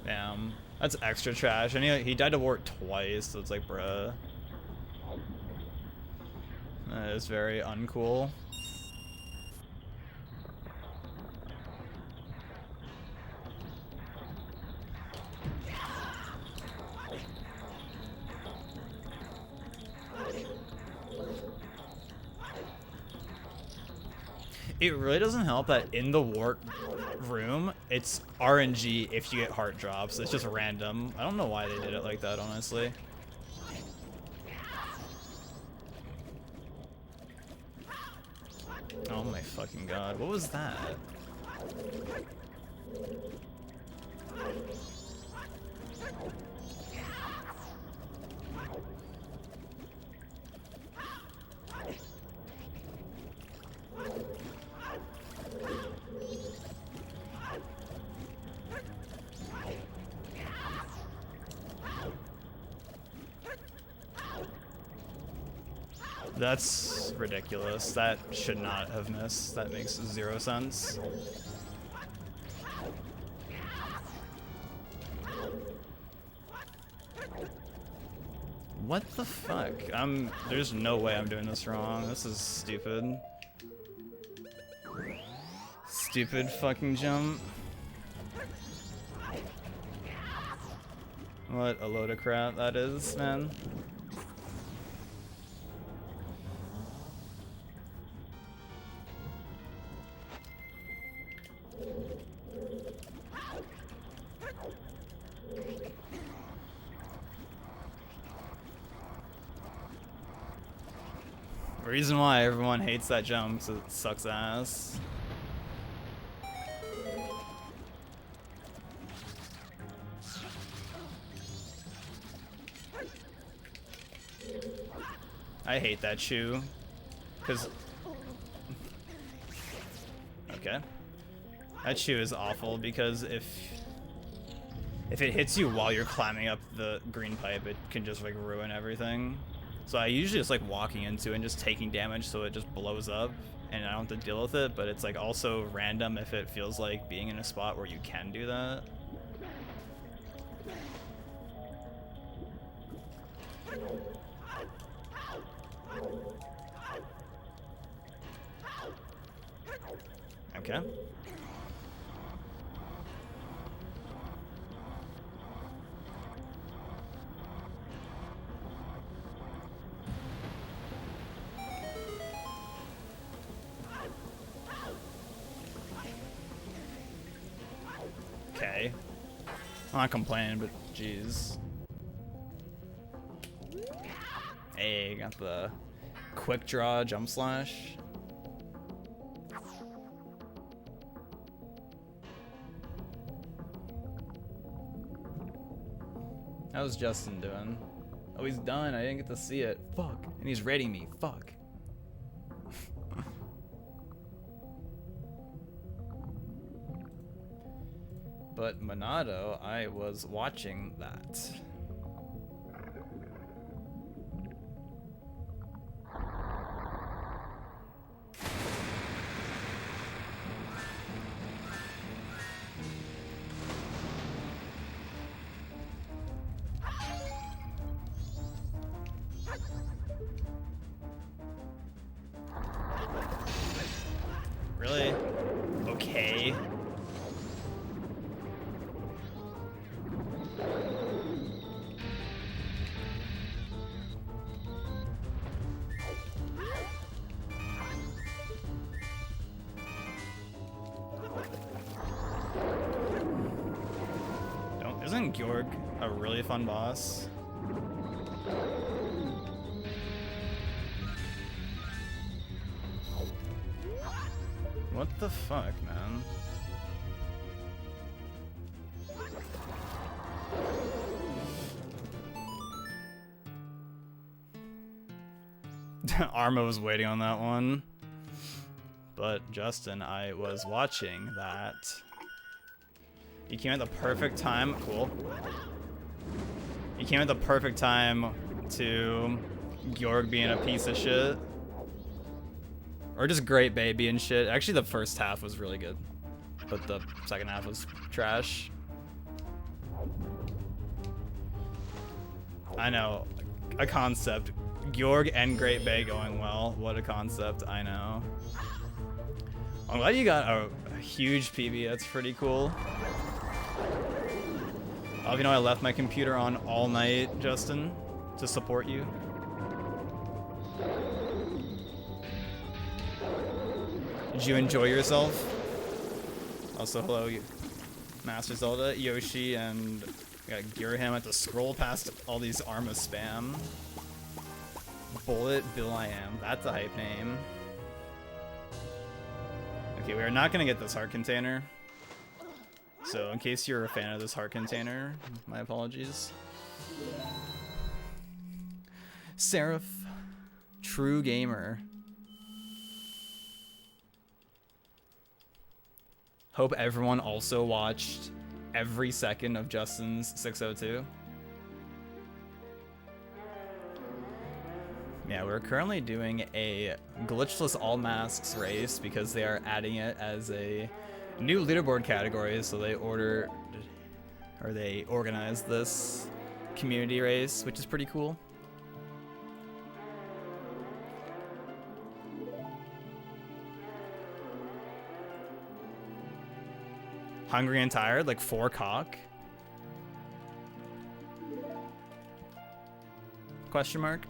Damn, that's extra trash. And he died to Wart twice, so it's like, bruh. That is very uncool. It really doesn't help that in the Wart room, it's RNG if you get heart drops. It's just random. I don't know why they did it like that, honestly. Oh my fucking god, what was that? That's ridiculous. That should not have missed. That makes zero sense. What the fuck? There's no way I'm doing this wrong. This is stupid. Stupid fucking jump. What a load of crap that is, man. The reason why everyone hates that jump is it sucks ass. I hate that shoe, cause okay, that shoe is awful because if it hits you while you're climbing up the green pipe, it can just like ruin everything. So I usually just like walking into it and just taking damage so it just blows up and I don't have to deal with it, but it's like also random if it feels like being in a spot where you can do that. Okay. Okay. I'm not complaining, but jeez. Hey, got the quick draw jump slash. How's Justin doing? Oh, he's done. I didn't get to see it. Fuck. And he's rating me. Fuck. But Monado, I was watching that. K. Isn't Georg a really fun boss? What the fuck, man? Arma was waiting on that one. But Justin, I was watching that. You came at the perfect time. Cool. You came at the perfect time to Georg being a piece of shit. Or just great baby and shit. Actually, the first half was really good. But the second half was trash. I know. A concept. Georg and Great Bay going well. What a concept. I know. I'm glad you got a huge PB. That's pretty cool. You know, I left my computer on all night, Justin, to support you. Did you enjoy yourself? Also, hello, Master Zelda, Yoshi, and got Girahim at to scroll past all these Arma spam. Bullet Bill I Am. That's a hype name. Okay, we are not gonna get this heart container. So, in case you're a fan of this heart container, my apologies. Seraph, true gamer. Hope everyone also watched every second of Justin's 602. Yeah, we're currently doing a Glitchless All Masks race because they are adding it as a new leaderboard category, so they organized this community race, which is pretty cool. Hungry and tired, like 4 cock? Question mark?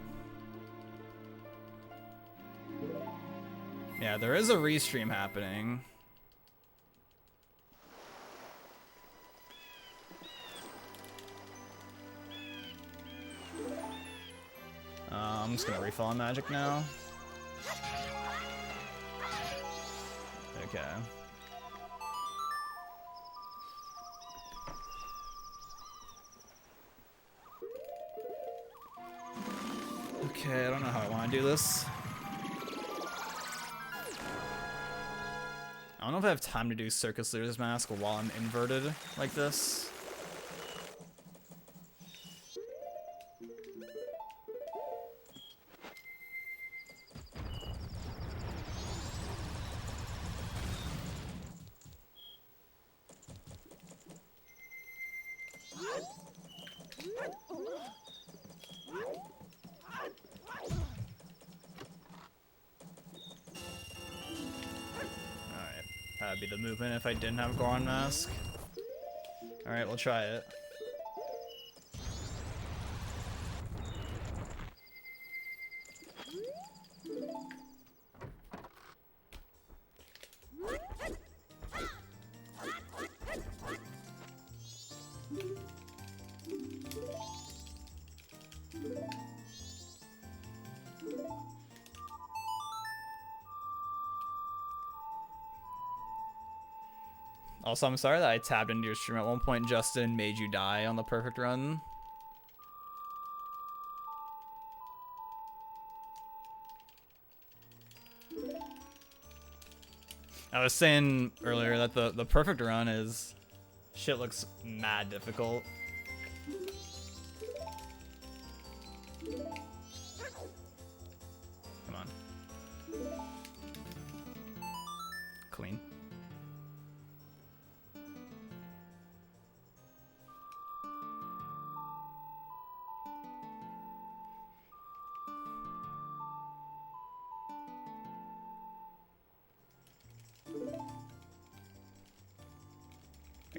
Yeah, there is a restream happening. I'm just gonna refill on magic now. Okay. Okay, I don't know how I want to do this. I don't know if I have time to do Circus Leader's Mask while I'm inverted like this. That'd be the movement if I didn't have Goron Mask. Alright, we'll try it. Also, I'm sorry that I tabbed into your stream at one point, Justin, made you die on the perfect run. I was saying earlier that the perfect run is... shit looks mad difficult. Come on. Clean.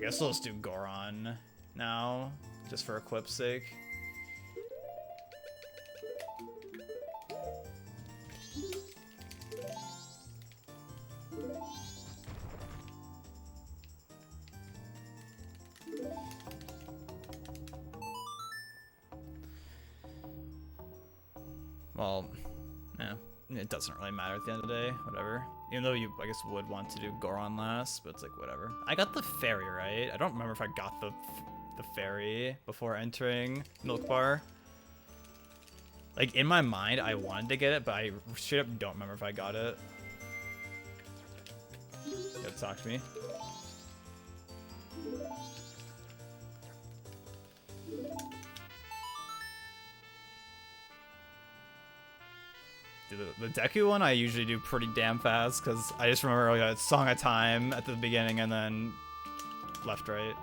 guess we'll just do Goron now, just for equip's sake. Well, yeah, it doesn't really matter at the end of the day, whatever. Even though you, I guess, would want to do Goron last, but it's like, whatever. I got the fairy, right? I don't remember if I got the fairy before entering Milk Bar. Like, in my mind, I wanted to get it, but I straight up don't remember if I got it. You have to talk to me. The Deku one I usually do pretty damn fast because I just remember like a song at a time at the beginning and then left, right.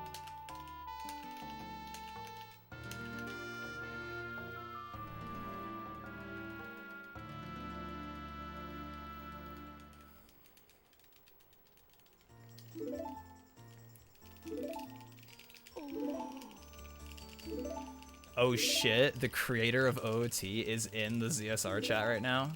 Oh shit, the creator of OOT is in the ZSR chat right now.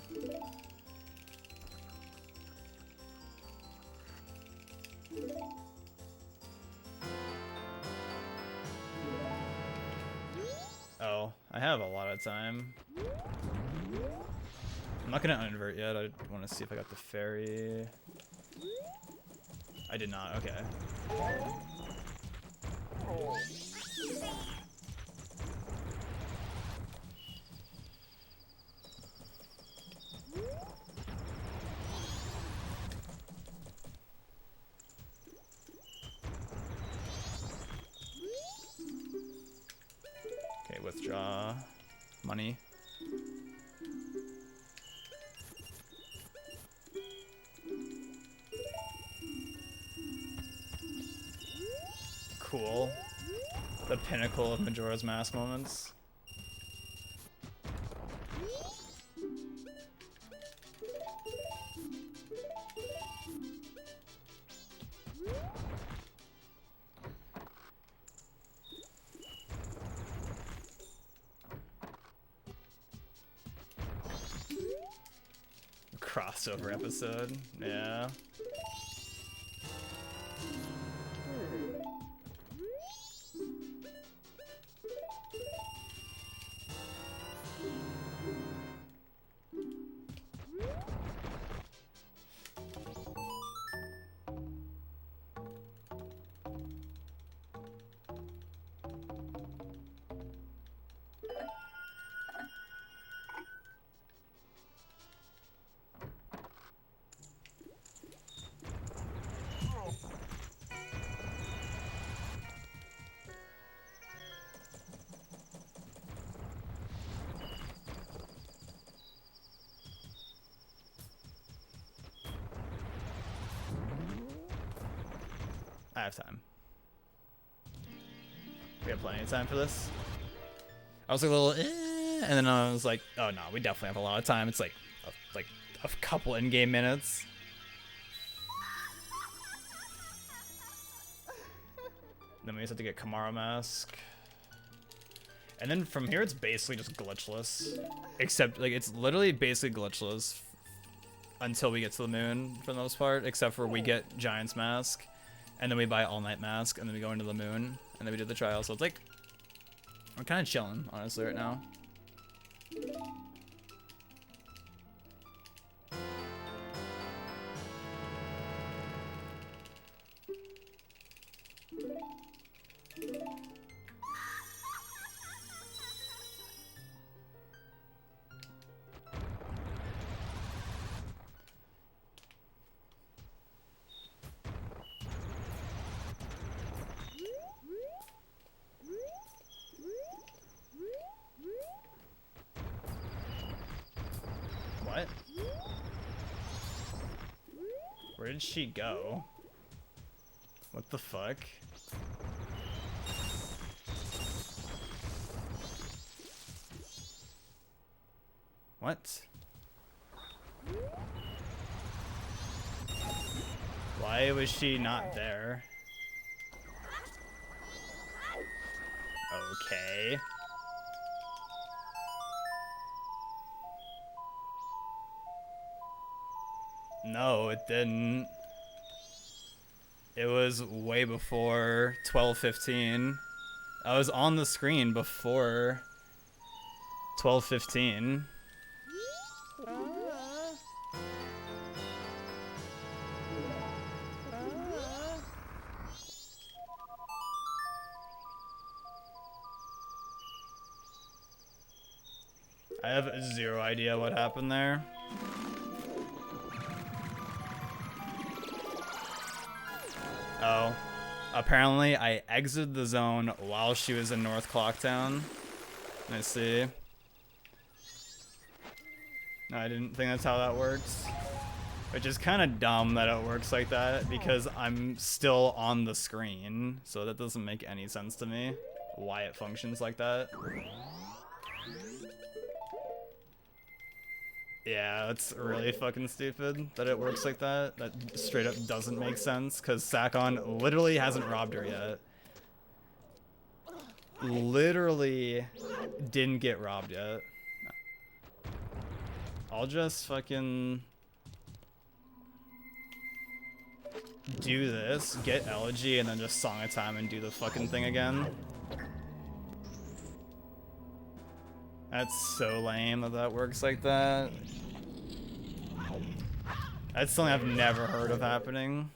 Oh, I have a lot of time. I'm not gonna uninvert yet, I want to see if I got the fairy. I did not, okay. Okay, withdraw money. Cool. The pinnacle of Majora's Mask moments. Crossover episode, yeah. I have time. We have plenty of time for this. I was like a little, and then I was like, oh no, we definitely have a lot of time. It's like a couple in-game minutes. Then we just have to get Kamara Mask. And then from here, it's basically just glitchless. Except, like, it's literally basically glitchless until we get to the moon, for the most part. Except for we get Giant's Mask. And then we buy All Night Mask, and then we go into the moon, and then we do the trial. So it's like, we're kind of chilling, honestly, right now. What? Where did she go? What the fuck? What? Why was she not there? Okay. No, it didn't. It was way before 12:15. I was on the screen before 12:15. I have zero idea what happened there. Oh. Apparently, I exited the zone while she was in North Clocktown. Let's see. No, I didn't think that's how that works. Which is kind of dumb that it works like that, because I'm still on the screen. So that doesn't make any sense to me, why it functions like that. Yeah, that's really fucking stupid that it works like that. That straight up doesn't make sense, because Sakon literally hasn't robbed her yet. Literally didn't get robbed yet. I'll just fucking do this, get Elegy, and then just Song of Time and do the fucking thing again. That's so lame that that works like that. That's something I've never heard of happening.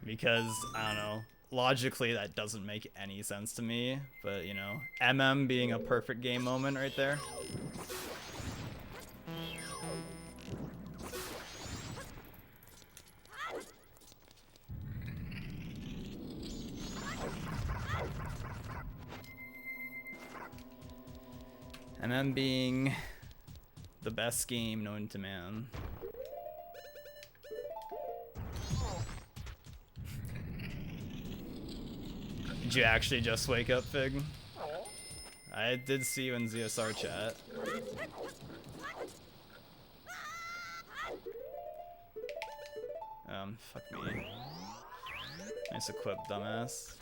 Because, I don't know, logically that doesn't make any sense to me, but you know, MM being a perfect game moment right there. MM being the best game known to man. Did you actually just wake up, Fig? I did see you in ZSR chat. Fuck me. Nice equip, dumbass.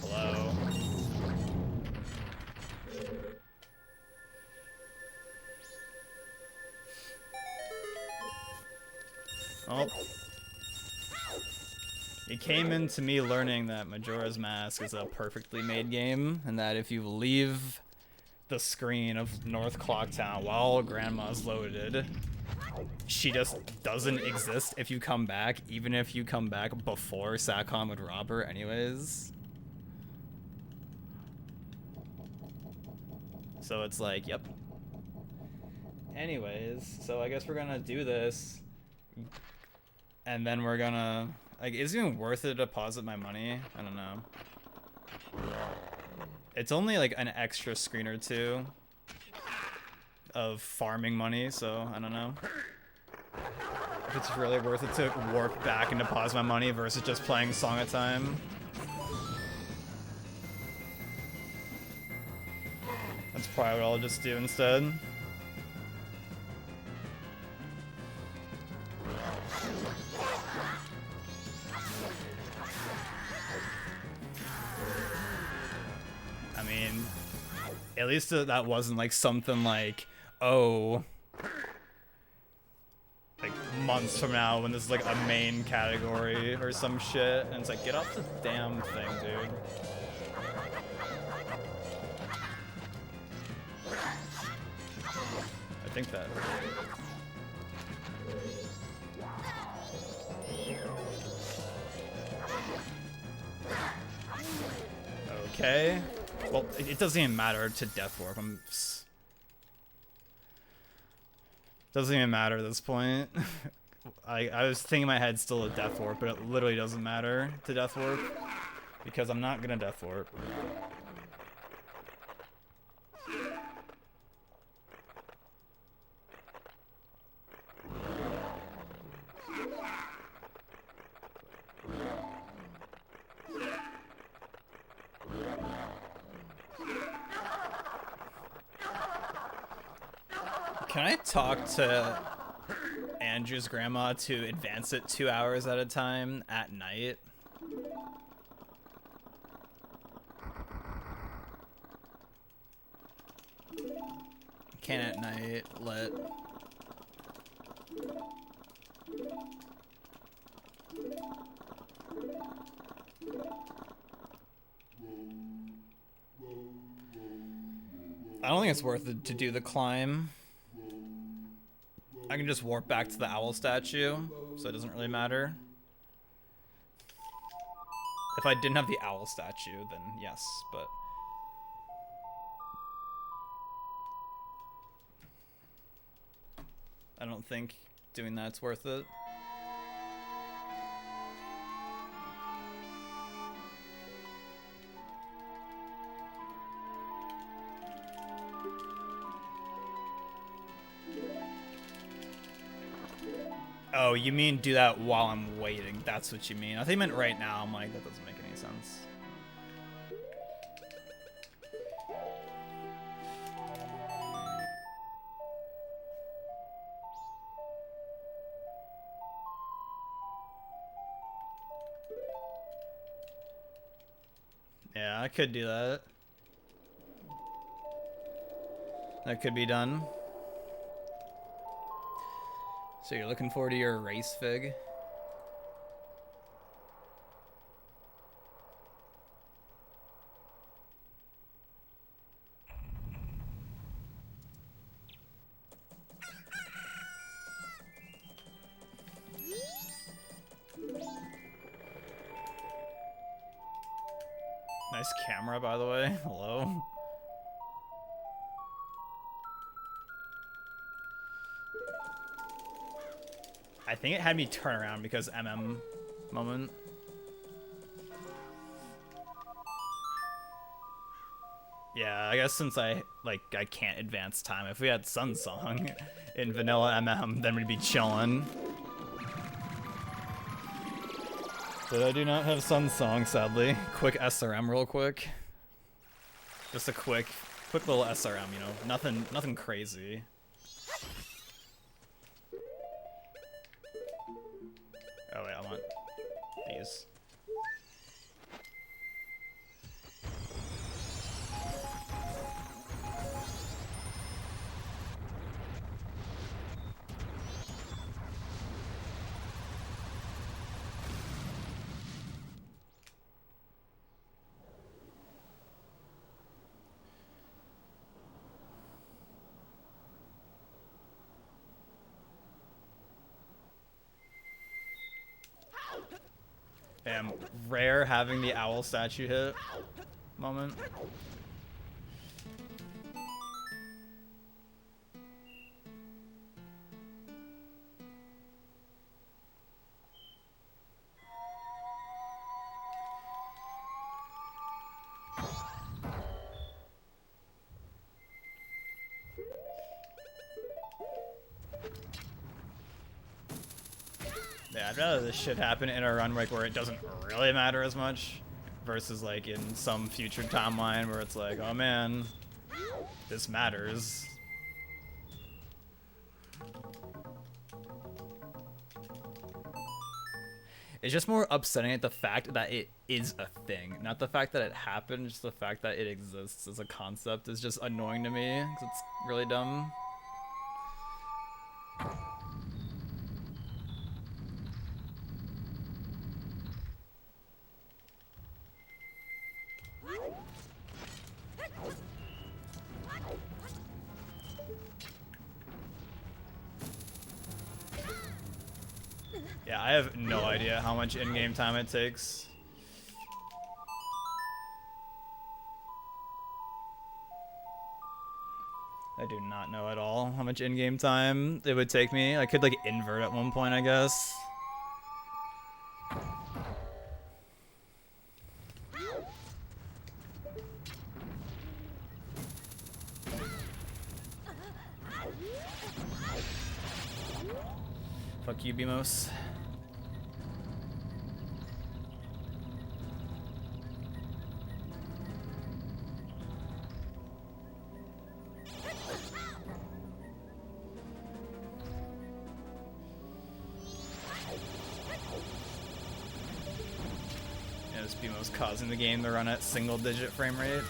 Hello. Oh. It came into me learning that Majora's Mask is a perfectly made game, and that if you leave the screen of North Clocktown while Grandma's loaded, she just doesn't exist if you come back, even if you come back before Sakon would rob her anyways. So it's like, yep. Anyways, so I guess we're gonna do this, and then we're gonna, like, is it even worth it to deposit my money? I don't know. It's only like an extra screen or two of farming money, so I don't know if it's really worth it to warp back and deposit my money versus just playing Song of Time. That's probably what I'll just do instead. I mean, at least that wasn't like something like, oh, like months from now when this is like a main category or some shit, and it's like, get off the damn thing, dude. I think that hurt. Okay. Well, it doesn't even matter to Death Warp. Doesn't even matter at this point. I was thinking in my head still a Death Warp, but it literally doesn't matter to Death Warp because I'm not gonna Death Warp. Can I talk to Andrew's grandma to advance it 2 hours at a time at night? Can at night let... I don't think it's worth it to do the climb. I can just warp back to the owl statue, so it doesn't really matter. If I didn't have the owl statue, then yes, but... I don't think doing that's worth it. Oh, you mean do that while I'm waiting? That's what you mean. I think you meant right now. I'm like, that doesn't make any sense. Yeah, I could do that. That could be done. So you're looking forward to your race fig? Nice camera, by the way. Hello. I think it had me turn around because MM moment. Yeah, I guess since I can't advance time. If we had Sun Song in vanilla MM, then we'd be chillin'. But I do not have Sun Song, sadly. Quick SRM real quick. Just a quick little SRM, you know, nothing crazy. Oh wait, I want these. Damn, rare having the owl statue hit moment. Yeah, I'd rather this shit happen in a run like where it doesn't really matter as much versus like in some future timeline where it's like, oh man, this matters. It's just more upsetting at the fact that it is a thing, not the fact that it happened, just the fact that it exists as a concept is just annoying to me because it's really dumb. Yeah, I have no idea how much in-game time it takes. I do not know at all how much in-game time it would take me. I could like invert at one point, I guess. Fuck you, Bimos. just be most causing the game to run at single-digit frame rate.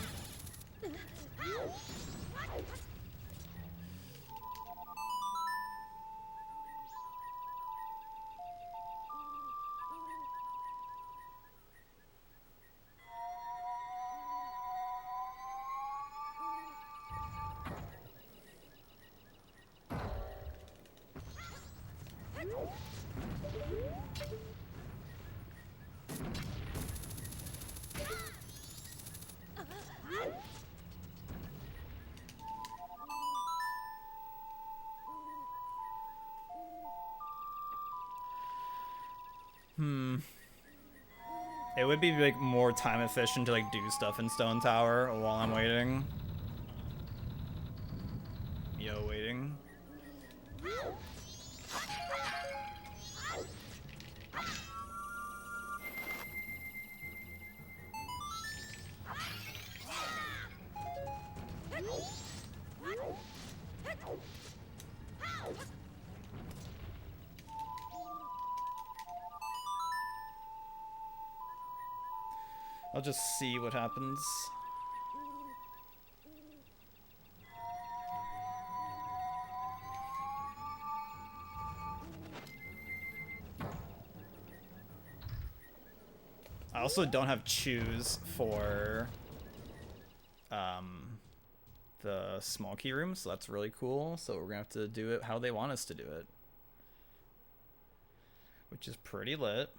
It would be like more time efficient to like do stuff in Stone Tower while I'm waiting. Yo, waiting. I'll just see what happens. I also don't have choose for the small key room, so that's really cool. So we're gonna have to do it how they want us to do it, which is pretty lit.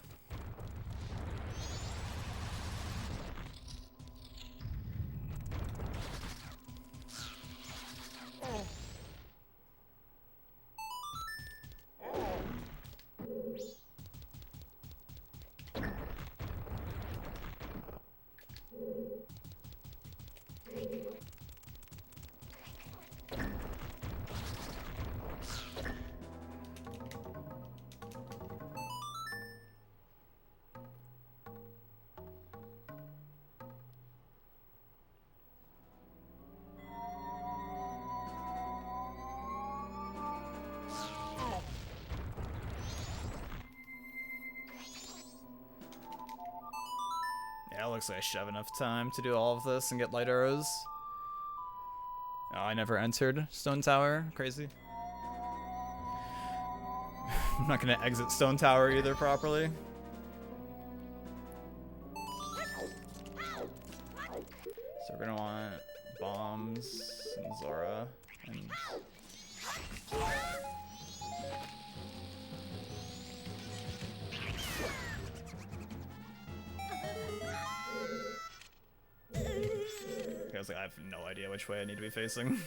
Yeah, it looks like I should have enough time to do all of this and get light arrows. Oh, I never entered Stone Tower. Crazy. I'm not gonna exit Stone Tower either properly. So we're gonna want bombs and Zora and I was like, I have no idea which way I need to be facing.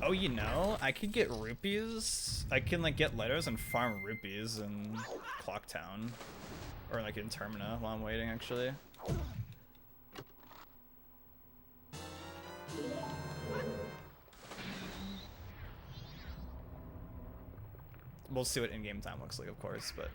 Oh, you know, I could get rupees. I can like get letters and farm rupees in Clock Town, or like in Termina while I'm waiting. Actually, we'll see what in-game time looks like, of course, but.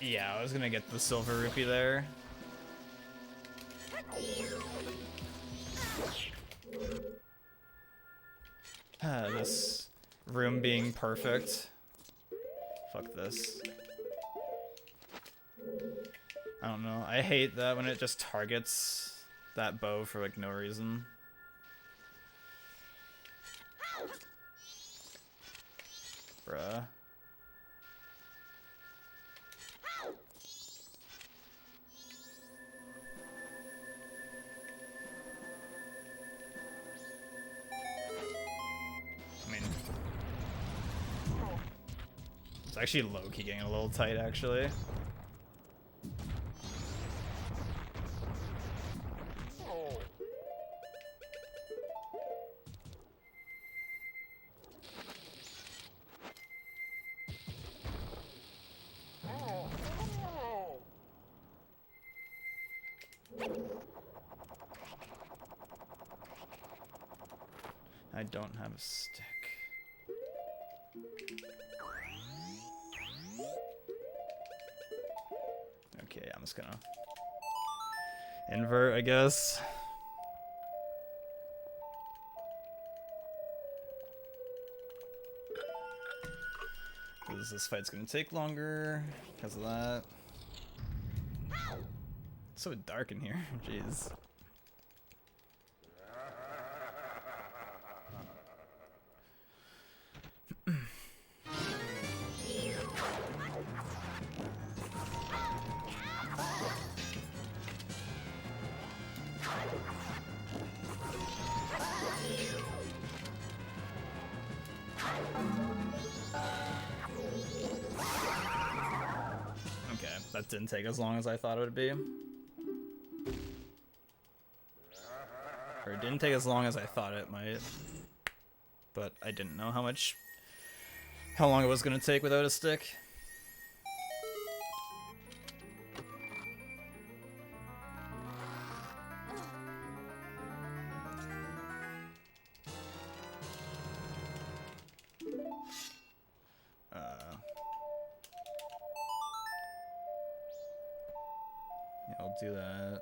Yeah, I was gonna get the silver rupee there. This room being perfect. Fuck this. I don't know. I hate that when it just targets that bow for like no reason. Bruh. It's actually low-key getting a little tight, actually. I don't have a stick. Okay, I'm just gonna invert, I guess. Because this fight's gonna take longer because of that. It's so dark in here, jeez. That didn't take as long as I thought it would be. Or it didn't take as long as I thought it might. But I didn't know how long it was gonna take without a stick. Yeah, I'll do that.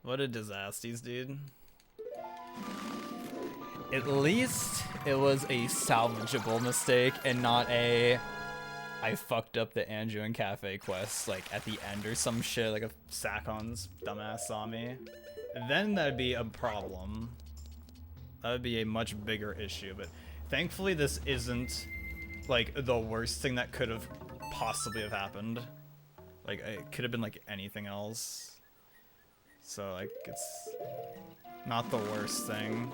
What a disaster, dude. At least it was a salvageable mistake and not a I fucked up the Andrew and Cafe quest like at the end or some shit, like if Sakon's dumbass saw me. Then that'd be a problem. That would be a much bigger issue, but thankfully this isn't like the worst thing that could have possibly have happened. Like it could have been like anything else. So like it's not the worst thing.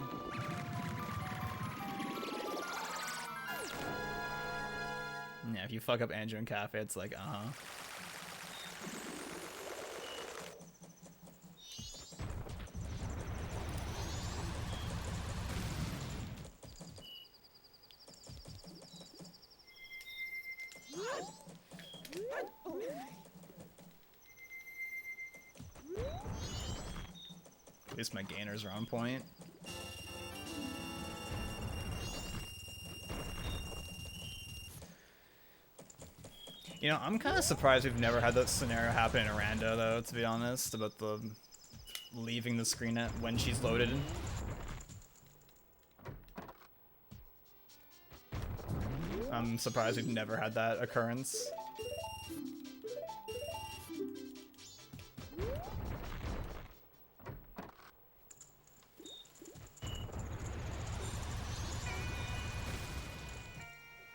Yeah, if you fuck up Andrew and Cafe, it's like, At least my gainers are on point. You know, I'm kind of surprised we've never had that scenario happen in Rando, though, to be honest, about the leaving the screen at when she's loaded. I'm surprised we've never had that occurrence.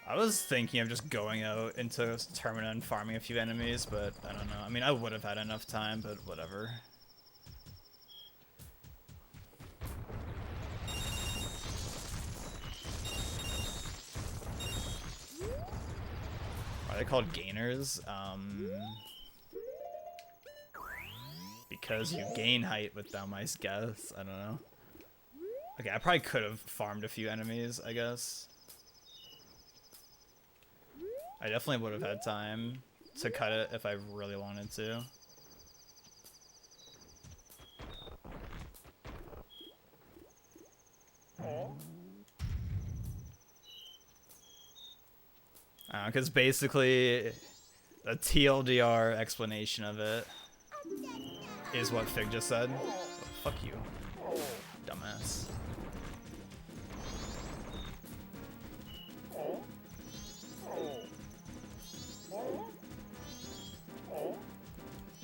I was thinking of just going out into Termina and farming a few enemies, but I don't know. I mean, I would have had enough time, but whatever. Are they called gainers? Because you gain height with them, I guess. I don't know. Okay, I probably could have farmed a few enemies, I guess. I definitely would have had time to cut it if I really wanted to. Because basically, a TLDR explanation of it is what Fig just said. Oh, fuck you, dumbass.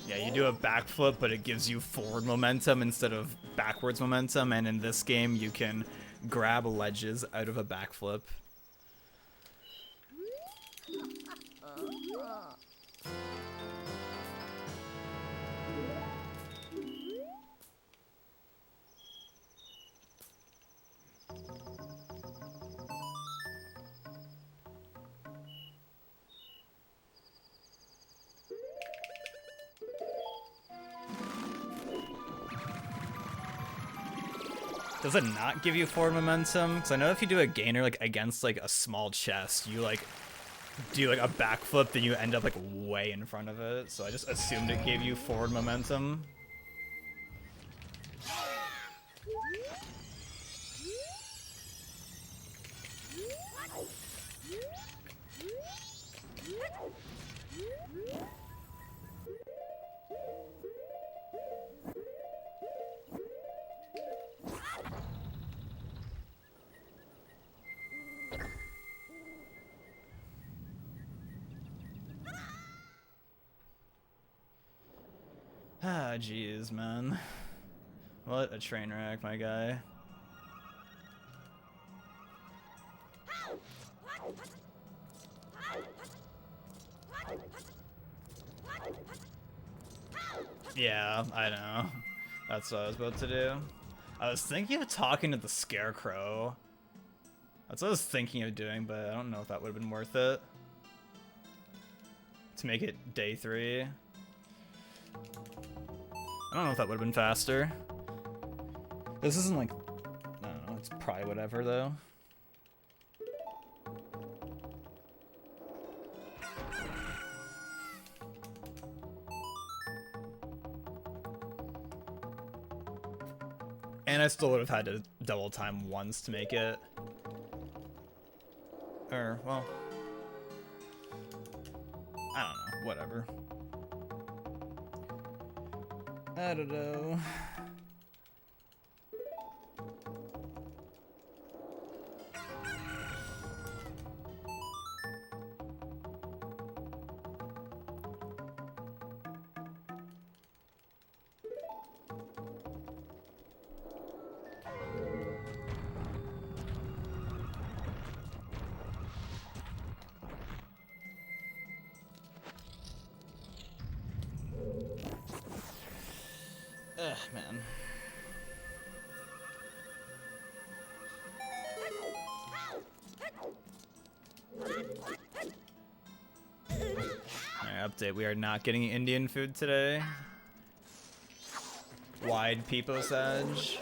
Yeah, you do a backflip, but it gives you forward momentum instead of backwards momentum, and in this game you can grab ledges out of a backflip. Does it not give you forward momentum? Because I know if you do a gainer like against like a small chest, you like do like a backflip, then you end up like way in front of it. So I just assumed it gave you forward momentum. Ah, jeez, man. What a train wreck, my guy. Yeah, I know. That's what I was about to do. I was thinking of talking to the Scarecrow. That's what I was thinking of doing, but I don't know if that would have been worth it. To make it day 3. I don't know if that would have been faster. This isn't like, I don't know, it's probably whatever though. And I still would have had to double time once to make it. Or, well, I don't know, whatever. I don't know. Ugh, man. Alright, update. We are not getting Indian food today. Wide peepo sage.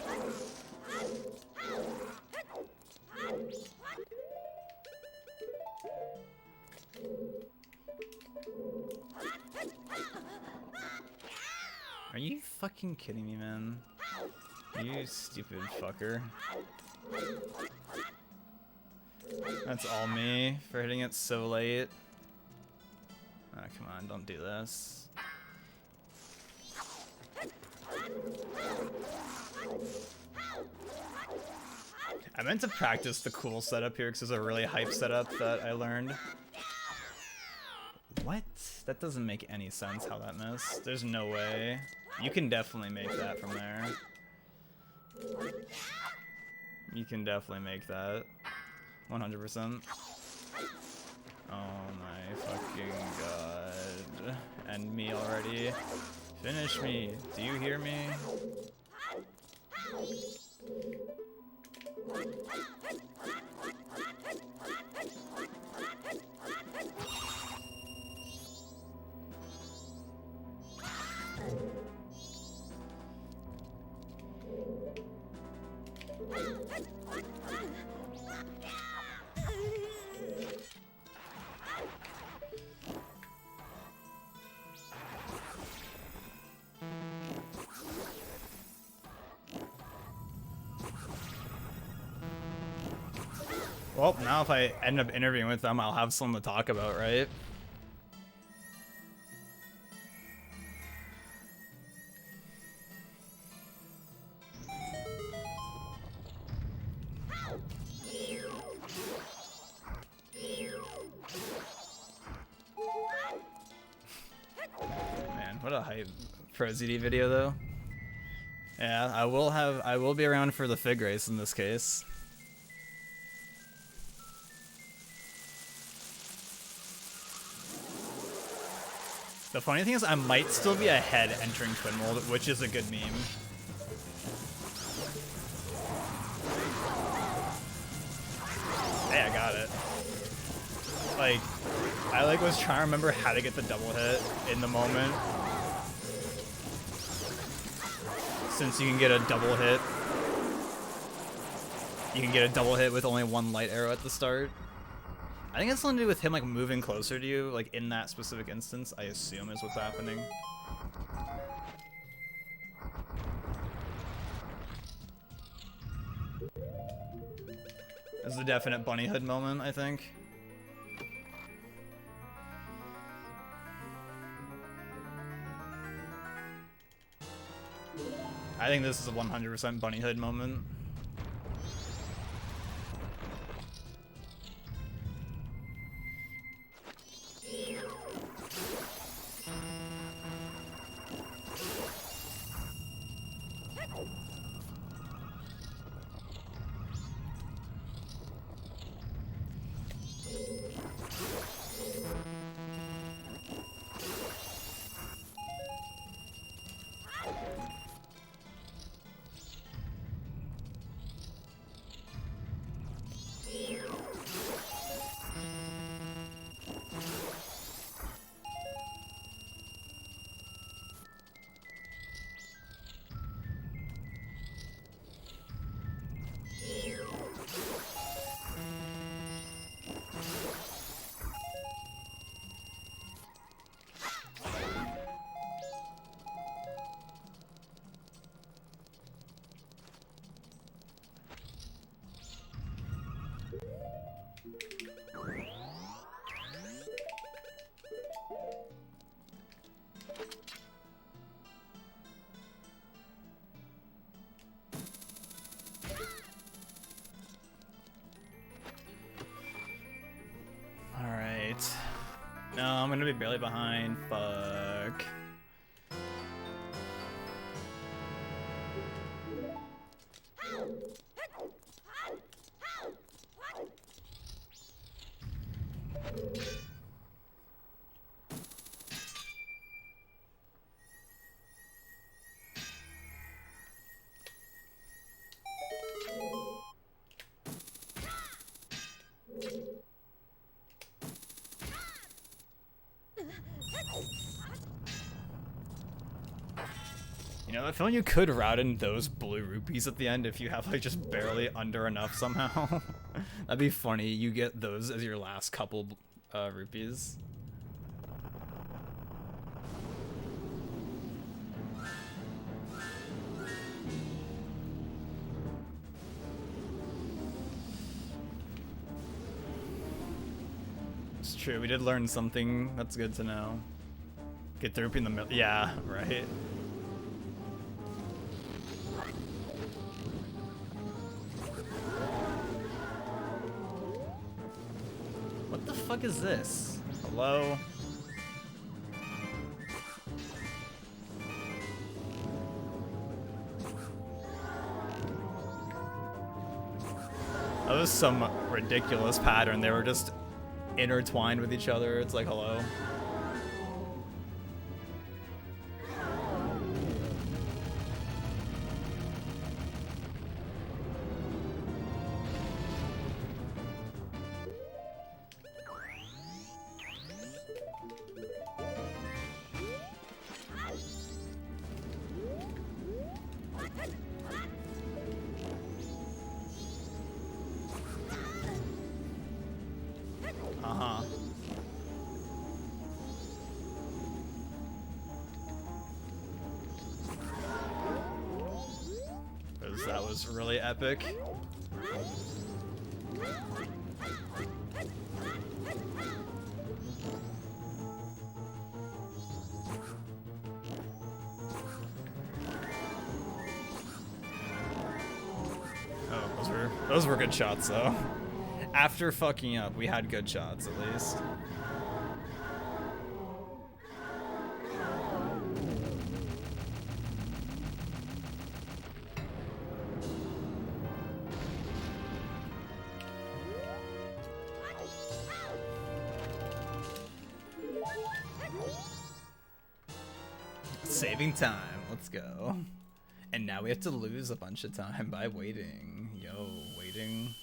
Are you fucking kidding me, man? You stupid fucker. That's all me for hitting it so late. Oh, come on, don't do this. I meant to practice the cool setup here because it's a really hype setup that I learned. What? That doesn't make any sense how that missed. There's no way. You can definitely make that from there. You can definitely make that. 100%. Oh my fucking god. End me already. Finish me. Do you hear me? Well, now if I end up interviewing with them, I'll have something to talk about, right? Man, what a hype Pro ZD video though. Yeah, I will be around for the fig race in this case. The funny thing is I might still be ahead entering Twin Mold, which is a good meme. Hey, I got it. Like, I was trying to remember how to get the double hit in the moment. Since you can get a double hit You can get a double hit with only one light arrow at the start. I think it's something to do with him like moving closer to you, like in that specific instance, I assume is what's happening. This is a definite bunny hood moment, I think. I think this is a 100% bunny hood moment. No, I'm gonna be barely behind. Fuck. You know, I feel like you could route in those blue rupees at the end if you have like just barely under enough somehow. That'd be funny. You get those as your last couple rupees. It's true. We did learn something. That's good to know. Get the rupee in the middle. Yeah, right. What the fuck is this? Hello? That was some ridiculous pattern. They were just intertwined with each other. It's like, hello? That was really epic. Oh, those were good shots though. After fucking up, we had good shots at least. Saving time, let's go. And now we have to lose a bunch of time by waiting. Yo, waiting.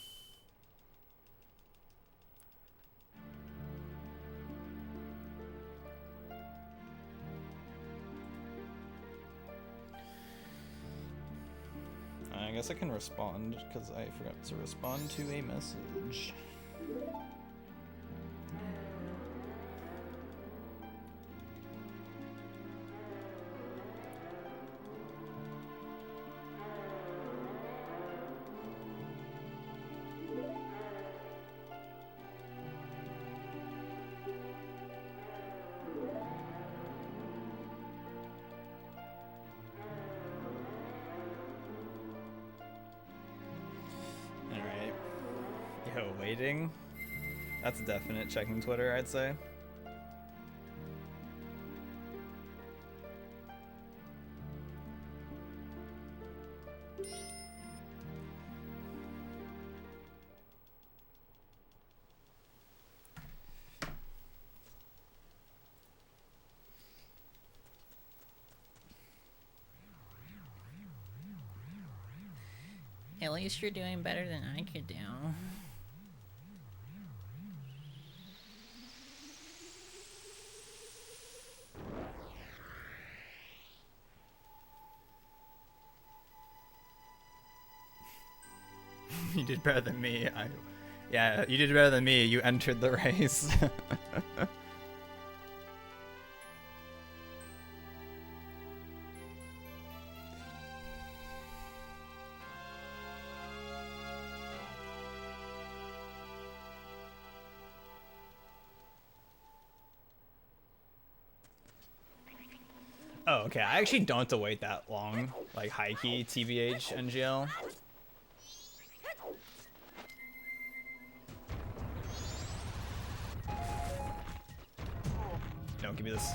I guess I can respond because I forgot to respond to a message. Waiting? That's a definite checking Twitter, I'd say. At least you're doing better than I could do. You did better than me. Yeah, you did better than me. You entered the race. Oh, okay. I actually don't have to wait that long. Like, high key, TBH, NGL. No, give me this.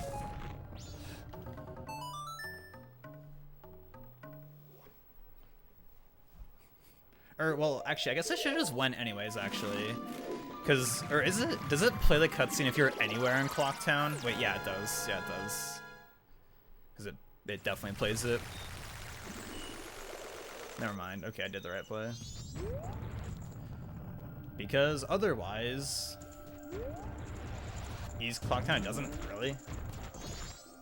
Or, well, actually, I guess I should have just went anyways, actually. Cause, or is it, does it play the cutscene if you're anywhere in Clocktown? Wait, yeah, it does. Yeah, it does. Cause it definitely plays it. Never mind. Okay, I did the right play. Because otherwise, East Clocktown doesn't really.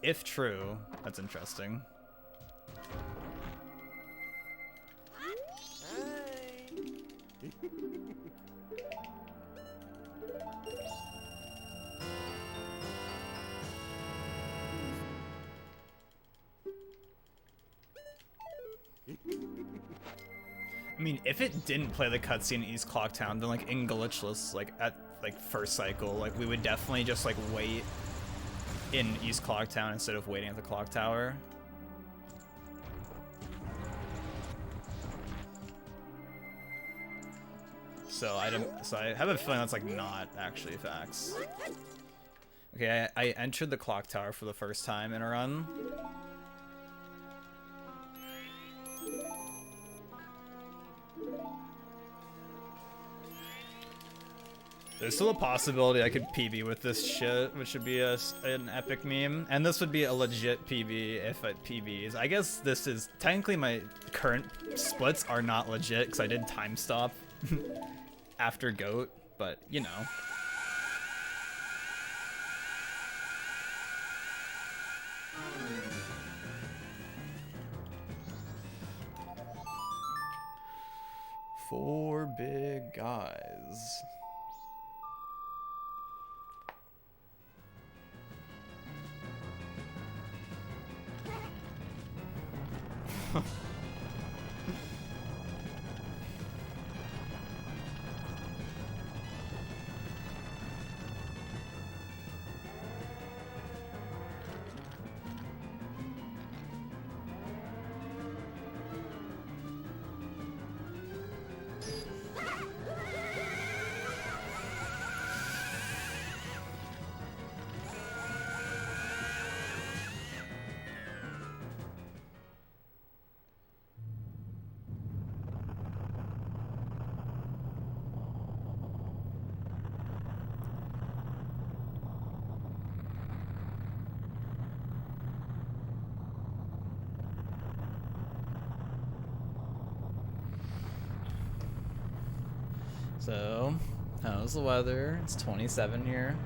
If true, that's interesting. I mean, if it didn't play the cutscene in East Clocktown, then like in Glitchless, like at like first cycle, like we would definitely just like wait in East Clocktown instead of waiting at the clock tower. So I have a feeling that's like not actually facts. Okay, I entered the clock tower for the first time in a run. There's still a possibility I could PB with this shit, which would be an epic meme. And this would be a legit PB if it PBs. I guess this is, technically my current splits are not legit because I did time stop after GOAT, but you know. Four big guys. So, how's the weather? It's 27 here.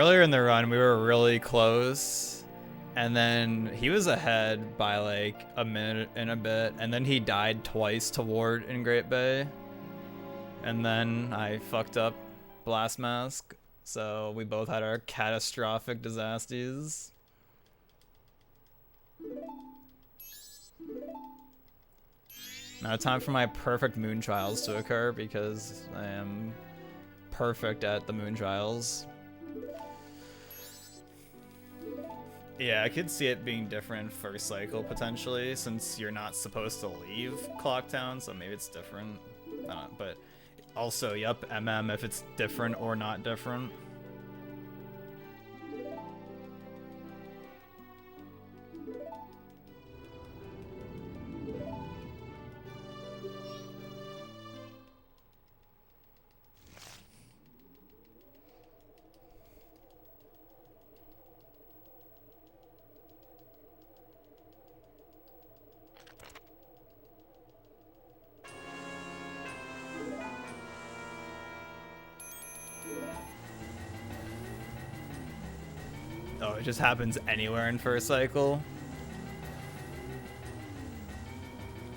earlier in the run, we were really close, and then he was ahead by like a minute and a bit, and then he died twice to Ward in Great Bay, and then I fucked up Blast Mask, so we both had our catastrophic disasters. Now time for my perfect moon trials to occur, because I am perfect at the moon trials. Yeah, I could see it being different first cycle potentially, since you're not supposed to leave Clocktown, so maybe it's different. But also, yep, MM if it's different or not different. Oh, it just happens anywhere in first cycle?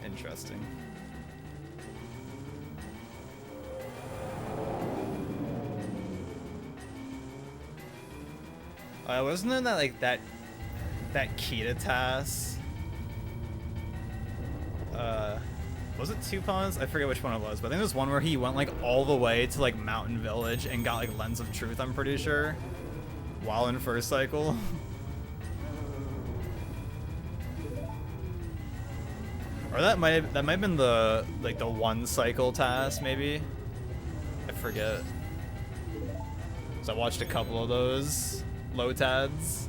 Interesting. Wasn't there that, like, that Kita task? Was it 2 pawns? I forget which one it was, but I think there's one where he went, like, all the way to, like, Mountain Village and got, like, Lens of Truth, I'm pretty sure. While in first cycle. Or that might have been the like the 1 cycle task maybe. I forget. So I watched a couple of those Lotads.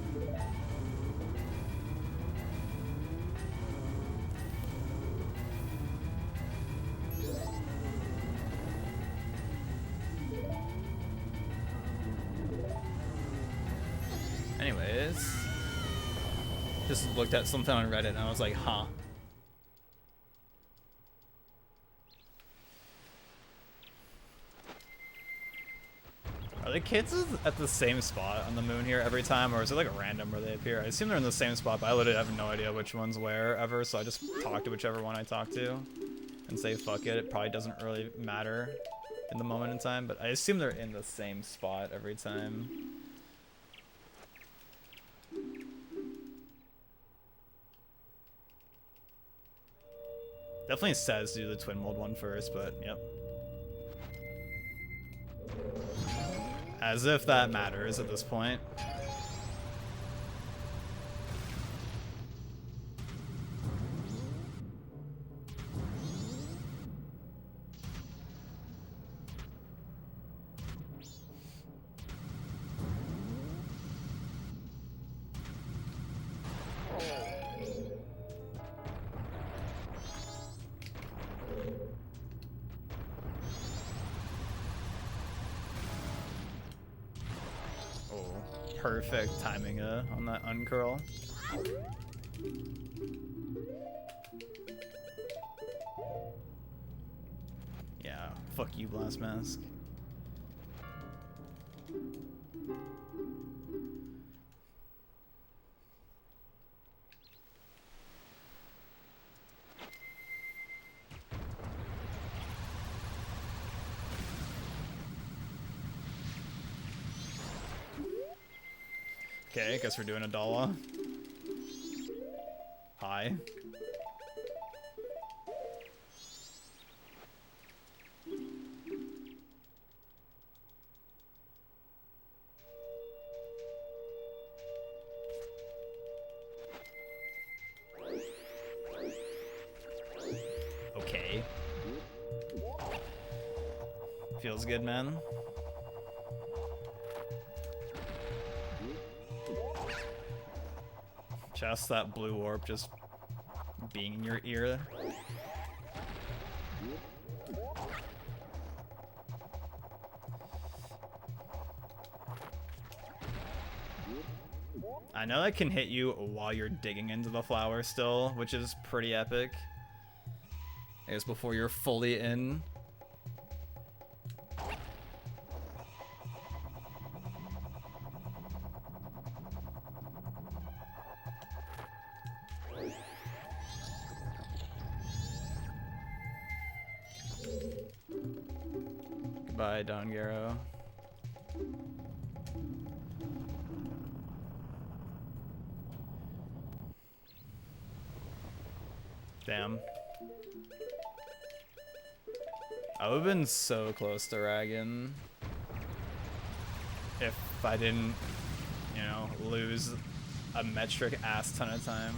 Anyways, just looked at something on Reddit and I was like, huh. Are the kids at the same spot on the moon here every time, or is it like random where they appear? I assume they're in the same spot, but I literally have no idea which one's where ever, so I just talk to whichever one I talk to and say fuck it. It probably doesn't really matter in the moment in time, but I assume they're in the same spot every time. Definitely says do the twin mold one first, but yep. As if that matters at this point. Perfect timing on that uncurl. Yeah, fuck you, Blast Mask. Okay, I guess we're doing a Dala. Hi. Okay. Feels good, man. Just that blue orb just being in your ear. I know that can hit you while you're digging into the flower still, which is pretty epic. I guess before you're fully in. Goodbye, Don Garo. Damn. I would have been so close to Ragan if I didn't, you know, lose a metric ass ton of time.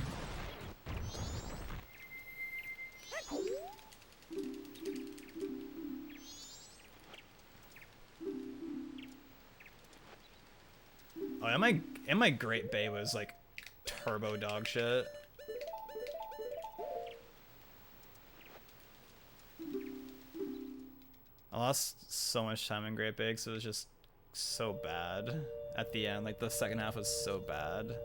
Oh, and my Great Bay was like turbo dog shit. I lost so much time in Great Bay because it was just so bad at the end. Like the second half was so bad.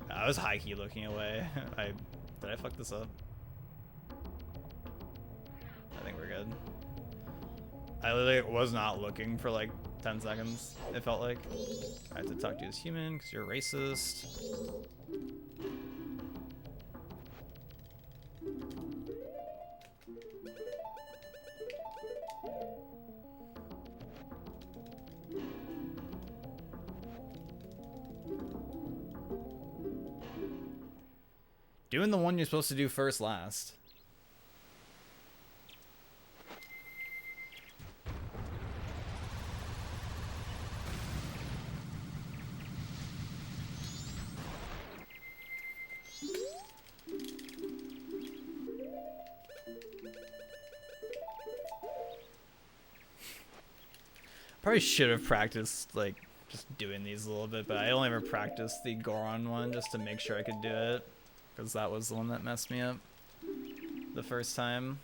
I was high key looking away. Did I fuck this up? I think we're good. I literally was not looking for like 10 seconds, it felt like. I have to talk to you as human because you're racist. Doing the one you're supposed to do first last. Probably should have practiced like just doing these a little bit, but I only ever practiced the Goron one just to make sure I could do it, because that was the one that messed me up the first time.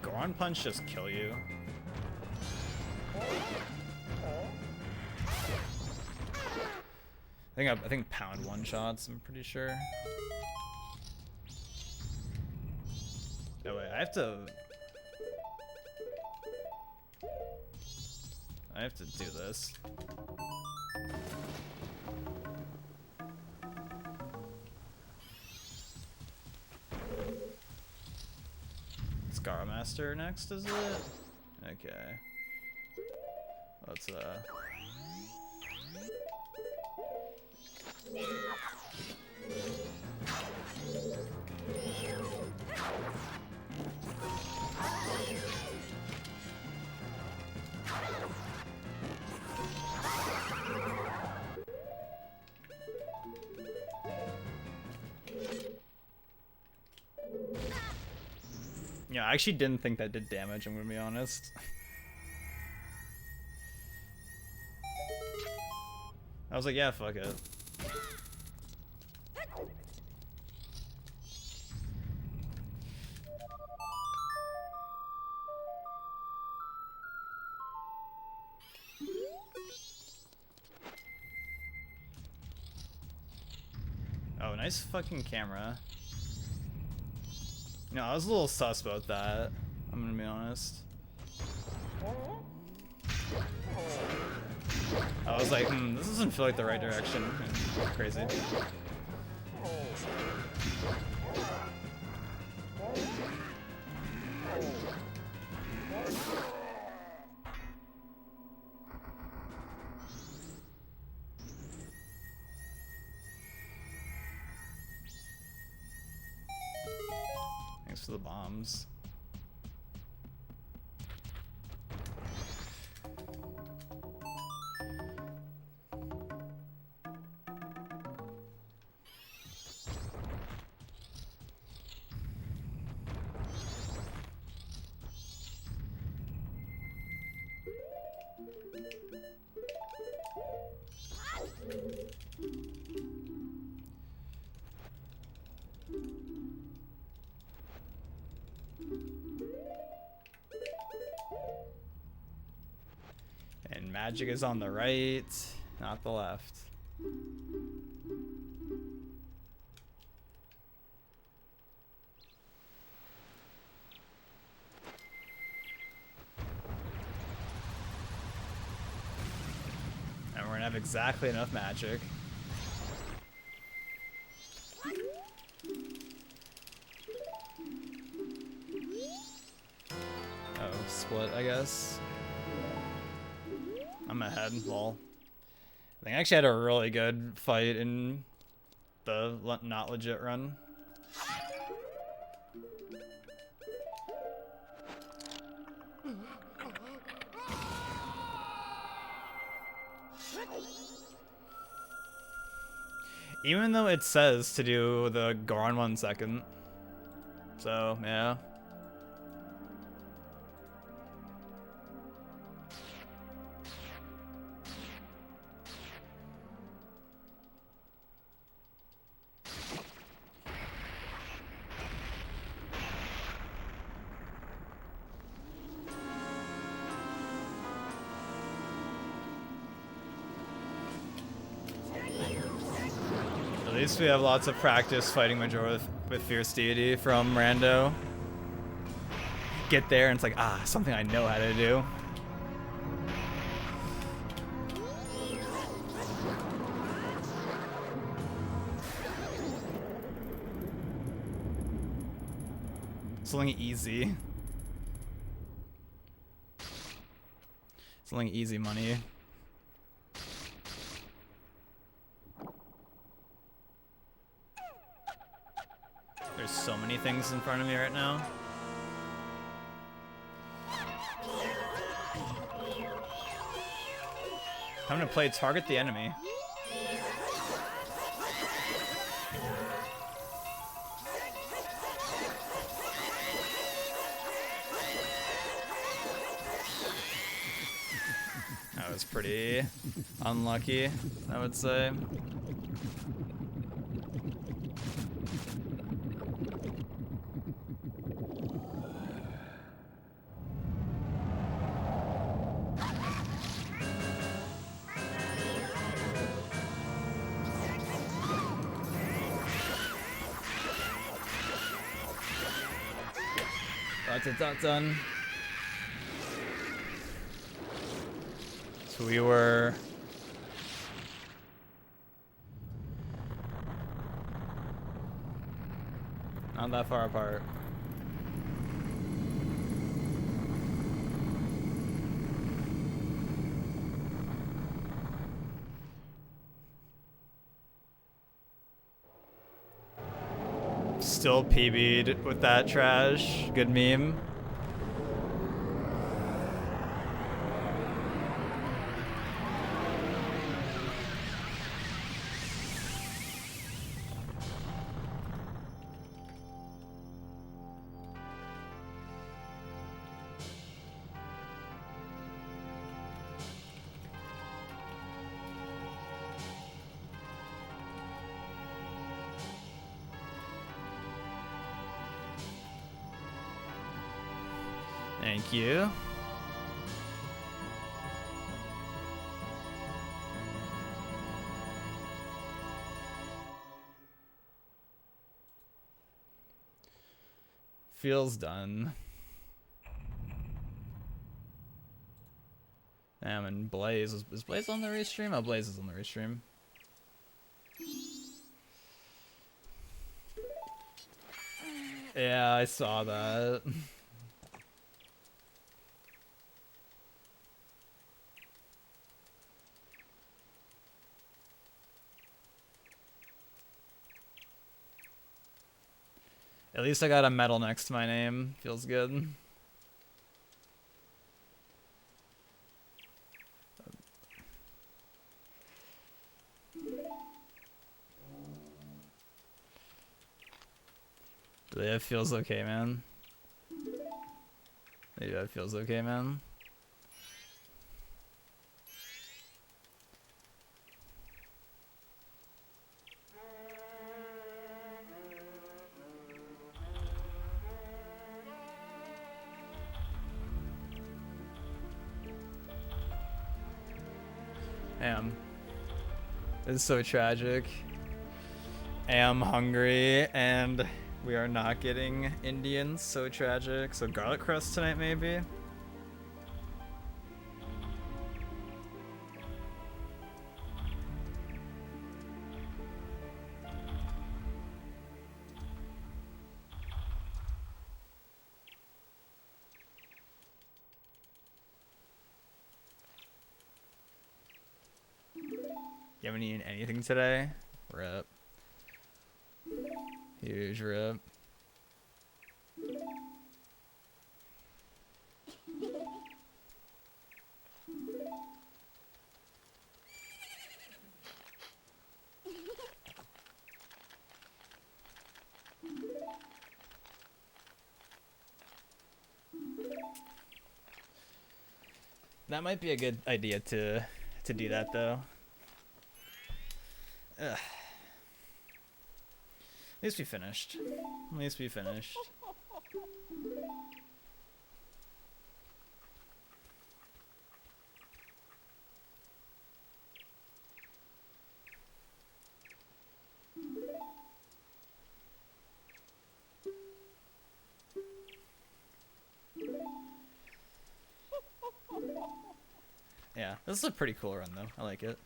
Goron punch just kill you? I think pound one shots, I'm pretty sure. Oh wait, I have to do this. Scar Master next, is it? Okay. Let's yeah, I actually didn't think that did damage, I'm gonna be honest. I was like, yeah, fuck it. Oh, nice fucking camera. No, I was a little sus about that, I'm gonna be honest. I was like, this doesn't feel like the right direction. Crazy. Thanks for the bombs. magic is on the right, not the left. And we're gonna have exactly enough magic. Oh, split, I guess. I'm ahead. Lol. I think I actually had a really good fight in the not legit run. Even though it says to do the Goron 1 second. So, yeah. At least we have lots of practice fighting Majora with Fierce Deity from Rando. Get there and it's like, ah, something I know how to do. Something easy. Something easy money. There's so many things in front of me right now. I'm gonna play target the enemy. That was pretty unlucky, I would say. Done. So we were not that far apart. Still PB'd with that trash. Good meme. Thank you. Feels done. Damn, and Blaze. Is Blaze on the restream? Oh, Blaze is on the restream. Yeah, I saw that. At least I got a medal next to my name. Feels good. That feels okay, man. Maybe that feels okay, man. Am. This is so tragic. Am hungry, and we are not getting Indians. So tragic. So garlic crust tonight, maybe? You haven't eaten anything today? Rip. Huge rip. That might be a good idea to do that though. Ugh. At least we finished. At least we finished. Yeah, this is a pretty cool run though. I like it.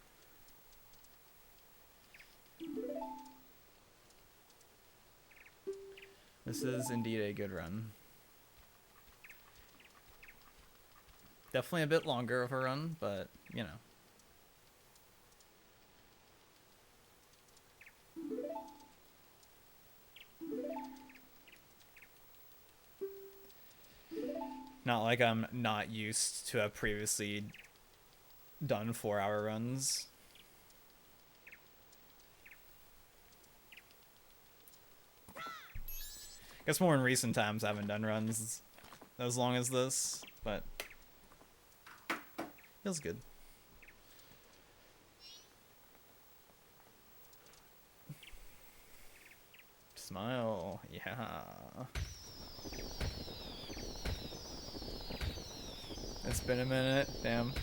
This is indeed a good run. Definitely a bit longer of a run, but you know. Not like I'm not used to have previously done 4-hour runs. Guess more in recent times I haven't done runs as long as this, but feels good. Smile, yeah. It's been a minute, damn.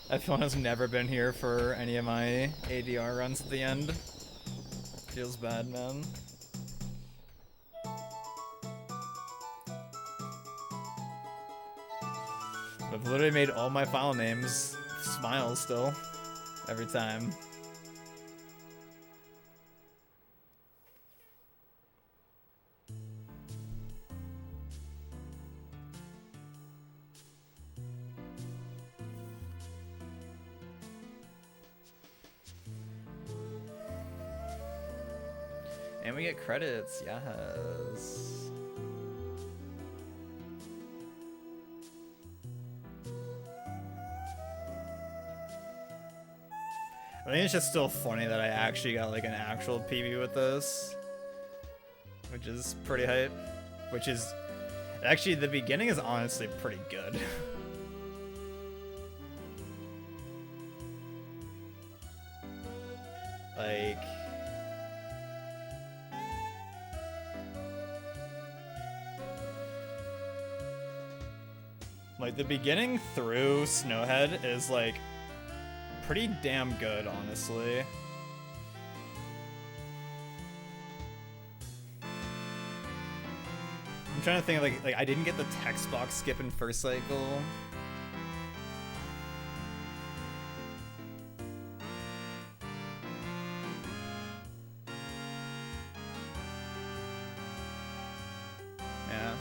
F1 has never been here for any of my ADR runs at the end. Feels bad, man. I've literally made all my file names smile still, every time. And we get credits, yes. I think it's just still funny that I actually got like an actual PB with this, which is pretty hype. Which is actually, the beginning is honestly pretty good. Like the beginning through Snowhead is like pretty damn good, honestly. I'm trying to think of like I didn't get the text box skip in first cycle. Yeah.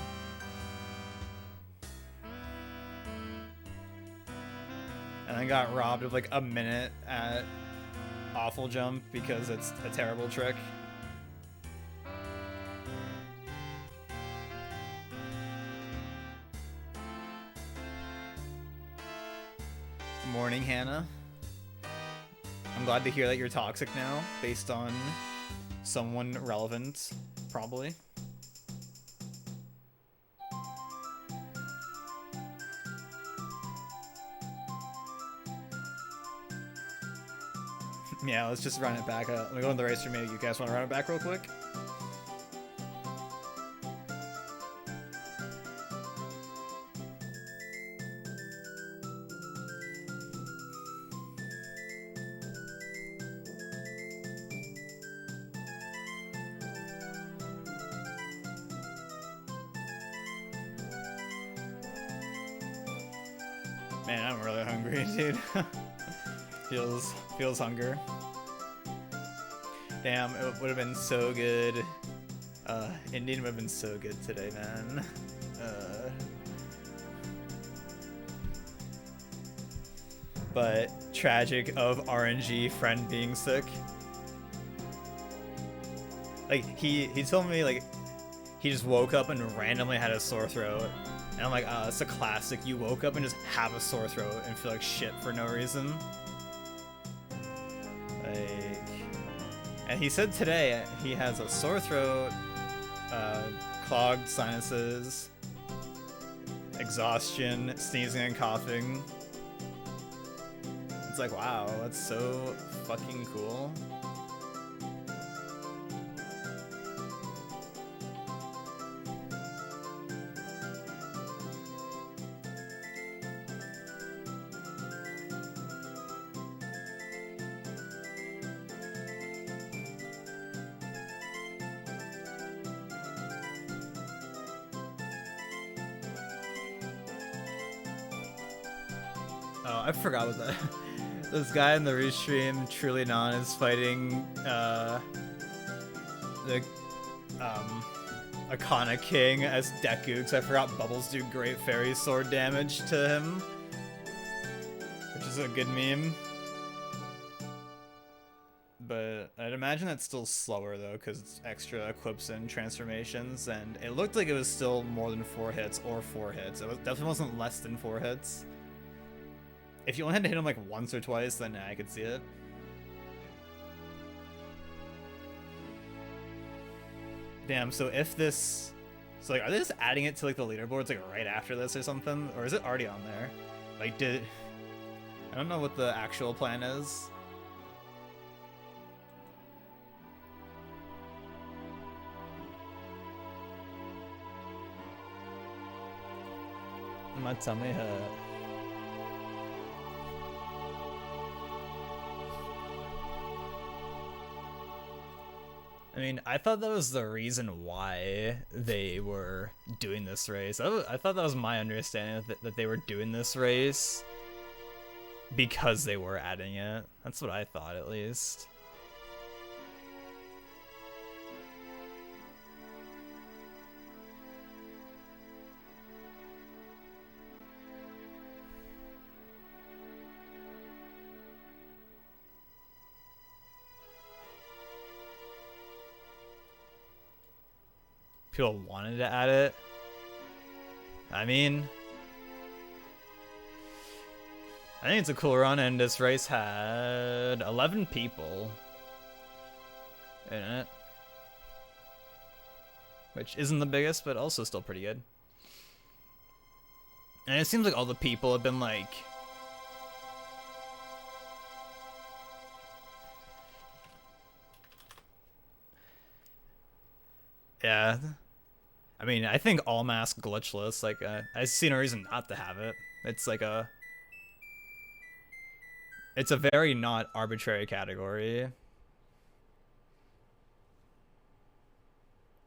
And I got robbed of like a minute at Awful Jump because it's a terrible trick. Morning, Hannah. I'm glad to hear that you're toxic now, based on someone relevant, probably. Yeah, let's just run it back. Let me go in the race for me. You guys want to run it back real quick? Man, I'm really hungry, dude. feels hunger. Damn, it would have been so good. Indian would have been so good today, man. But tragic of RNG friend being sick. Like he told me like he just woke up and randomly had a sore throat. And I'm like, it's a classic. You woke up and just have a sore throat and feel like shit for no reason. Like, and he said today he has a sore throat, clogged sinuses, exhaustion, sneezing and coughing. It's like, wow, that's so fucking cool. Oh, I forgot about that. This guy in the restream, Truly Non, is fighting the Akana King as Deku, because I forgot bubbles do great fairy sword damage to him, which is a good meme. But I'd imagine that's still slower though, because it's extra equips and transformations, and it looked like it was still more than 4 hits or 4 hits. It definitely wasn't less than 4 hits. If you only had to hit him like once or twice, then I could see it. Damn, so if this... So like, are they just adding it to like the leaderboards like right after this or something? Or is it already on there? Like did... I don't know what the actual plan is. My tummy hurt. I mean, I thought that was the reason why they were doing this race. I thought that was my understanding that they were doing this race because they were adding it. That's what I thought, at least. People wanted to add it. I mean, I think it's a cool run, and this race had 11 people in it, which isn't the biggest, but also still pretty good. And it seems like all the people have been like, yeah. I mean, I think all mask glitchless. Like, I see no reason not to have it. It's like it's a very not arbitrary category.